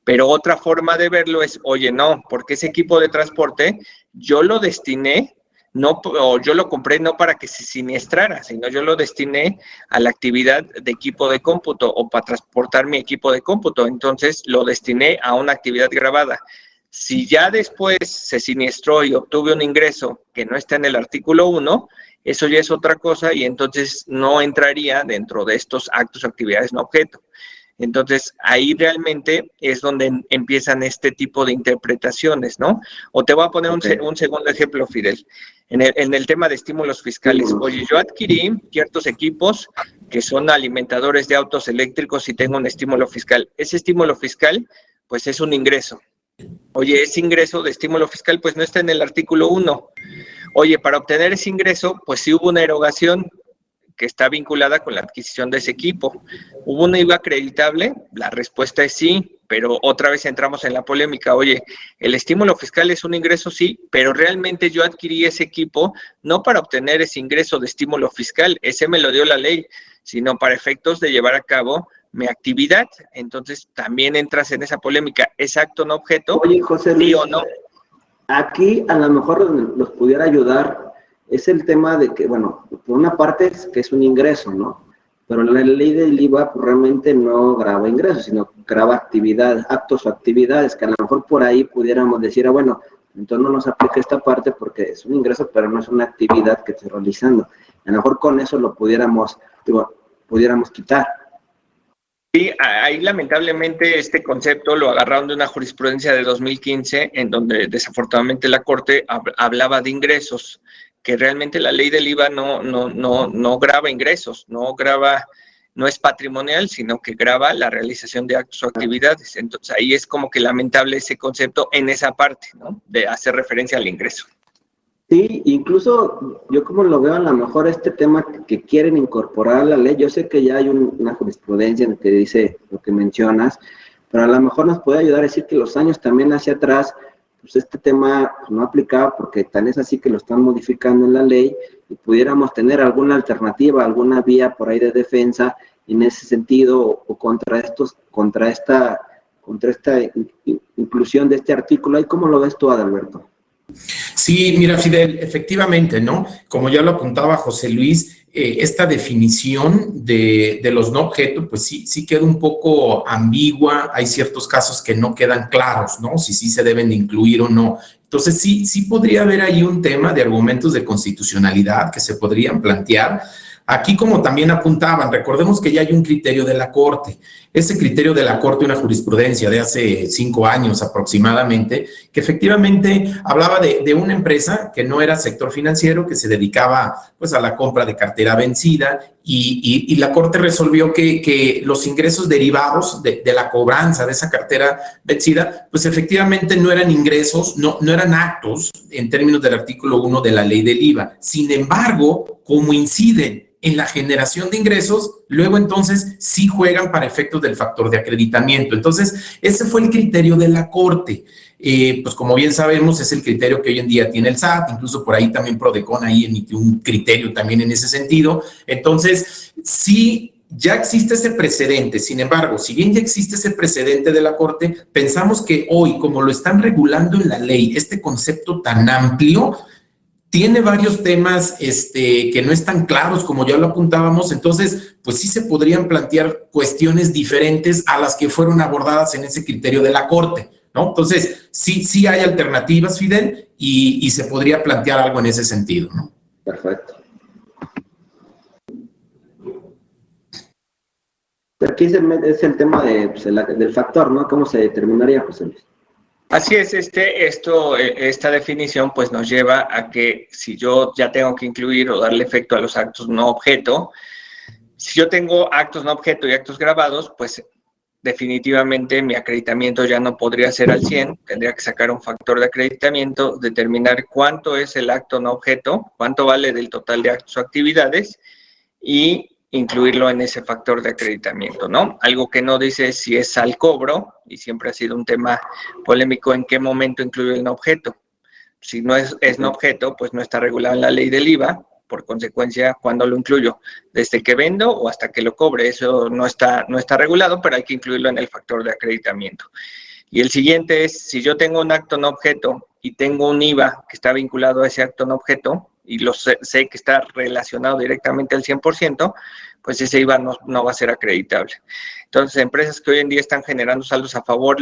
Pero otra forma de verlo es, oye, no, porque ese equipo de transporte yo lo destiné, no, o yo lo compré no para que se siniestrara, sino yo lo destiné a la actividad de equipo de cómputo o para transportar mi equipo de cómputo. Entonces lo destiné a una actividad grabada. Si ya después se siniestró y obtuve un ingreso que no está en el artículo 1, eso ya es otra cosa y entonces no entraría dentro de estos actos o actividades no objeto. Entonces, ahí realmente es donde empiezan este tipo de interpretaciones, ¿no? O te voy a poner un segundo ejemplo, Fidel. En el tema de estímulos fiscales. Oye, yo adquirí ciertos equipos que son alimentadores de autos eléctricos y tengo un estímulo fiscal. Ese estímulo fiscal, pues es un ingreso. Oye, ese ingreso de estímulo fiscal, pues no está en el artículo 1. Oye, para obtener ese ingreso, pues sí hubo una erogación que está vinculada con la adquisición de ese equipo. ¿Hubo una IVA acreditable? La respuesta es sí, pero otra vez entramos en la polémica. Oye, el estímulo fiscal es un ingreso, sí, pero realmente yo adquirí ese equipo no para obtener ese ingreso de estímulo fiscal, ese me lo dio la ley, sino para efectos de llevar a cabo mi actividad, entonces también entras en esa polémica, ¿es acto no objeto? Oye, José Luis, ¿Sí o no? aquí a lo mejor los pudiera ayudar es el tema de que, bueno, por una parte es que es un ingreso, ¿no? Pero la ley del IVA pues, realmente no grava ingresos, sino grava actividades, actos o actividades, que a lo mejor por ahí pudiéramos decir, bueno, entonces no nos aplica esta parte porque es un ingreso, pero no es una actividad que esté realizando. A lo mejor con eso lo pudiéramos quitar. Sí, ahí lamentablemente este concepto lo agarraron de una jurisprudencia de 2015 en donde desafortunadamente la Corte hablaba de ingresos, que realmente la ley del IVA no grava ingresos, no es patrimonial, sino que grava la realización de actos o actividades. Entonces ahí es como que lamentable ese concepto en esa parte, ¿no? De hacer referencia al ingreso. Sí, incluso yo como lo veo, a lo mejor este tema que quieren incorporar a la ley, yo sé que ya hay una jurisprudencia en la que dice lo que mencionas, pero a lo mejor nos puede ayudar a decir que los años también hacia atrás, pues este tema pues, no aplicaba porque tan es así que lo están modificando en la ley y pudiéramos tener alguna alternativa, alguna vía por ahí de defensa en ese sentido o contra esta inclusión de este artículo. ¿Y cómo lo ves tú, Adalberto? Sí, mira, Fidel, efectivamente, ¿no? Como ya lo apuntaba José Luis, esta definición de los no objeto, pues sí queda un poco ambigua, hay ciertos casos que no quedan claros, ¿no? Si sí se deben de incluir o no. Entonces, sí podría haber ahí un tema de argumentos de constitucionalidad que se podrían plantear. Aquí, como también apuntaban, recordemos que ya hay un criterio de la Corte. Ese criterio de la Corte, una jurisprudencia de hace 5 años aproximadamente, que efectivamente hablaba de una empresa que no era sector financiero, que se dedicaba pues a la compra de cartera vencida y la Corte resolvió que los ingresos derivados de la cobranza de esa cartera vencida, pues efectivamente no eran ingresos, no eran actos en términos del artículo 1 de la ley del IVA. Sin embargo, como inciden en la generación de ingresos, luego entonces sí juegan para efectos del factor de acreditamiento. Entonces, ese fue el criterio de la Corte. Pues como bien sabemos, es el criterio que hoy en día tiene el SAT, incluso por ahí también Prodecon ahí emitió un criterio también en ese sentido. Entonces, sí, ya existe ese precedente. Sin embargo, si bien ya existe ese precedente de la Corte, pensamos que hoy, como lo están regulando en la ley, este concepto tan amplio, tiene varios temas que no están claros, como ya lo apuntábamos, entonces, pues sí se podrían plantear cuestiones diferentes a las que fueron abordadas en ese criterio de la Corte, ¿no? Entonces, sí hay alternativas, Fidel, y se podría plantear algo en ese sentido, ¿no? Perfecto. Aquí es el tema del factor, ¿no? ¿Cómo se determinaría, José Luis? Así es, esta definición pues nos lleva a que si yo ya tengo que incluir o darle efecto a los actos no objeto, si yo tengo actos no objeto y actos grabados, pues definitivamente mi acreditamiento ya no podría ser al 100, tendría que sacar un factor de acreditamiento, determinar cuánto es el acto no objeto, cuánto vale del total de actos o actividades y incluirlo en ese factor de acreditamiento, ¿no? Algo que no dice si es al cobro, y siempre ha sido un tema polémico en qué momento incluye el no objeto. Si no es no objeto, pues no está regulado en la ley del IVA, por consecuencia, ¿cuándo lo incluyo? ¿Desde que vendo o hasta que lo cobre? Eso no está regulado, pero hay que incluirlo en el factor de acreditamiento. Y el siguiente es, si yo tengo un acto no objeto y tengo un IVA que está vinculado a ese acto no objeto, y sé que está relacionado directamente al 100%, pues ese IVA no va a ser acreditable. Entonces, empresas que hoy en día están generando saldos a favor,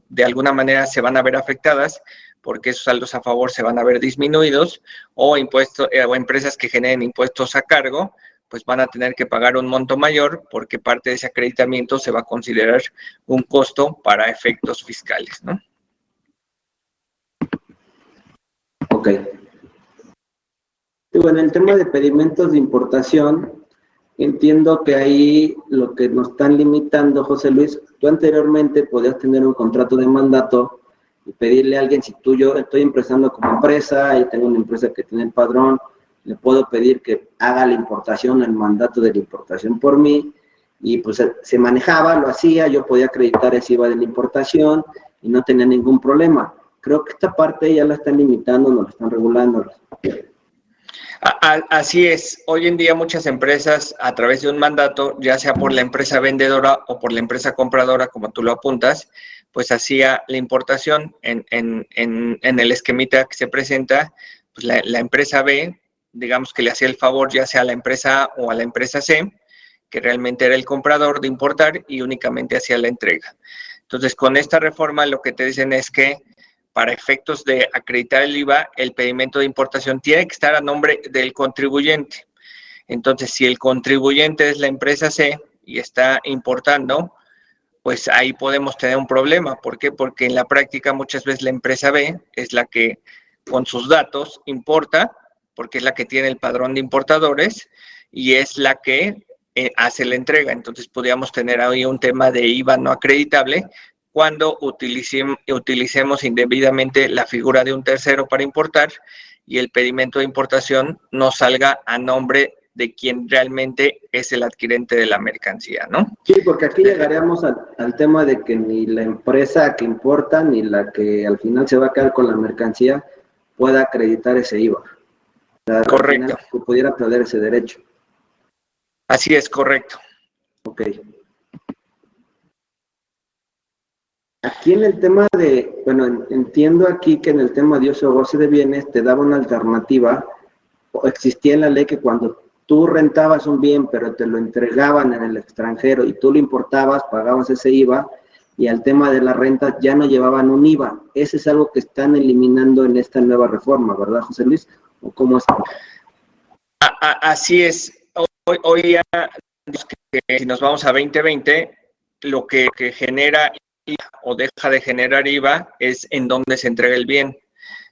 de alguna manera se van a ver afectadas, porque esos saldos a favor se van a ver disminuidos, o empresas que generen impuestos a cargo, pues van a tener que pagar un monto mayor, porque parte de ese acreditamiento se va a considerar un costo para efectos fiscales, ¿no? Ok. Y bueno, el tema de pedimentos de importación, entiendo que ahí lo que nos están limitando, José Luis, tú anteriormente podías tener un contrato de mandato y pedirle a alguien, yo estoy empezando como empresa y tengo una empresa que tiene el padrón, le puedo pedir que haga la importación, el mandato de la importación por mí, y pues se manejaba, lo hacía, yo podía acreditar ese IVA de la importación y no tenía ningún problema. Creo que esta parte ya la están limitando, no la están regulando. Así es. Hoy en día muchas empresas, a través de un mandato, ya sea por la empresa vendedora o por la empresa compradora, como tú lo apuntas, pues hacía la importación en el esquemita que se presenta, pues la empresa B, digamos que le hacía el favor ya sea a la empresa A o a la empresa C, que realmente era el comprador de importar y únicamente hacía la entrega. Entonces, con esta reforma lo que te dicen es que para efectos de acreditar el IVA, el pedimento de importación tiene que estar a nombre del contribuyente. Entonces, si el contribuyente es la empresa C y está importando, pues ahí podemos tener un problema. ¿Por qué? Porque en la práctica muchas veces la empresa B es la que con sus datos importa, porque es la que tiene el padrón de importadores y es la que hace la entrega. Entonces podríamos tener ahí un tema de IVA no acreditable cuando utilicemos indebidamente la figura de un tercero para importar y el pedimento de importación no salga a nombre de quien realmente es el adquirente de la mercancía, ¿no? Sí, porque aquí llegaríamos al tema de que ni la empresa que importa ni la que al final se va a quedar con la mercancía pueda acreditar ese IVA. O sea, correcto. Al final, pudiera perder ese derecho. Así es, correcto. Ok. Aquí en el tema de, bueno, entiendo aquí que en el tema de uso o goce de bienes te daba una alternativa, o existía en la ley que cuando tú rentabas un bien, pero te lo entregaban en el extranjero y tú lo importabas, pagabas ese IVA, y al tema de la renta ya no llevaban un IVA. Ese es algo que están eliminando en esta nueva reforma, ¿verdad, José Luis? ¿O cómo es? Así es. Hoy ya, que si nos vamos a 2020, lo que genera IVA o deja de generar IVA es en dónde se entrega el bien.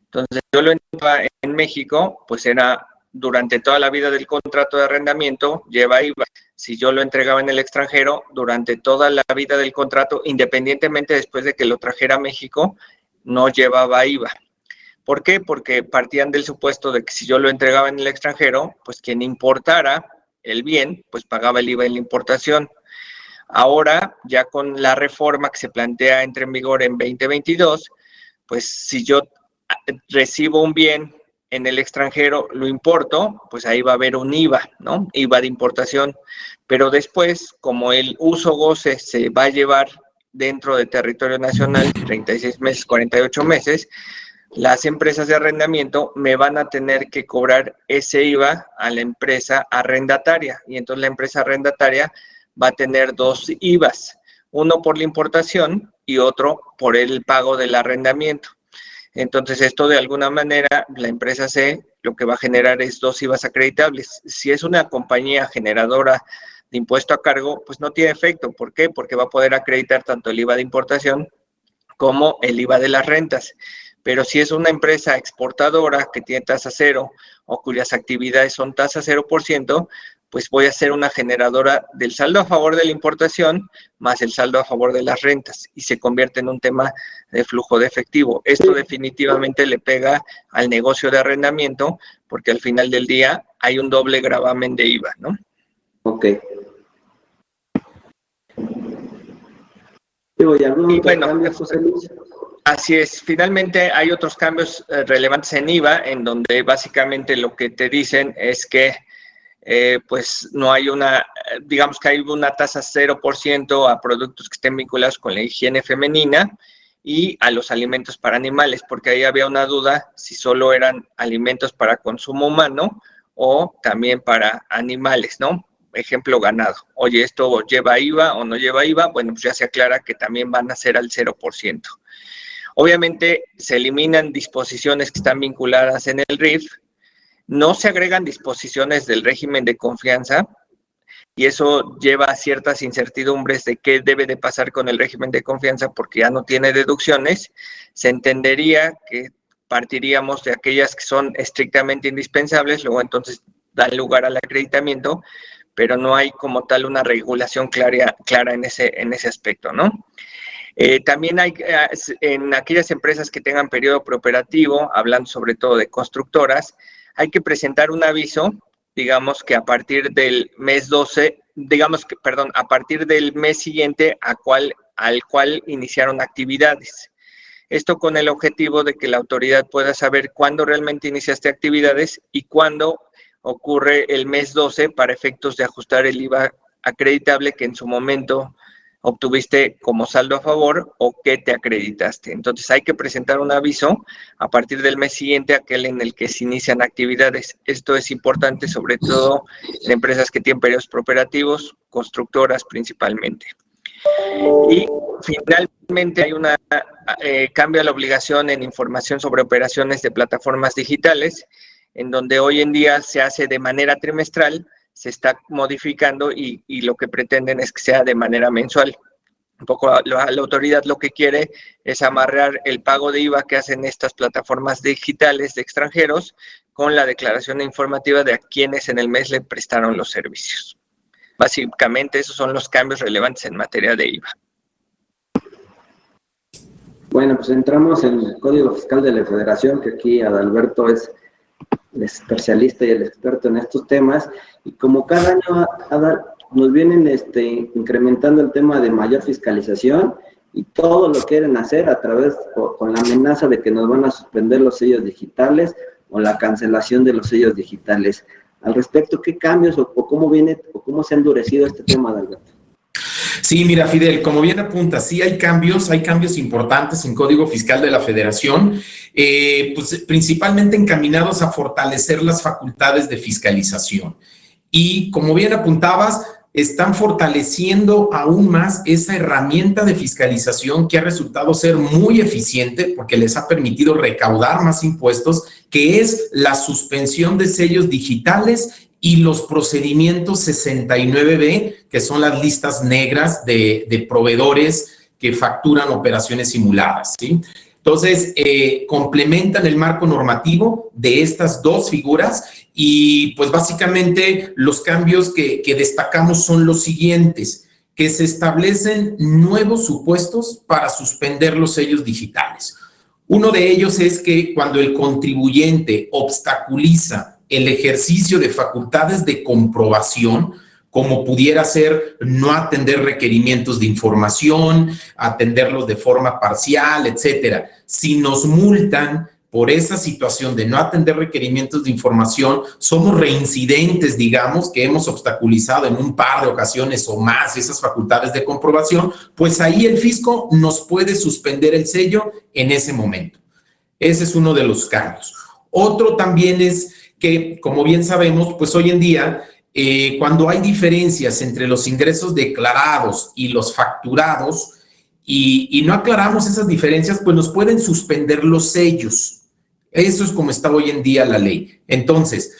Entonces, yo lo entregaba en México, pues era durante toda la vida del contrato de arrendamiento, lleva IVA. Si yo lo entregaba en el extranjero, durante toda la vida del contrato, independientemente después de que lo trajera a México, no llevaba IVA. ¿Por qué? Porque partían del supuesto de que si yo lo entregaba en el extranjero, pues quien importara el bien, pues pagaba el IVA en la importación. Ahora, ya con la reforma que se plantea entre en vigor en 2022, pues si yo recibo un bien en el extranjero, lo importo, pues ahí va a haber un IVA, ¿no? IVA de importación. Pero después, como el uso goce se va a llevar dentro de territorio nacional, 36 meses, 48 meses, las empresas de arrendamiento me van a tener que cobrar ese IVA a la empresa arrendataria. Y entonces la empresa arrendataria va a tener dos IVAs, uno por la importación y otro por el pago del arrendamiento. Entonces, esto de alguna manera, la empresa C lo que va a generar es dos IVAs acreditables. Si es una compañía generadora de impuesto a cargo, pues no tiene efecto. ¿Por qué? Porque va a poder acreditar tanto el IVA de importación como el IVA de las rentas. Pero si es una empresa exportadora que tiene tasa cero o cuyas actividades son tasa 0%, pues voy a ser una generadora del saldo a favor de la importación más el saldo a favor de las rentas y se convierte en un tema de flujo de efectivo. Esto definitivamente le pega al negocio de arrendamiento porque al final del día hay un doble gravamen de IVA, ¿no? Ok. ¿Y algún otro cambio, José Luis? Así es, finalmente hay otros cambios relevantes en IVA, en donde básicamente lo que te dicen es que pues no hay digamos que hay una tasa 0% a productos que estén vinculados con la higiene femenina y a los alimentos para animales, porque ahí había una duda si solo eran alimentos para consumo humano o también para animales, ¿no? Ejemplo, ganado. Oye, ¿esto lleva IVA o no lleva IVA? Bueno, pues ya se aclara que también van a ser al 0%. Obviamente se eliminan disposiciones que están vinculadas en el RIF, no se agregan disposiciones del régimen de confianza y eso lleva a ciertas incertidumbres de qué debe de pasar con el régimen de confianza porque ya no tiene deducciones. Se entendería que partiríamos de aquellas que son estrictamente indispensables, luego entonces dan lugar al acreditamiento, pero no hay como tal una regulación clara en ese aspecto, ¿no? También hay en aquellas empresas que tengan periodo preoperativo, hablando sobre todo de constructoras, hay que presentar un aviso, digamos que a partir del mes 12, a partir del mes siguiente al cual iniciaron actividades. Esto con el objetivo de que la autoridad pueda saber cuándo realmente iniciaste actividades y cuándo ocurre el mes 12 para efectos de ajustar el IVA acreditable que en su momento obtuviste como saldo a favor o que te acreditaste. Entonces hay que presentar un aviso a partir del mes siguiente, aquel en el que se inician actividades. Esto es importante sobre todo en empresas que tienen periodos prooperativos, constructoras principalmente. Y finalmente hay un cambio a la obligación en información sobre operaciones de plataformas digitales, en donde hoy en día se hace de manera trimestral, se está modificando y lo que pretenden es que sea de manera mensual. Un poco la autoridad lo que quiere es amarrar el pago de IVA que hacen estas plataformas digitales de extranjeros con la declaración informativa de a quienes en el mes le prestaron los servicios. Básicamente esos son los cambios relevantes en materia de IVA. Bueno, pues entramos en el Código Fiscal de la Federación, que aquí Adalberto es el especialista y el experto en estos temas, y como cada año, Adal, nos vienen incrementando el tema de mayor fiscalización, y todo lo quieren hacer a través, con la amenaza de que nos van a suspender los sellos digitales o la cancelación de los sellos digitales. Al respecto, ¿qué cambios o cómo viene o cómo se ha endurecido este tema, Adalberto? Sí, mira, Fidel, como bien apunta, sí hay cambios importantes en Código Fiscal de la Federación, pues principalmente encaminados a fortalecer las facultades de fiscalización. Y como bien apuntabas, están fortaleciendo aún más esa herramienta de fiscalización que ha resultado ser muy eficiente porque les ha permitido recaudar más impuestos, que es la suspensión de sellos digitales y los procedimientos 69B, que son las listas negras de proveedores que facturan operaciones simuladas, ¿sí? Entonces, complementan el marco normativo de estas dos figuras y pues básicamente los cambios que destacamos son los siguientes: que se establecen nuevos supuestos para suspender los sellos digitales. Uno de ellos es que cuando el contribuyente obstaculiza el ejercicio de facultades de comprobación, como pudiera ser no atender requerimientos de información, atenderlos de forma parcial, etcétera. Si nos multan por esa situación de no atender requerimientos de información, somos reincidentes, digamos, que hemos obstaculizado en un par de ocasiones o más esas facultades de comprobación, pues ahí el fisco nos puede suspender el sello en ese momento. Ese es uno de los cambios. Otro también es que, como bien sabemos, pues hoy en día, cuando hay diferencias entre los ingresos declarados y los facturados y no aclaramos esas diferencias, pues nos pueden suspender los sellos. Eso es como está hoy en día la ley. Entonces,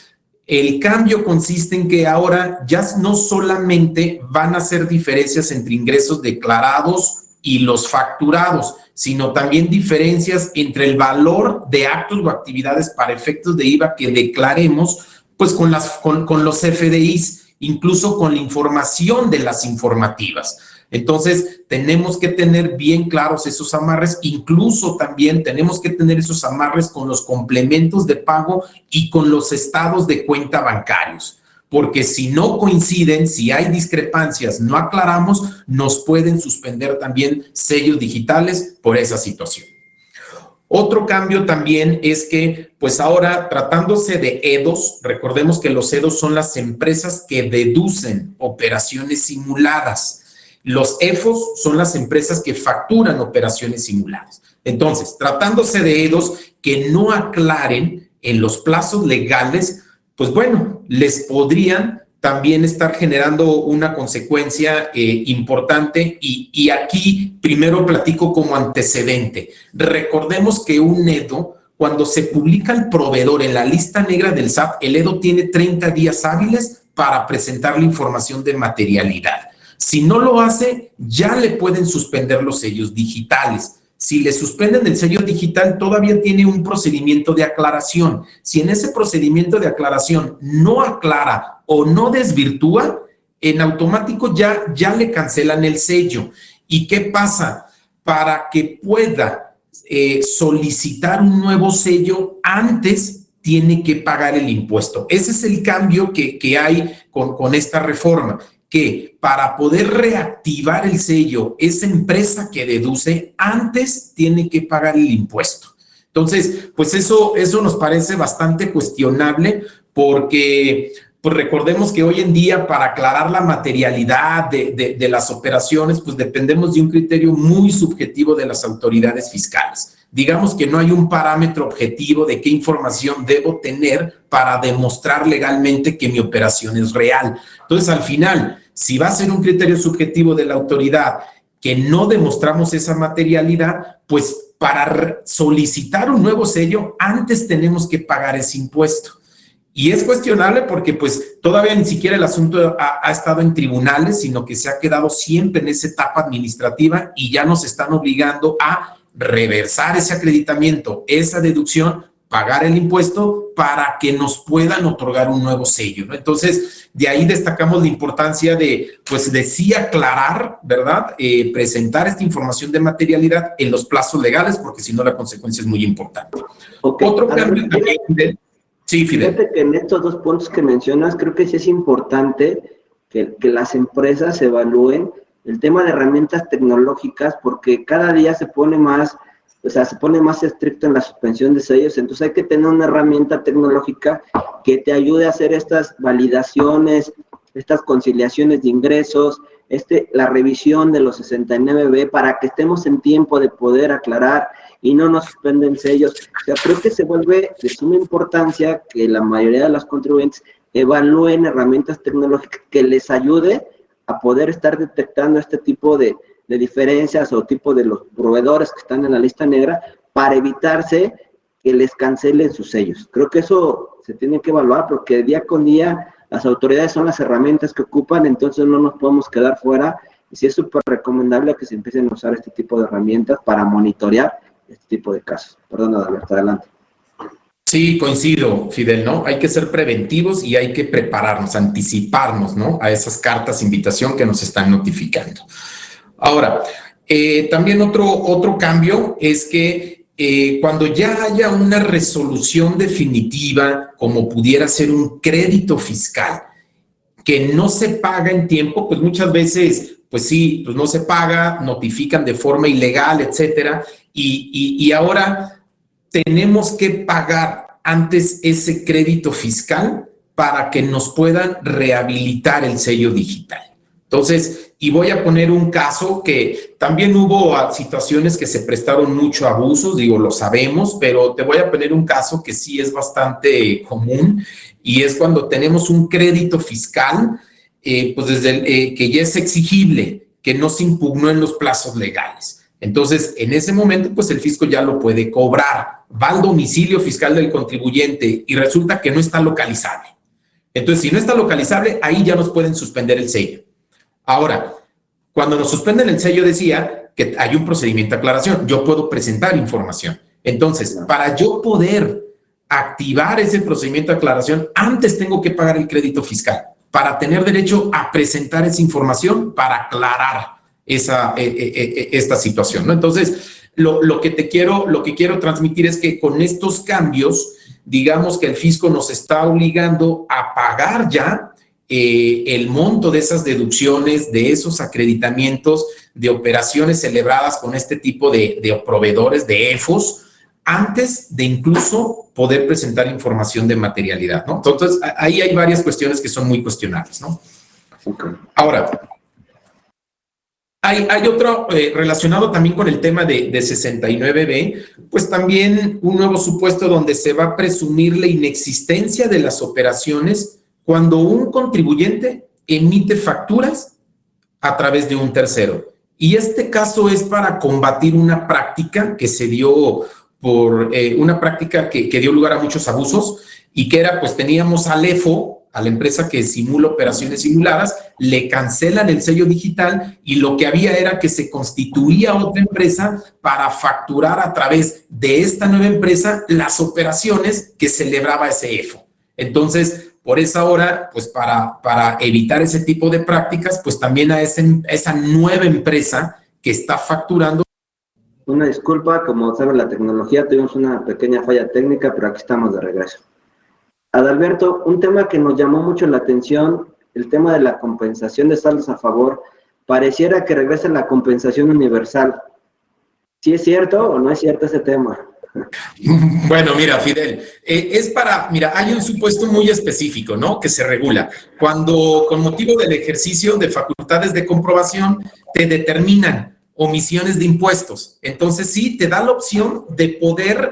el cambio consiste en que ahora ya no solamente van a ser diferencias entre ingresos declarados y los facturados, sino también diferencias entre el valor de actos o actividades para efectos de IVA que declaremos, pues con los FDIs, incluso con la información de las informativas. Entonces, tenemos que tener bien claros esos amarres, incluso también tenemos que tener esos amarres con los complementos de pago y con los estados de cuenta bancarios, porque si no coinciden, si hay discrepancias, no aclaramos, nos pueden suspender también sellos digitales por esa situación. Otro cambio también es que, pues ahora, tratándose de EDOs, recordemos que los EDOs son las empresas que deducen operaciones simuladas. Los EFOs son las empresas que facturan operaciones simuladas. Entonces, tratándose de EDOs que no aclaren en los plazos legales, pues bueno, les podrían también estar generando una consecuencia importante y aquí primero platico como antecedente. Recordemos que un EDO, cuando se publica el proveedor en la lista negra del SAT, el EDO tiene 30 días hábiles para presentar la información de materialidad. Si no lo hace, ya le pueden suspender los sellos digitales. Si le suspenden el sello digital, todavía tiene un procedimiento de aclaración. Si en ese procedimiento de aclaración no aclara o no desvirtúa, en automático ya le cancelan el sello. ¿Y qué pasa? Para que pueda solicitar un nuevo sello, antes tiene que pagar el impuesto. Ese es el cambio que hay con esta reforma, que para poder reactivar el sello, esa empresa que deduce antes tiene que pagar el impuesto. Entonces, pues eso nos parece bastante cuestionable porque pues recordemos que hoy en día para aclarar la materialidad de las operaciones, pues dependemos de un criterio muy subjetivo de las autoridades fiscales. Digamos que no hay un parámetro objetivo de qué información debo tener para demostrar legalmente que mi operación es real. Entonces, al final, si va a ser un criterio subjetivo de la autoridad que no demostramos esa materialidad, pues para solicitar un nuevo sello, antes tenemos que pagar ese impuesto. Y es cuestionable porque pues todavía ni siquiera el asunto ha estado en tribunales, sino que se ha quedado siempre en esa etapa administrativa y ya nos están obligando a reversar ese acreditamiento, esa deducción, pagar el impuesto para que nos puedan otorgar un nuevo sello, ¿no? Entonces, de ahí destacamos la importancia de sí aclarar, ¿verdad? Presentar esta información de materialidad en los plazos legales, porque si no la consecuencia es muy importante. Okay. Otro cambio también, Fidel. Sí, Fidel. Fíjate que en estos dos puntos que mencionas, creo que sí es importante que las empresas evalúen el tema de herramientas tecnológicas, porque cada día se pone más estricto en la suspensión de sellos. Entonces hay que tener una herramienta tecnológica que te ayude a hacer estas validaciones, estas conciliaciones de ingresos, la revisión de los 69B para que estemos en tiempo de poder aclarar y no nos suspenden sellos. O sea, creo que se vuelve de suma importancia que la mayoría de los contribuyentes evalúen herramientas tecnológicas que les ayude a poder estar detectando este tipo de diferencias o tipo de los proveedores que están en la lista negra para evitarse que les cancelen sus sellos. Creo que eso se tiene que evaluar porque día con día las autoridades son las herramientas que ocupan, entonces no nos podemos quedar fuera y sí es súper recomendable que se empiecen a usar este tipo de herramientas para monitorear este tipo de casos. Perdón, Adalberto, adelante. Sí, coincido, Fidel, ¿no? Hay que ser preventivos y hay que prepararnos, anticiparnos, ¿no? A esas cartas de invitación que nos están notificando. Ahora, también otro cambio es que cuando ya haya una resolución definitiva, como pudiera ser un crédito fiscal, que no se paga en tiempo, pues muchas veces, pues sí, pues no se paga, notifican de forma ilegal, etcétera, y ahora tenemos que pagar antes ese crédito fiscal para que nos puedan rehabilitar el sello digital. Entonces, y voy a poner un caso que también hubo situaciones que se prestaron mucho a abusos, digo, lo sabemos, pero te voy a poner un caso que sí es bastante común y es cuando tenemos un crédito fiscal, pues desde que ya es exigible, que no se impugnó en los plazos legales. Entonces, en ese momento, pues el fisco ya lo puede cobrar, va al domicilio fiscal del contribuyente y resulta que no está localizable. Entonces, si no está localizable, ahí ya nos pueden suspender el sello. Ahora, cuando nos suspenden el sello decía que hay un procedimiento de aclaración, yo puedo presentar información. Entonces, para yo poder activar ese procedimiento de aclaración, antes tengo que pagar el crédito fiscal para tener derecho a presentar esa información para aclarar esta situación, ¿no? Entonces, lo que quiero transmitir es que con estos cambios, digamos que el fisco nos está obligando a pagar ya el monto de esas deducciones, de esos acreditamientos de operaciones celebradas con este tipo de proveedores, de EFOS, antes de incluso poder presentar información de materialidad, ¿no? Entonces, ahí hay varias cuestiones que son muy cuestionables, ¿no? Okay. Ahora, hay otro relacionado también con el tema de 69B, pues también un nuevo supuesto donde se va a presumir la inexistencia de las operaciones cuando un contribuyente emite facturas a través de un tercero. Y este caso es para combatir una práctica que se dio por una práctica que dio lugar a muchos abusos y que era, pues teníamos al EFO, a la empresa que simula operaciones simuladas, le cancelan el sello digital y lo que había era que se constituía otra empresa para facturar a través de esta nueva empresa las operaciones que celebraba ese EFO. Entonces, por esa hora, pues para evitar ese tipo de prácticas, pues también a esa nueva empresa que está facturando. Una disculpa, como saben, la tecnología, tuvimos una pequeña falla técnica, pero aquí estamos de regreso. Adalberto, un tema que nos llamó mucho la atención el tema de la compensación de saldos a favor, pareciera que regresa la compensación universal. ¿Sí es cierto o no es cierto ese tema? Bueno, mira, Fidel, mira, hay un supuesto muy específico, ¿no? Que se regula. Cuando, con motivo del ejercicio de facultades de comprobación, te determinan omisiones de impuestos. Entonces, sí, te da la opción de poder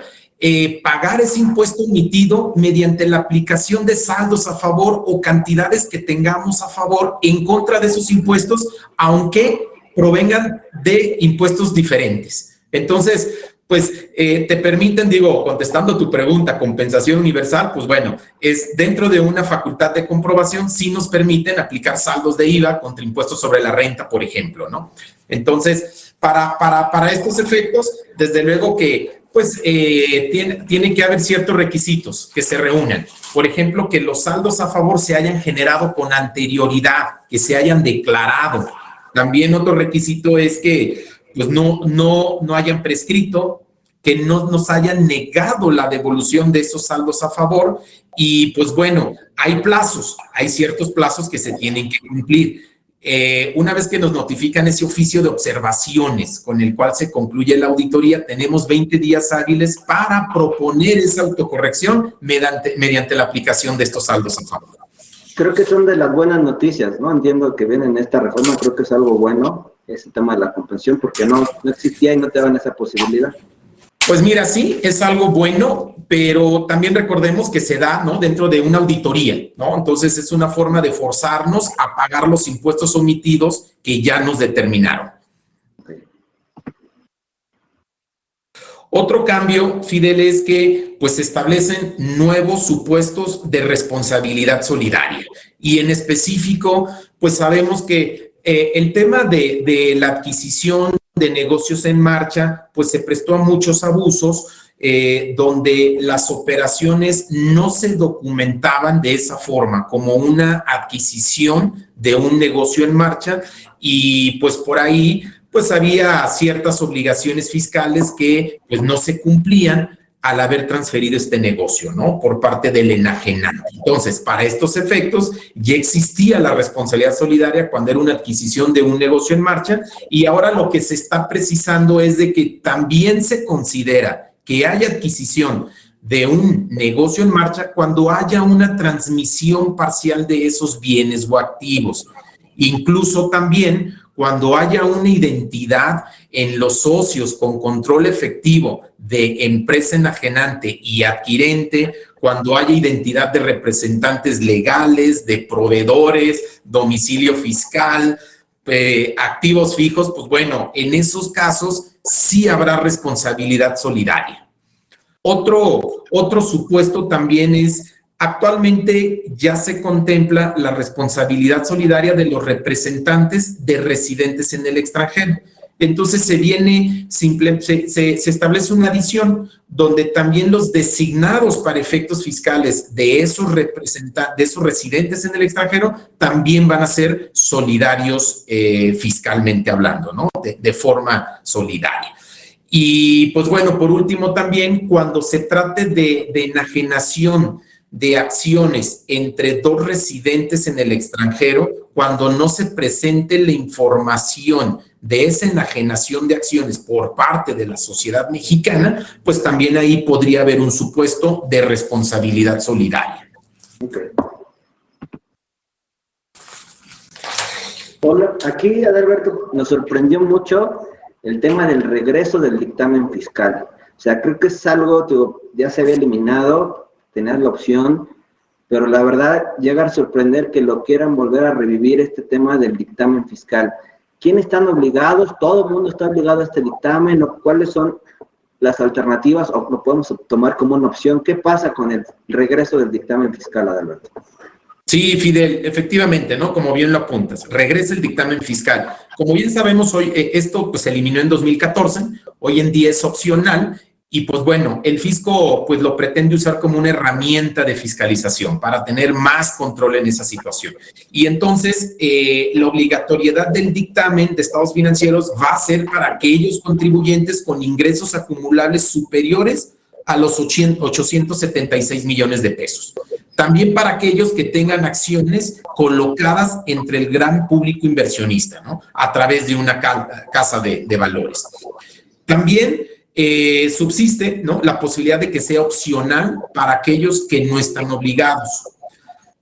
pagar ese impuesto omitido mediante la aplicación de saldos a favor o cantidades que tengamos a favor en contra de esos impuestos, aunque provengan de impuestos diferentes. Entonces, pues te permiten, digo, contestando tu pregunta, compensación universal, pues bueno, es dentro de una facultad de comprobación, sí nos permiten aplicar saldos de IVA contra impuestos sobre la renta, por ejemplo, ¿no? Entonces, para estos efectos, desde luego que, pues, tiene que haber ciertos requisitos que se reúnan. Por ejemplo, que los saldos a favor se hayan generado con anterioridad, que se hayan declarado. También otro requisito es que pues no hayan prescrito, que no nos hayan negado la devolución de esos saldos a favor y pues bueno, hay ciertos plazos que se tienen que cumplir. Una vez que nos notifican ese oficio de observaciones con el cual se concluye la auditoría, tenemos 20 días hábiles para proponer esa autocorrección mediante la aplicación de estos saldos a favor. Creo que son de las buenas noticias, ¿no? Entiendo que viene en esta reforma, creo que es algo bueno, ese tema de la compensación, porque no existía y no te daban esa posibilidad. Pues mira, sí, es algo bueno, pero también recordemos que se da, ¿no?, dentro de una auditoría, ¿no? Entonces es una forma de forzarnos a pagar los impuestos omitidos que ya nos determinaron. Okay. Otro cambio, Fidel, es que pues se establecen nuevos supuestos de responsabilidad solidaria y en específico pues sabemos que el tema de la adquisición de negocios en marcha pues se prestó a muchos abusos donde las operaciones no se documentaban de esa forma como una adquisición de un negocio en marcha y pues por ahí pues había ciertas obligaciones fiscales que pues no se cumplían al haber transferido este negocio, ¿no? Por parte del enajenante. Entonces, para estos efectos, ya existía la responsabilidad solidaria cuando era una adquisición de un negocio en marcha y ahora lo que se está precisando es de que también se considera que haya adquisición de un negocio en marcha cuando haya una transmisión parcial de esos bienes o activos. Incluso también cuando haya una identidad en los socios con control efectivo de empresa enajenante y adquirente, cuando haya identidad de representantes legales, de proveedores, domicilio fiscal, activos fijos, pues bueno, en esos casos sí habrá responsabilidad solidaria. Otro supuesto también es, actualmente ya se contempla la responsabilidad solidaria de los representantes de residentes en el extranjero. Entonces se establece una adición donde también los designados para efectos fiscales de esos residentes en el extranjero también van a ser solidarios fiscalmente hablando, ¿no? De forma solidaria. Y pues bueno, por último también cuando se trate de enajenación de acciones entre dos residentes en el extranjero, cuando no se presente la información de esa enajenación de acciones por parte de la sociedad mexicana, pues también ahí podría haber un supuesto de responsabilidad solidaria. Okay. Hola, aquí Adalberto nos sorprendió mucho el tema del regreso del dictamen fiscal. O sea, creo que es algo que ya se había eliminado, tener la opción, pero la verdad llega a sorprender que lo quieran volver a revivir este tema del dictamen fiscal. ¿Quiénes están obligados? ¿Todo el mundo está obligado a este dictamen? ¿Cuáles son las alternativas? ¿O lo podemos tomar como una opción? ¿Qué pasa con el regreso del dictamen fiscal, Adalberto? Sí, Fidel, efectivamente, ¿no? Como bien lo apuntas, regresa el dictamen fiscal. Como bien sabemos, hoy esto pues, se eliminó en 2014, hoy en día es opcional. Y pues bueno, el fisco pues lo pretende usar como una herramienta de fiscalización para tener más control en esa situación. Y entonces la obligatoriedad del dictamen de estados financieros va a ser para aquellos contribuyentes con ingresos acumulables superiores a los 876 millones de pesos. también para aquellos que tengan acciones colocadas entre el gran público inversionista, ¿no? A través de una casa de valores. También subsiste, ¿no?, la posibilidad de que sea opcional para aquellos que no están obligados.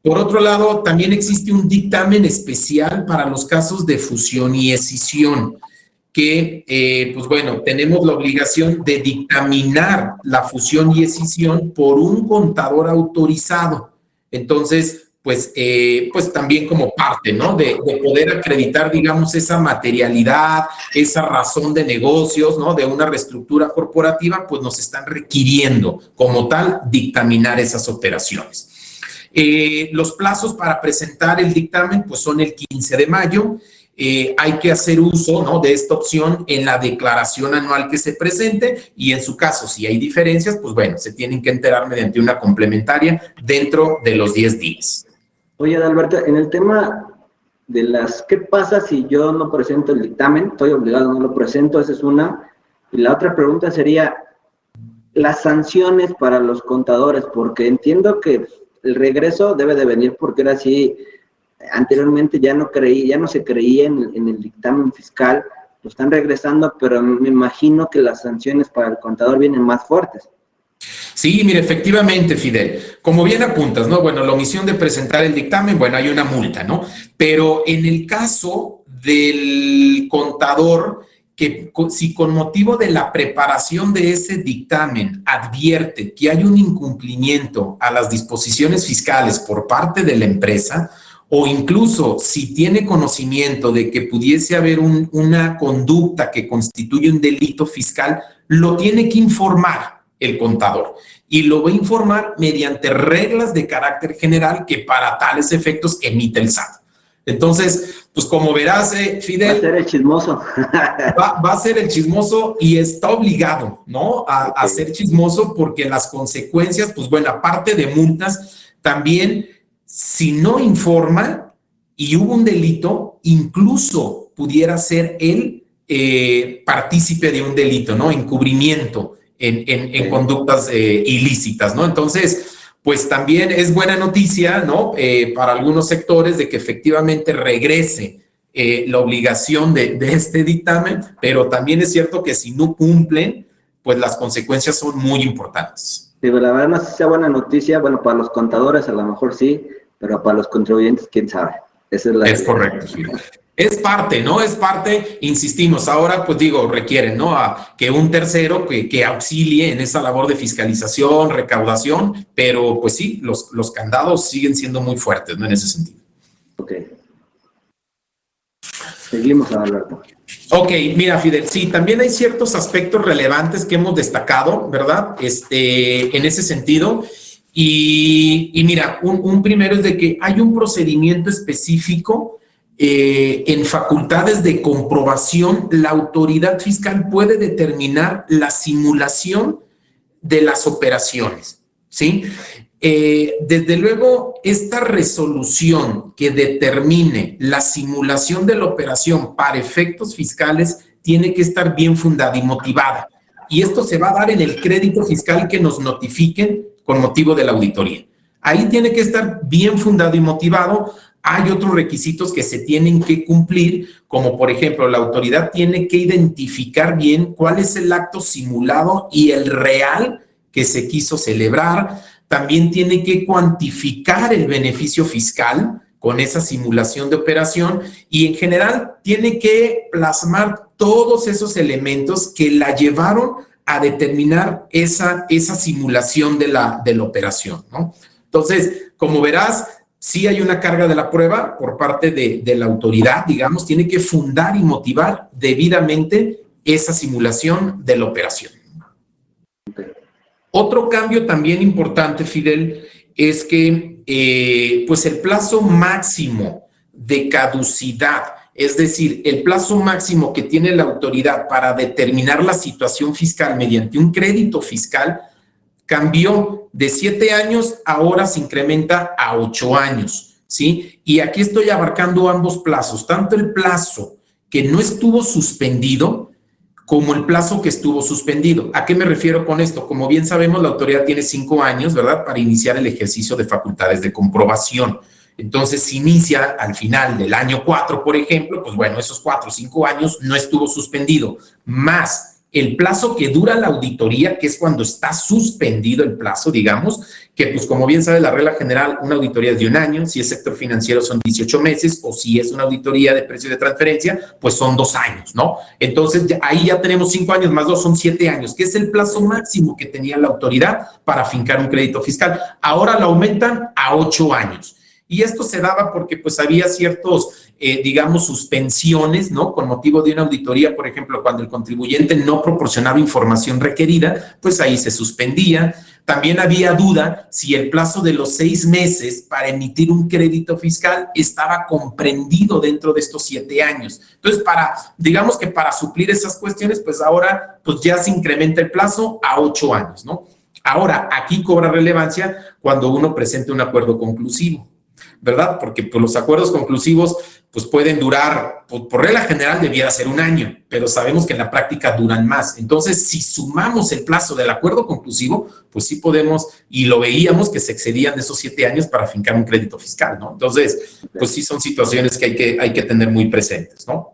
Por otro lado, también existe un dictamen especial para los casos de fusión y escisión, que, pues bueno, tenemos la obligación de dictaminar la fusión y escisión por un contador autorizado. Entonces, pues también como parte, ¿no?, de poder acreditar, digamos, esa materialidad, esa razón de negocios, ¿no?, de una reestructura corporativa, pues nos están requiriendo como tal dictaminar esas operaciones. Los plazos para presentar el dictamen pues son el 15 de mayo. Hay que hacer uso, ¿no?, de esta opción en la declaración anual que se presente, y en su caso, si hay diferencias, pues bueno, se tienen que enterar mediante una complementaria dentro de los 10 días. Oye, Adalberto, en el tema de ¿qué pasa si yo no presento el dictamen? Estoy obligado, no lo presento, esa es una. Y la otra pregunta sería, las sanciones para los contadores, porque entiendo que el regreso debe de venir porque era así. Anteriormente ya no se creía en el dictamen fiscal, lo están regresando, pero me imagino que las sanciones para el contador vienen más fuertes. Sí, mire, efectivamente, Fidel, como bien apuntas, ¿no? Bueno, la omisión de presentar el dictamen, bueno, hay una multa, ¿no? Pero en el caso del contador, que si con motivo de la preparación de ese dictamen advierte que hay un incumplimiento a las disposiciones fiscales por parte de la empresa, o incluso si tiene conocimiento de que pudiese haber una conducta que constituye un delito fiscal, lo tiene que informar el contador, y lo va a informar mediante reglas de carácter general que para tales efectos emite el SAT. Entonces, pues como verás, Fidel, va a ser el chismoso. va a ser el chismoso, y está obligado, ¿no?, a ser chismoso, porque las consecuencias, pues bueno, aparte de multas, también si no informa y hubo un delito, incluso pudiera ser él partícipe de un delito, ¿no?, encubrimiento en conductas ilícitas, ¿no? Entonces, pues también es buena noticia, ¿no?, para algunos sectores, de que efectivamente regrese la obligación de este dictamen, pero también es cierto que si no cumplen, pues las consecuencias son muy importantes. Sí, la verdad no sé si sea buena noticia, bueno, para los contadores a lo mejor sí, pero para los contribuyentes, quién sabe. Esa es correcto, sí. Es parte, ¿no? Es parte, insistimos, ahora pues digo, requieren, ¿no?, a que un tercero que auxilie en esa labor de fiscalización, recaudación, pero pues sí, los candados siguen siendo muy fuertes, ¿no?, en ese sentido. Ok. Seguimos, Alberto. Ok, mira, Fidel, sí, también hay ciertos aspectos relevantes que hemos destacado, ¿verdad?, en ese sentido. Y mira, un primero es de que hay un procedimiento específico en facultades de comprobación. La autoridad fiscal puede determinar la simulación de las operaciones, ¿sí? Desde luego, esta resolución que determine la simulación de la operación para efectos fiscales tiene que estar bien fundada y motivada. Y esto se va a dar en el crédito fiscal que nos notifiquen con motivo de la auditoría. Ahí tiene que estar bien fundado y motivado. Hay otros requisitos que se tienen que cumplir, como por ejemplo, la autoridad tiene que identificar bien cuál es el acto simulado y el real que se quiso celebrar. También tiene que cuantificar el beneficio fiscal con esa simulación de operación, y en general tiene que plasmar todos esos elementos que la llevaron a determinar esa simulación de la operación, ¿no? Entonces, como verás, sí hay una carga de la prueba por parte de la autoridad, digamos, tiene que fundar y motivar debidamente esa simulación de la operación. Otro cambio también importante, Fidel, es que pues el plazo máximo de caducidad, es decir, el plazo máximo que tiene la autoridad para determinar la situación fiscal mediante un crédito fiscal, cambió de 7 años, ahora se incrementa a 8 años, ¿sí? Y aquí estoy abarcando ambos plazos, tanto el plazo que no estuvo suspendido como el plazo que estuvo suspendido. ¿A qué me refiero con esto? Como bien sabemos, la autoridad tiene 5 años, ¿verdad?, para iniciar el ejercicio de facultades de comprobación. Entonces, si inicia al final del año 4, por ejemplo, pues bueno, esos 4 o 5 años no estuvo suspendido, más el plazo que dura la auditoría, que es cuando está suspendido el plazo, digamos, que pues como bien sabe la regla general, una auditoría es de 1 año, si es sector financiero son 18 meses, o si es una auditoría de precio de transferencia, pues son 2 años, ¿no? Entonces, ahí ya tenemos 5 años más 2, son 7 años, que es el plazo máximo que tenía la autoridad para fincar un crédito fiscal. Ahora lo aumentan a 8 años. Y esto se daba porque pues había ciertos, digamos, suspensiones, ¿no? Con motivo de una auditoría, por ejemplo, cuando el contribuyente no proporcionaba información requerida, pues ahí se suspendía. También había duda si el plazo de los 6 meses para emitir un crédito fiscal estaba comprendido dentro de estos 7 años. Entonces, digamos que para suplir esas cuestiones, pues ahora pues ya se incrementa el plazo a 8 años, ¿no? Ahora, aquí cobra relevancia cuando uno presenta un acuerdo conclusivo, ¿verdad? Porque pues, los acuerdos conclusivos pues pueden durar, por regla general debiera ser 1 año, pero sabemos que en la práctica duran más. Entonces, si sumamos el plazo del acuerdo conclusivo, pues sí podemos, y lo veíamos que se excedían de esos 7 años para fincar un crédito fiscal, ¿no? Entonces, pues sí son situaciones que hay que tener muy presentes, ¿no?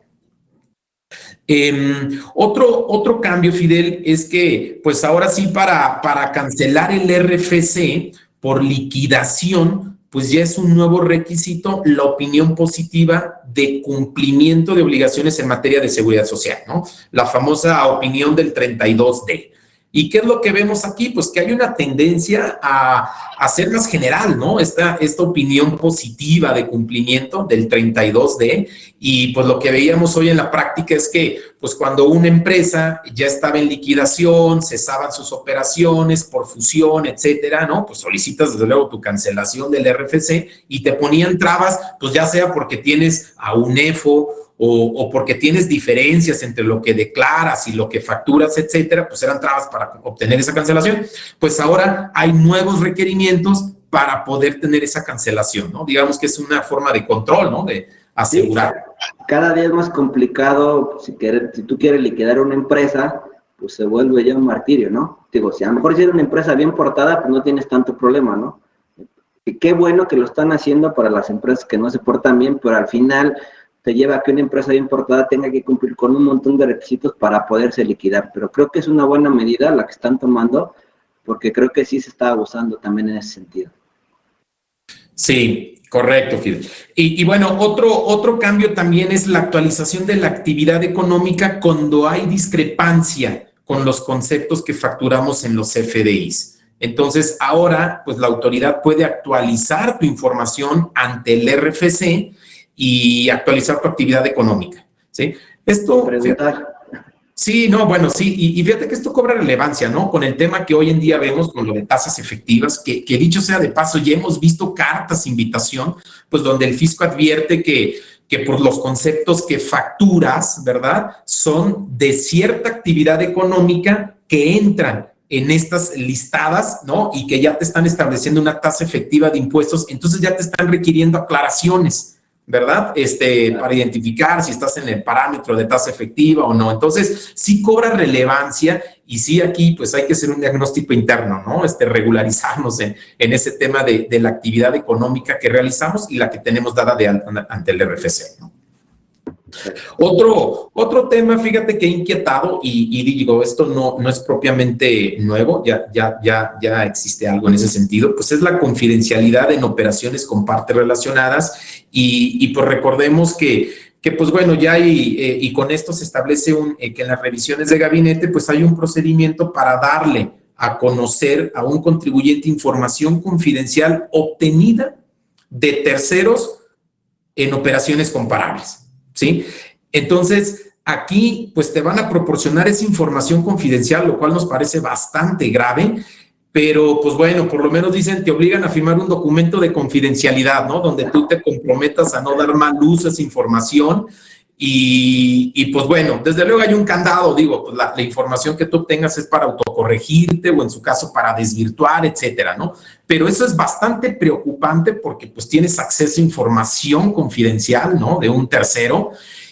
Otro cambio, Fidel, es que pues ahora sí para cancelar el RFC por liquidación, pues ya es un nuevo requisito la opinión positiva de cumplimiento de obligaciones en materia de seguridad social, ¿no? La famosa opinión del 32D. ¿Y qué es lo que vemos aquí? Pues que hay una tendencia a ser más general, ¿no? Esta opinión positiva de cumplimiento del 32D, y pues lo que veíamos hoy en la práctica es que pues cuando una empresa ya estaba en liquidación, cesaban sus operaciones por fusión, etcétera, ¿no? Pues solicitas desde luego tu cancelación del RFC y te ponían trabas, pues ya sea porque tienes a un EFO o porque tienes diferencias entre lo que declaras y lo que facturas, etcétera, pues eran trabas para obtener esa cancelación. Pues ahora hay nuevos requerimientos para poder tener esa cancelación, ¿no? Digamos que es una forma de control, ¿no? De asegurar. Sí, cada día es más complicado. Si tú quieres liquidar una empresa, pues se vuelve ya un martirio, ¿no? Digo, si a lo mejor si eres una empresa bien portada, pues no tienes tanto problema, ¿no? Y qué bueno que lo están haciendo para las empresas que no se portan bien, pero al final te lleva a que una empresa bien portada tenga que cumplir con un montón de requisitos para poderse liquidar. Pero creo que es una buena medida la que están tomando, porque creo que sí se está abusando también en ese sentido. Sí, correcto, Fidel. Y bueno, otro cambio también es la actualización de la actividad económica cuando hay discrepancia con los conceptos que facturamos en los FDIs. Entonces, ahora, pues la autoridad puede actualizar tu información ante el RFC y actualizar tu actividad económica, ¿sí? Esto... Sí, no, bueno, sí, y fíjate que esto cobra relevancia, ¿no? Con el tema que hoy en día vemos con lo de tasas efectivas, que dicho sea de paso, ya hemos visto cartas, invitación, pues donde el fisco advierte que por los conceptos que facturas, ¿verdad?, son de cierta actividad económica que entran en estas listadas, ¿no? Y que ya te están estableciendo una tasa efectiva de impuestos, entonces ya te están requiriendo aclaraciones, ¿verdad? Para identificar si estás en el parámetro de tasa efectiva o no. Entonces, sí cobra relevancia y sí aquí, pues hay que hacer un diagnóstico interno, ¿no? Regularizarnos en ese tema de la actividad económica que realizamos y la que tenemos dada ante el RFC, ¿no? Otro tema, fíjate que he inquietado y digo, esto no es propiamente nuevo, ya existe algo en ese sentido, pues es la confidencialidad en operaciones con partes relacionadas y pues recordemos que pues bueno, ya hay, y con esto se establece que en las revisiones de gabinete pues hay un procedimiento para darle a conocer a un contribuyente información confidencial obtenida de terceros en operaciones comparables, ¿sí? Entonces, aquí, pues te van a proporcionar esa información confidencial, lo cual nos parece bastante grave, pero, pues bueno, por lo menos dicen, te obligan a firmar un documento de confidencialidad, ¿no? Donde tú te comprometas a no dar mal uso a esa información y pues bueno, desde luego hay un candado, digo, pues la información que tú obtengas es para autocorregirte o en su caso para desvirtuar, etcétera, ¿no? Pero eso es bastante preocupante porque pues tienes acceso a información confidencial, ¿no? De un tercero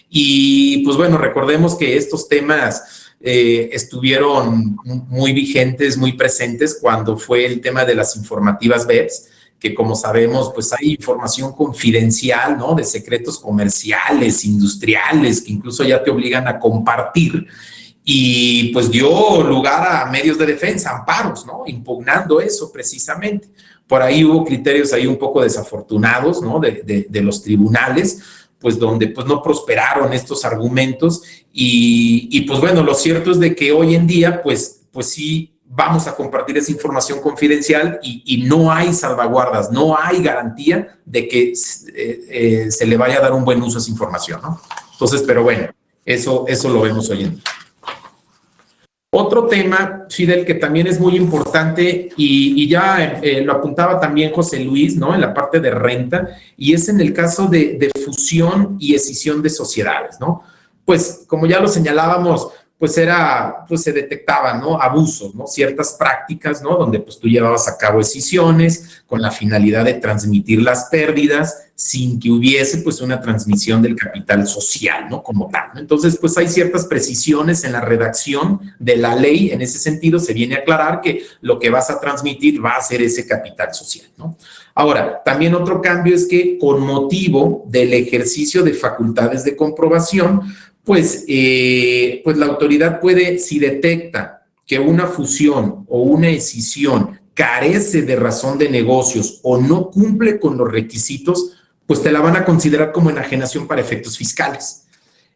y pues bueno, recordemos que estos temas estuvieron muy vigentes, muy presentes cuando fue el tema de las informativas BEPS, que como sabemos, pues hay información confidencial, ¿no? De secretos comerciales, industriales, que incluso ya te obligan a compartir. Y pues dio lugar a medios de defensa, amparos, ¿no? Impugnando eso precisamente. Por ahí hubo criterios ahí un poco desafortunados, ¿no? De los tribunales, pues donde pues no prosperaron estos argumentos y pues bueno, lo cierto es de que hoy en día pues sí vamos a compartir esa información confidencial y no hay salvaguardas, no hay garantía de que se le vaya a dar un buen uso a esa información, ¿no? Entonces, pero bueno, eso lo vemos hoy en día. Otro tema, Fidel, que también es muy importante y ya lo apuntaba también José Luis, ¿no? En la parte de renta, y es en el caso de fusión y escisión de sociedades, ¿no? Pues como ya lo señalábamos, pues se detectaban, ¿no? Abusos, ¿no? Ciertas prácticas, ¿no? Donde pues tú llevabas a cabo escisiones con la finalidad de transmitir las pérdidas sin que hubiese pues una transmisión del capital social, ¿no? Como tal, ¿no? Entonces pues hay ciertas precisiones en la redacción de la ley, en ese sentido se viene a aclarar que lo que vas a transmitir va a ser ese capital social, ¿no? Ahora, también otro cambio es que con motivo del ejercicio de facultades de comprobación, pues la autoridad puede, si detecta que una fusión o una escisión carece de razón de negocios o no cumple con los requisitos, pues te la van a considerar como enajenación para efectos fiscales.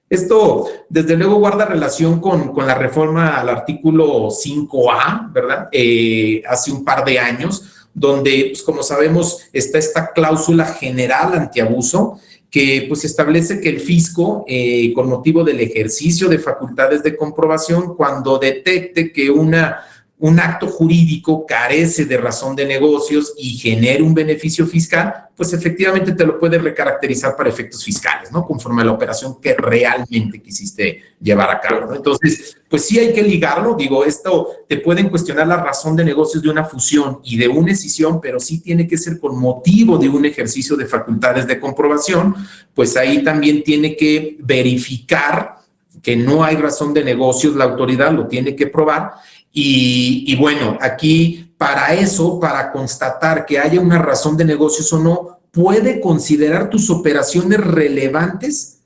Esto, desde luego, guarda relación con la reforma al artículo 5A, ¿verdad? Hace un par de años, donde, pues, como sabemos, está esta cláusula general antiabuso que pues establece que el fisco, con motivo del ejercicio de facultades de comprobación, cuando detecte que un acto jurídico carece de razón de negocios y genere un beneficio fiscal, pues efectivamente te lo puede recaracterizar para efectos fiscales, ¿no? Conforme a la operación que realmente quisiste llevar a cabo, ¿no? Entonces, pues sí hay que ligarlo, digo, esto te pueden cuestionar la razón de negocios de una fusión y de una escisión, pero sí tiene que ser con motivo de un ejercicio de facultades de comprobación, pues ahí también tiene que verificar que no hay razón de negocios, la autoridad lo tiene que probar. Y bueno, aquí para eso, para constatar que haya una razón de negocios o no, puede considerar tus operaciones relevantes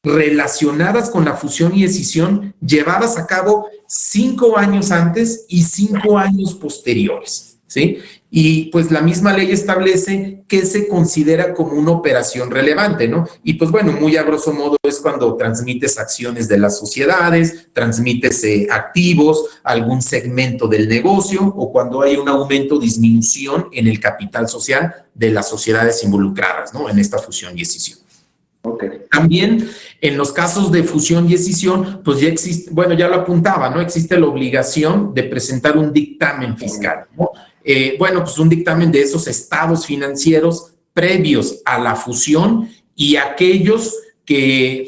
relacionadas con la fusión y escisión llevadas a cabo 5 años antes y 5 años posteriores, ¿sí? Y pues la misma ley establece que se considera como una operación relevante, ¿no? Y pues bueno, muy a grosso modo es cuando transmites acciones de las sociedades, transmites activos, algún segmento del negocio o cuando hay un aumento o disminución en el capital social de las sociedades involucradas, ¿no? En esta fusión y escisión. Okay. También en los casos de fusión y escisión, pues ya existe, bueno, ya lo apuntaba, ¿no? Existe la obligación de presentar un dictamen fiscal, ¿no? Bueno, pues un dictamen de esos estados financieros previos a la fusión y aquellos que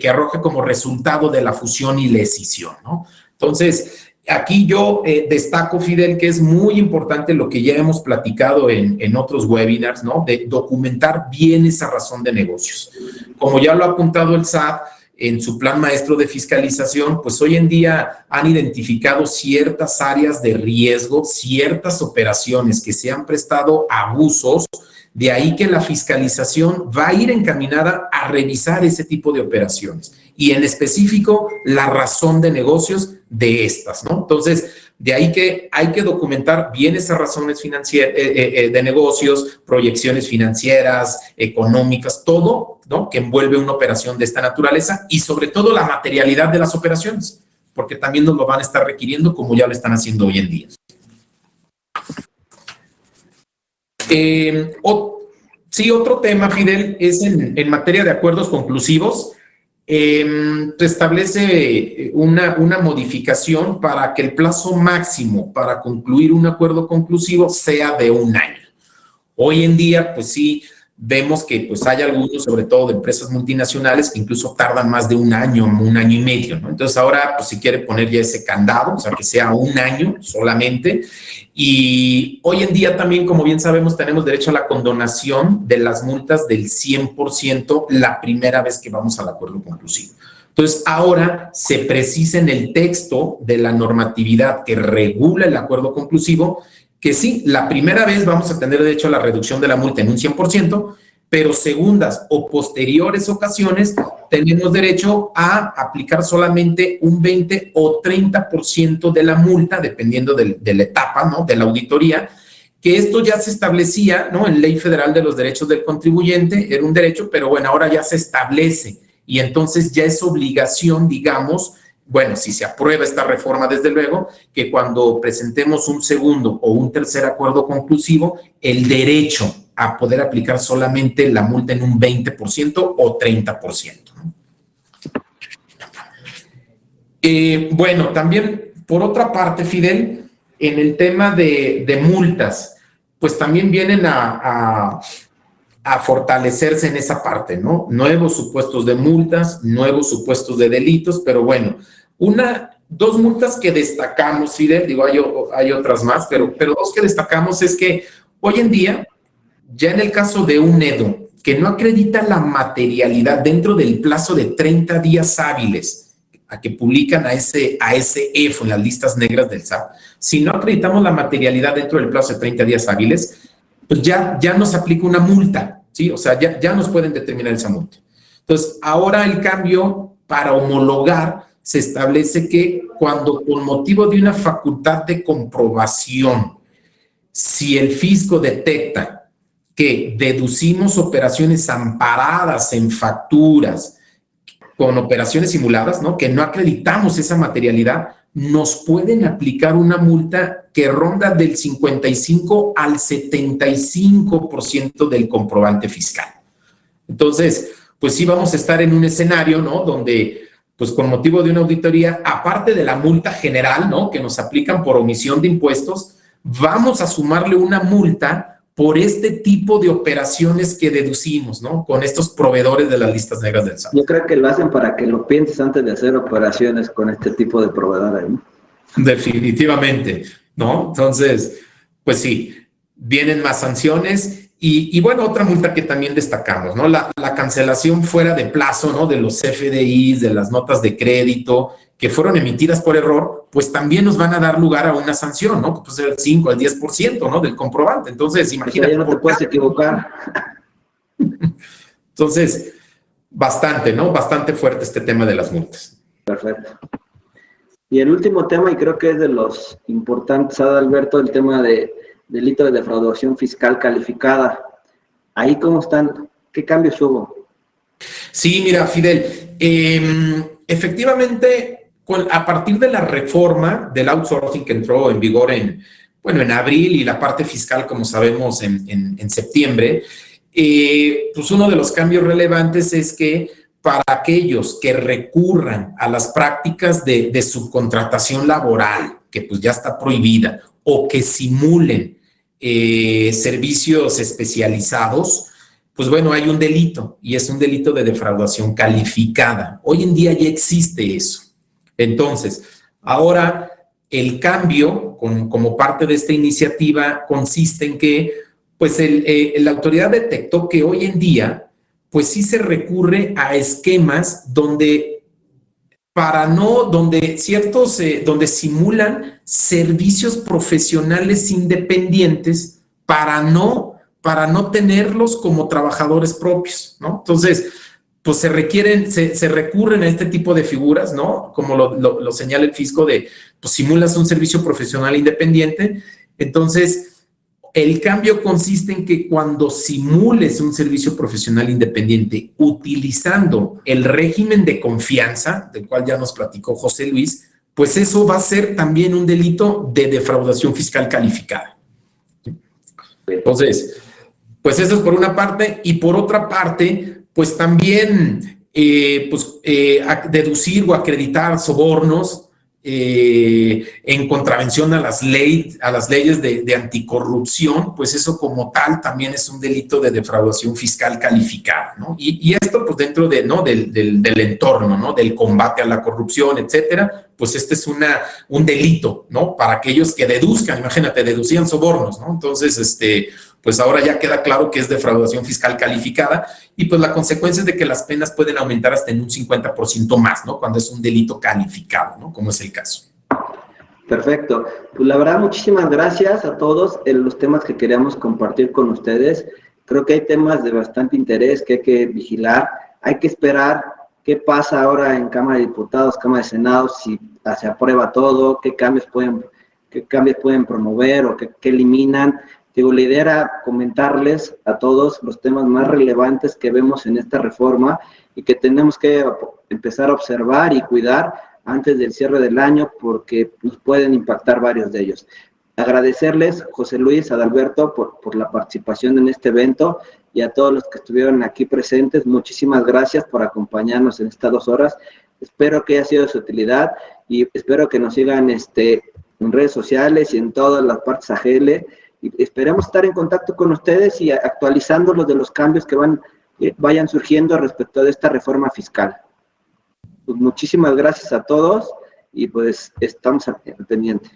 arroje como resultado de la fusión y la escisión, ¿no? Entonces, aquí yo destaco, Fidel, que es muy importante lo que ya hemos platicado en otros webinars, ¿no? De documentar bien esa razón de negocios. Como ya lo ha apuntado el SAT en su plan maestro de fiscalización, pues hoy en día han identificado ciertas áreas de riesgo, ciertas operaciones que se han prestado a abusos, de ahí que la fiscalización va a ir encaminada a revisar ese tipo de operaciones y en específico la razón de negocios de estas, ¿no? Entonces, de ahí que hay que documentar bien esas razones financieras, de negocios, proyecciones financieras, económicas, todo, ¿no? Que envuelve una operación de esta naturaleza y sobre todo la materialidad de las operaciones, porque también nos lo van a estar requiriendo como ya lo están haciendo hoy en día. Sí, otro tema, Fidel, es en materia de acuerdos conclusivos. Se establece una modificación para que el plazo máximo para concluir un acuerdo conclusivo sea de 1 año. Hoy en día, pues sí, vemos que pues hay algunos, sobre todo de empresas multinacionales, que incluso tardan más de 1 año, 1 año y medio, ¿no? Entonces ahora, pues si quiere poner ya ese candado, o sea, que sea 1 año solamente. Y hoy en día también, como bien sabemos, tenemos derecho a la condonación de las multas del 100% la primera vez que vamos al acuerdo conclusivo. Entonces, ahora se precisa en el texto de la normatividad que regula el acuerdo conclusivo que sí, la primera vez vamos a tener derecho a la reducción de la multa en un 100%, pero segundas o posteriores ocasiones tenemos derecho a aplicar solamente un 20 o 30% de la multa, dependiendo de la etapa, ¿no?, de la auditoría, que esto ya se establecía, ¿no?, en Ley Federal de los Derechos del Contribuyente, era un derecho, pero bueno, ahora ya se establece y entonces ya es obligación, digamos, bueno, si se aprueba esta reforma, desde luego, que cuando presentemos un segundo o un tercer acuerdo conclusivo, el derecho a poder aplicar solamente la multa en un 20% o 30%, ¿no? Bueno, también, por otra parte, Fidel, en el tema de multas, pues también vienen a fortalecerse en esa parte, ¿no? Nuevos supuestos de multas, nuevos supuestos de delitos, pero bueno, dos multas que destacamos, Fidel, digo, hay otras más, pero dos que destacamos es que hoy en día, ya en el caso de un EDO que no acredita la materialidad dentro del plazo de 30 días hábiles a que publican a ese EFO en las listas negras del SAT, si no acreditamos la materialidad dentro del plazo de 30 días hábiles, pues ya nos aplica una multa, ¿sí? O sea, ya nos pueden determinar esa multa. Entonces, ahora el cambio para homologar se establece que cuando con motivo de una facultad de comprobación, si el fisco detecta que deducimos operaciones amparadas en facturas con operaciones simuladas, ¿no?, que no acreditamos esa materialidad, nos pueden aplicar una multa que ronda del 55 al 75% del comprobante fiscal. Entonces, pues sí vamos a estar en un escenario, ¿no?, donde, pues con motivo de una auditoría, aparte de la multa general, ¿no?, que nos aplican por omisión de impuestos, vamos a sumarle una multa por este tipo de operaciones que deducimos, ¿no?, con estos proveedores de las listas negras del SAT. Yo creo que lo hacen para que lo pienses antes de hacer operaciones con este tipo de proveedores, ¿no? Definitivamente, ¿no? Entonces, pues sí, vienen más sanciones y bueno, otra multa que también destacamos, ¿no? La cancelación fuera de plazo, ¿no?, de los CFDIs, de las notas de crédito que fueron emitidas por error, pues también nos van a dar lugar a una sanción, ¿no?, que puede ser el 5 al 10%, ¿no?, del comprobante. Entonces, imagínate. Ya no te puedes equivocar. Entonces, bastante, ¿no? Bastante fuerte este tema de las multas. Perfecto. Y el último tema, y creo que es de los importantes, Adalberto, el tema de delito de defraudación fiscal calificada. ¿Ahí cómo están? ¿Qué cambios hubo? Sí, mira, Fidel, efectivamente, a partir de la reforma del outsourcing que entró en vigor en abril y la parte fiscal, como sabemos, en septiembre, pues uno de los cambios relevantes es que para aquellos que recurran a las prácticas de subcontratación laboral, que pues ya está prohibida, o que simulen servicios especializados, pues bueno, hay un delito y es un delito de defraudación calificada. Hoy en día ya existe eso. Entonces, ahora el cambio como parte de esta iniciativa consiste en que pues la autoridad detectó que hoy en día pues sí se recurre a esquemas donde donde simulan servicios profesionales independientes para no tenerlos como trabajadores propios, ¿no? Entonces, pues se recurren a este tipo de figuras, ¿no? Como lo señala el fisco pues simulas un servicio profesional independiente. Entonces, el cambio consiste en que cuando simules un servicio profesional independiente utilizando el régimen de confianza, del cual ya nos platicó José Luis, pues eso va a ser también un delito de defraudación fiscal calificada. Entonces, pues eso es por una parte, y por otra parte, pues también deducir o acreditar sobornos en contravención a las leyes de anticorrupción, pues eso como tal también es un delito de defraudación fiscal calificada, ¿no? Y esto pues dentro del entorno, ¿no?, del combate a la corrupción, etcétera, pues este es un delito, ¿no?, para aquellos que deduzcan, imagínate, deducían sobornos, ¿no? Entonces, pues ahora ya queda claro que es defraudación fiscal calificada y pues la consecuencia es de que las penas pueden aumentar hasta en un 50% más, ¿no? Cuando es un delito calificado, ¿no? Como es el caso. Perfecto. Pues la verdad, muchísimas gracias a todos en los temas que queríamos compartir con ustedes. Creo que hay temas de bastante interés que hay que vigilar. Hay que esperar qué pasa ahora en Cámara de Diputados, Cámara de Senado, si se aprueba todo, qué cambios pueden promover o qué eliminan. Digo, la idea era comentarles a todos los temas más relevantes que vemos en esta reforma y que tenemos que empezar a observar y cuidar antes del cierre del año, porque nos pueden impactar varios de ellos. Agradecerles, José Luis, Adalberto, por la participación en este evento y a todos los que estuvieron aquí presentes. Muchísimas gracias por acompañarnos en estas 2 horas. Espero que haya sido de su utilidad y espero que nos sigan en redes sociales y en todas las partes AGL. Y esperemos estar en contacto con ustedes y actualizándolos de los cambios que vayan surgiendo respecto de esta reforma fiscal. Pues muchísimas gracias a todos y pues estamos al pendiente.